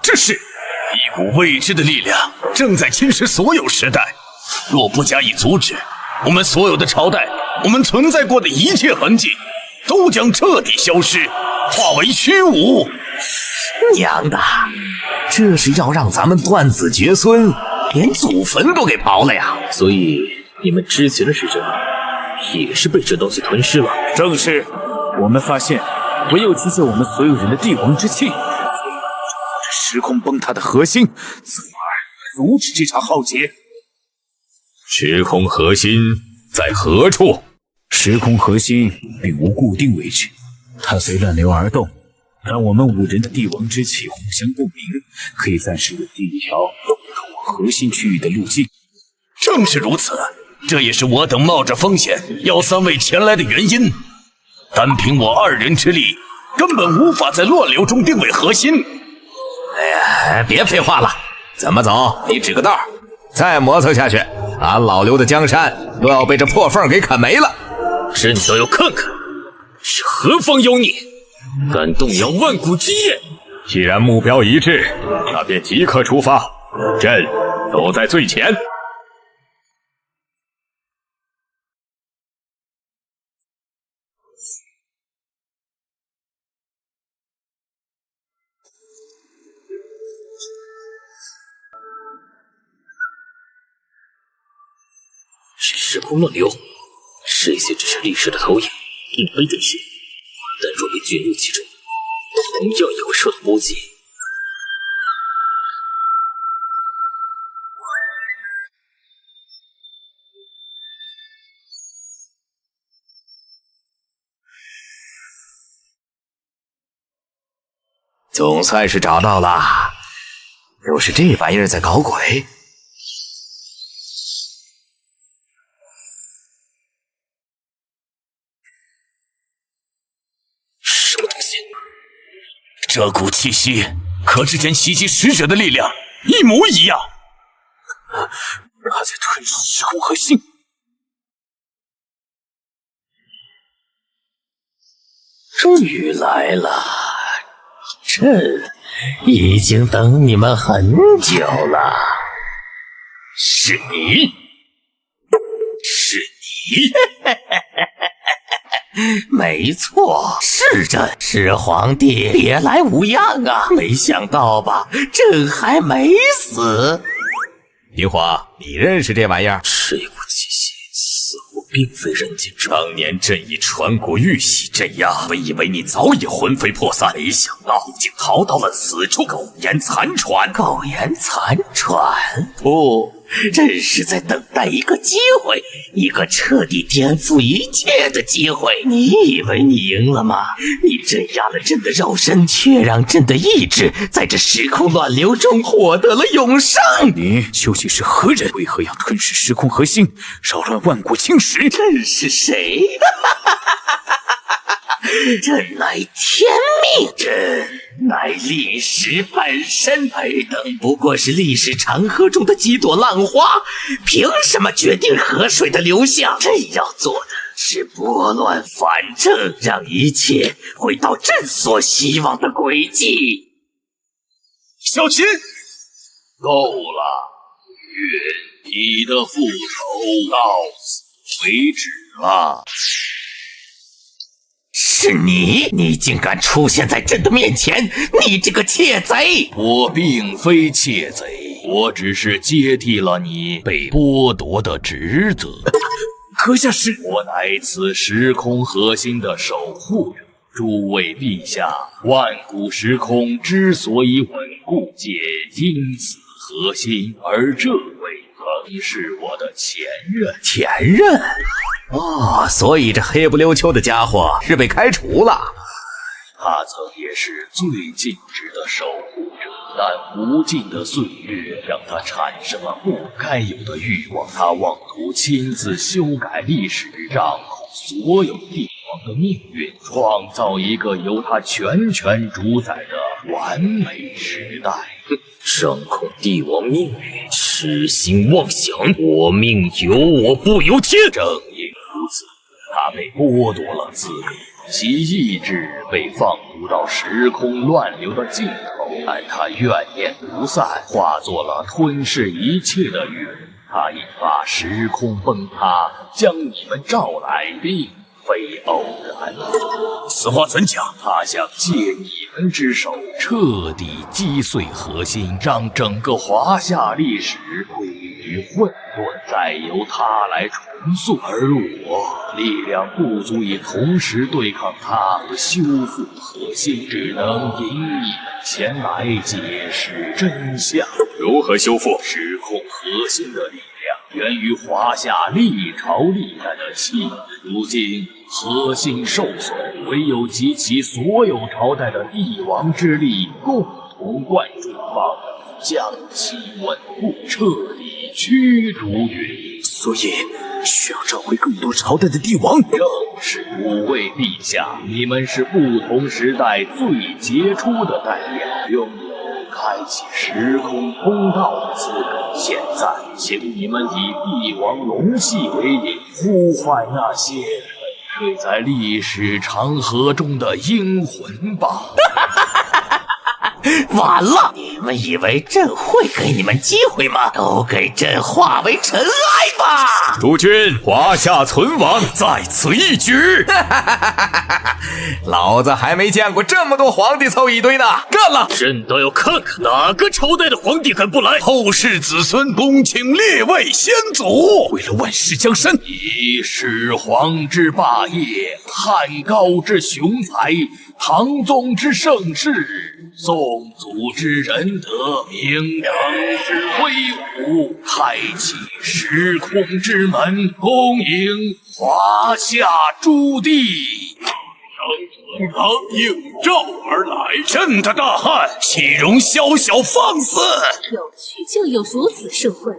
这是一股未知的力量，正在侵蚀所有时代。若不加以阻止，我们所有的朝代，我们存在过的一切痕迹，都将彻底消失，化为虚无。娘的，这是要让咱们断子绝孙，连祖坟都给刨了呀！所以你们之前的使者也是被这东西吞噬了。正是，我们发现，唯有集结我们所有人的帝王之气，时空崩塌的核心，从而阻止这场浩劫。时空核心在何处？时空核心并无固定位置，它随乱流而动。让我们5人的帝王之气互相共鸣，可以暂时稳定一条通往核心区域的路径。正是如此，这也是我等冒着风险邀三位前来的原因。单凭我2人之力，根本无法在乱流中定位核心。哎呀，别废话了，怎么走？你指个道，再磨蹭下去，俺老刘的江山都要被这破缝给啃没了。朕倒要看看是何方妖孽敢动摇万古基业。既然目标一致，那便即刻出发，朕走在最前。是时空乱流，这些只是历史的投影，并非真实。但若被卷入其中，同样也会受到波及。总算是找到了，又是这玩意儿在搞鬼。什么东西？这股气息和之前袭击使者的力量一模一样。他在吞噬时空核心。终于来了，朕已经等你们很久了。是你，是你，没错，是朕，是皇帝，别来无恙啊！没想到吧，朕还没死。平华，你认识这玩意儿？这股气息似乎并非人间。常年朕以传国玉玺镇压，本以为你早已魂飞魄散，没想到竟逃到了此处，苟延残喘。苟延残喘？不，朕是在等待一个机会，一个彻底颠覆一切的机会。你以为你赢了吗？你镇压了朕的肉身，却让朕的意志在这时空乱流中获得了永生。你究竟是何人？为何要吞噬时空核心，扰乱万国青史？朕是谁？朕乃天命，朕乃历史本身，尔等不过是历史长河中的几朵浪花，凭什么决定河水的流向？朕要做的是拨乱反正，让一切回到朕所希望的轨迹。小秦，够了，月，你的复仇到此为止了。是你，你竟敢出现在朕的面前！你这个窃贼！我并非窃贼，我只是接替了你被剥夺的职责。阁下是？我乃此时空核心的守护者。诸位陛下，万古时空之所以稳固，皆因此核心，而这位曾是我的前任。前任？哦，所以这黑不溜秋的家伙是被开除了。他曾也是最尽职的守护者，但无尽的岁月让他产生了不该有的欲望。他妄图亲自修改历史，掌控所有帝王的命运，创造一个由他全权主宰的完美时代。掌控帝王命运，痴心妄想！我命由我不由天。正因如此，他被剥夺了资格，其意志被放逐到时空乱流的尽头，但他怨念不散，化作了吞噬一切的云。他引发时空崩塌，将你们召来，并非偶然。此话怎讲？他想借你们之手，彻底击碎核心，让整个华夏历史归于混沌，再由他来重塑。而我力量不足以同时对抗他和修复核心，只能引你们前来解释真相。如何修复？时空核心的力量源于华夏历朝历代的气，如今核心受损，唯有集齐所有朝代的帝王之力，共同灌注方能将其稳固，彻底驱逐云。所以需要召回更多朝代的帝王。正是五位陛下，你们是不同时代最杰出的代表，拥有开启时空通道的资格。现在，请你们以帝王龙系为引，呼唤那些沉睡在历史长河中的英魂吧。完了！你们以为朕会给你们机会吗？都给朕化为尘埃吧！诸君，华夏存亡在此一举。老子还没见过这么多皇帝凑一堆呢！干了！朕倒要看看哪个朝代的皇帝敢不来！后世子孙恭请列位先祖，为了万世江山，以始皇之霸业，汉高之雄才，唐宗之盛世，宋祖之仁德，明德之威武，开启时空之门，恭迎华夏诸帝。乘堂应召而来。朕的大汉岂容小小放肆？有趣就有如此盛会。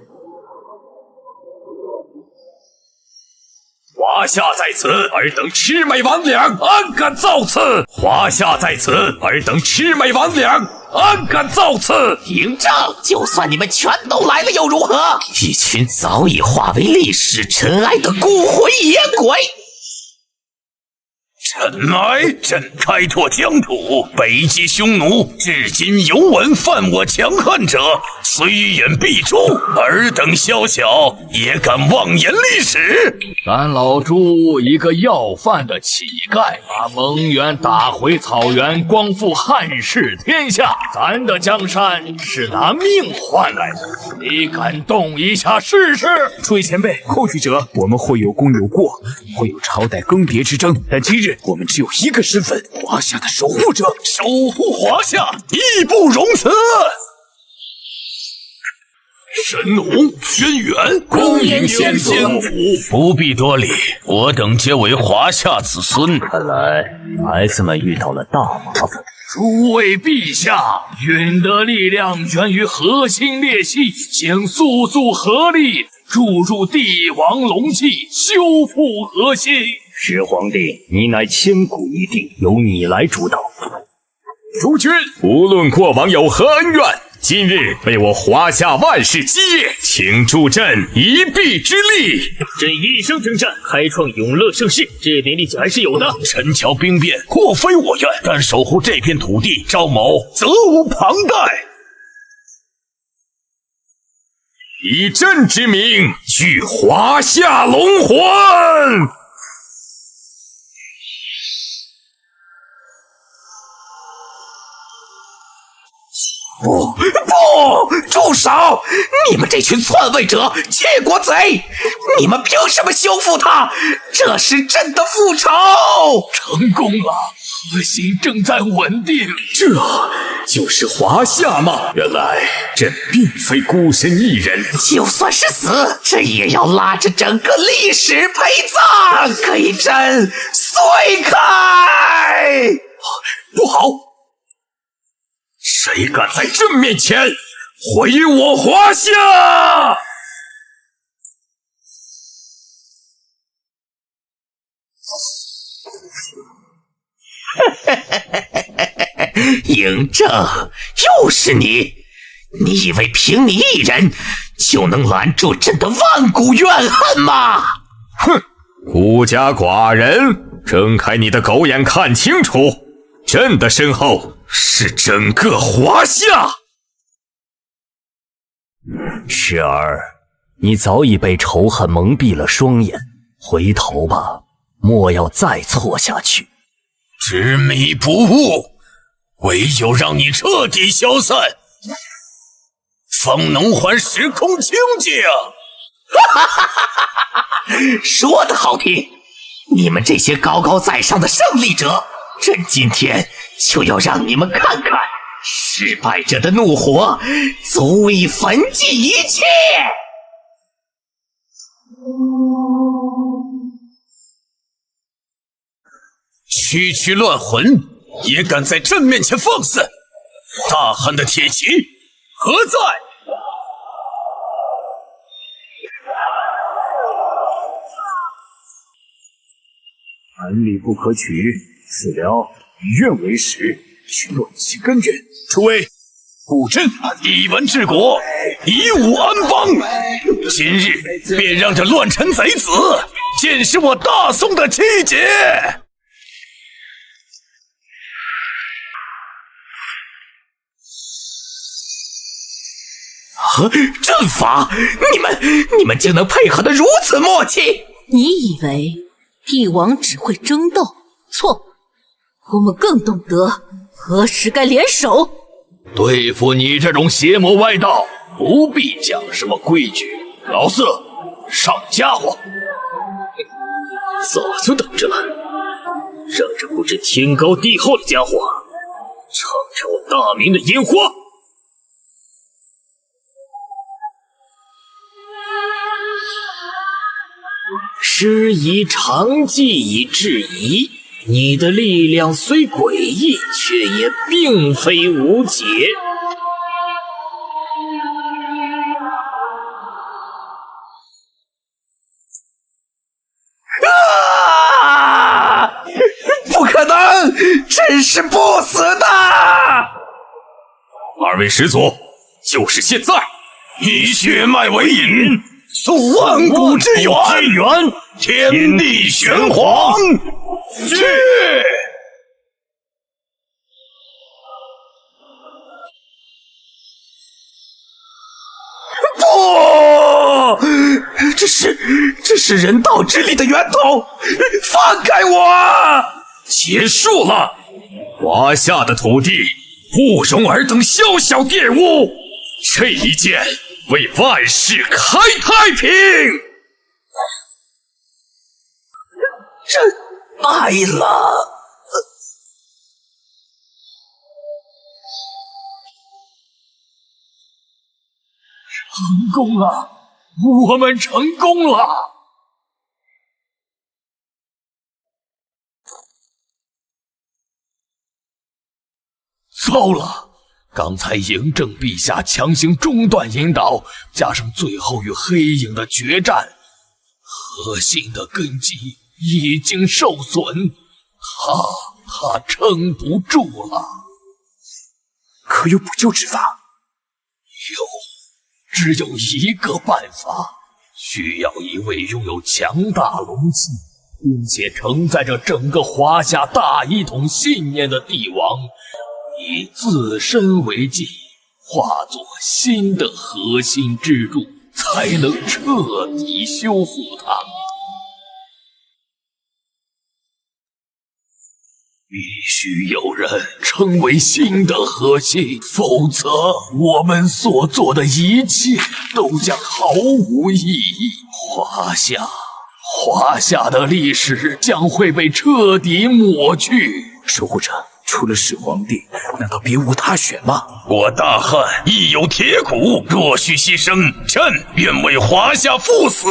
华夏在此，尔等魑魅魍魉，安敢造次？华夏在此，尔等魑魅魍魉，安敢造次？嬴政，就算你们全都来了又如何？一群早已化为历史尘埃的孤魂野鬼！朕开拓疆土，北击匈奴，至今犹闻犯我强汉者，虽远必诛。尔等宵小也敢妄言历史？咱老朱一个要饭的乞丐，把蒙元打回草原，光复汉室天下。咱的江山是拿命换来的，你敢动一下试试？诸位前辈，后继者，我们会有功有过，会有朝代更迭之争，但今日我们只有一个身份，华夏的守护者，守护华夏，义不容辞。神农、轩辕，恭迎先祖。不必多礼，我等皆为华夏子孙。看来孩子们遇到了大麻烦。诸位陛下，允的力量源于核心裂隙，请速速合力注入帝王龙气，修复核心。始皇帝，你乃千古一帝，由你来主导。诸君，无论过往有何恩怨，今日为我华夏万世基业，请助朕一臂之力。朕一生征战，开创永乐盛世，这点力气还是有的。陈桥兵变，或非我愿，但守护这片土地，赵某责无旁贷。以朕之名，聚华夏龙魂。不，住手！你们这群篡位者、窃国贼，你们凭什么修复它？这是朕的复仇！成功了，核心正在稳定。这就是华夏吗？原来朕并非孤身一人，就算是死，朕也要拉着整个历史陪葬，给朕碎开！不好！谁敢在朕面前毁我华夏？嬴政，又是你！你以为凭你一人就能拦住朕的万古怨恨吗？哼，孤家寡人，睁开你的狗眼看清楚，朕的身后是整个华夏。时儿，你早已被仇恨蒙蔽了双眼，回头吧，莫要再错下去。执迷不悟，唯有让你彻底消散，方能还时空清净。说得好听，你们这些高高在上的胜利者，朕今天就要让你们看看，失败者的怒火足以焚尽一切。区区乱魂也敢在朕面前放肆！大汉的铁骑何在？安利不可取，此疗以怨为始，去断其根源。诸位，古朕一文治国，以武安邦。今日便让这乱臣贼子见识我大宋的气节！阵法，你们竟能配合得如此默契！你以为帝王只会争斗？错，我们更懂得何时该联手。对付你这种邪魔歪道，不必讲什么规矩。老四，上家伙！早就等着了，让这不知天高地厚的家伙尝尝我大明的烟花！师夷长技以制夷，你的力量虽诡异，却也并非无解。不可能，朕是不死的！二位始祖，就是现在！以血脉为引，溯万古之源，天地玄黄，去！不，这是人道之力的源头，放开我！结束了，华夏的土地不容尔等小小玷污。这一剑为万世开太平。朕败了。成功了，我们成功了。糟了！刚才嬴政陛下强行中断引导，加上最后与黑影的决战，核心的根基已经受损，他撑不住了。可有补救之法？只有一个办法，需要一位拥有强大龙气，并且承载着整个华夏大一统信念的帝王，以自身为祭，化作新的核心支柱，才能彻底修复它。必须有人成为新的核心，否则我们所做的一切都将毫无意义。华夏的历史将会被彻底抹去。守护者，除了始皇帝，难道别无他选吗？我大汉亦有铁骨，若需牺牲，朕愿为华夏赴死。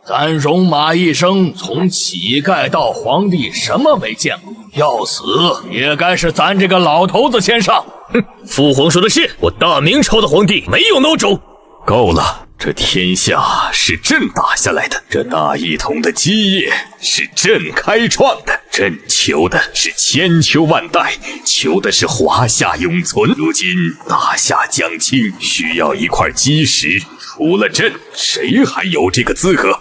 咱戎马一生，从乞丐到皇帝，什么没见过？要死也该是咱这个老头子先上。哼，父皇说的是，我大明朝的皇帝没有孬种。够了，这天下是朕打下来的，这大一统的基业是朕开创的，朕求的是千秋万代，求的是华夏永存。如今大夏将倾，需要一块基石，除了朕，谁还有这个资格？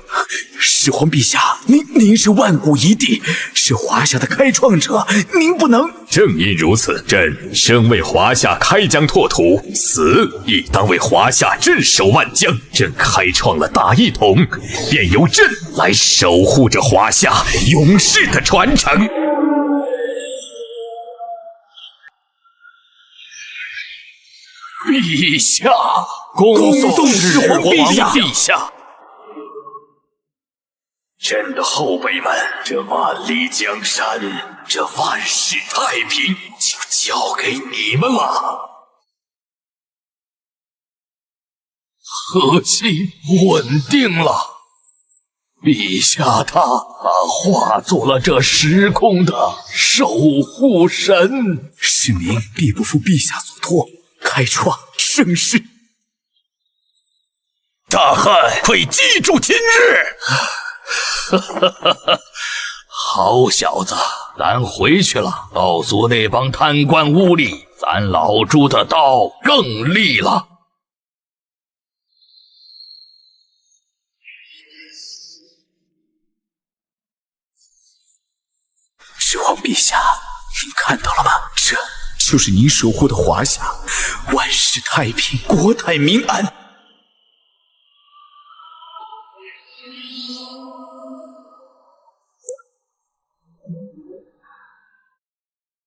始皇陛下，您是万古一帝，是华夏的开创者，您不能。正因如此，朕生为华夏开疆拓土，死亦当为华夏镇守万疆。朕开创了大一统，便由朕来守护着华夏永世的传承。陛下，恭送始皇陛下！朕的后辈们，这万里江山，这万世太平，就交给你们了。核心稳定了，陛下他化作了这时空的守护神，使民必不负陛下所托，开创盛世。大汉会记住今日。好小子，咱回去了，告诉那帮贪官污吏，咱老朱的刀更利了。始皇陛下，您看到了吗？这就是您守护的华夏，万世太平，国泰民安。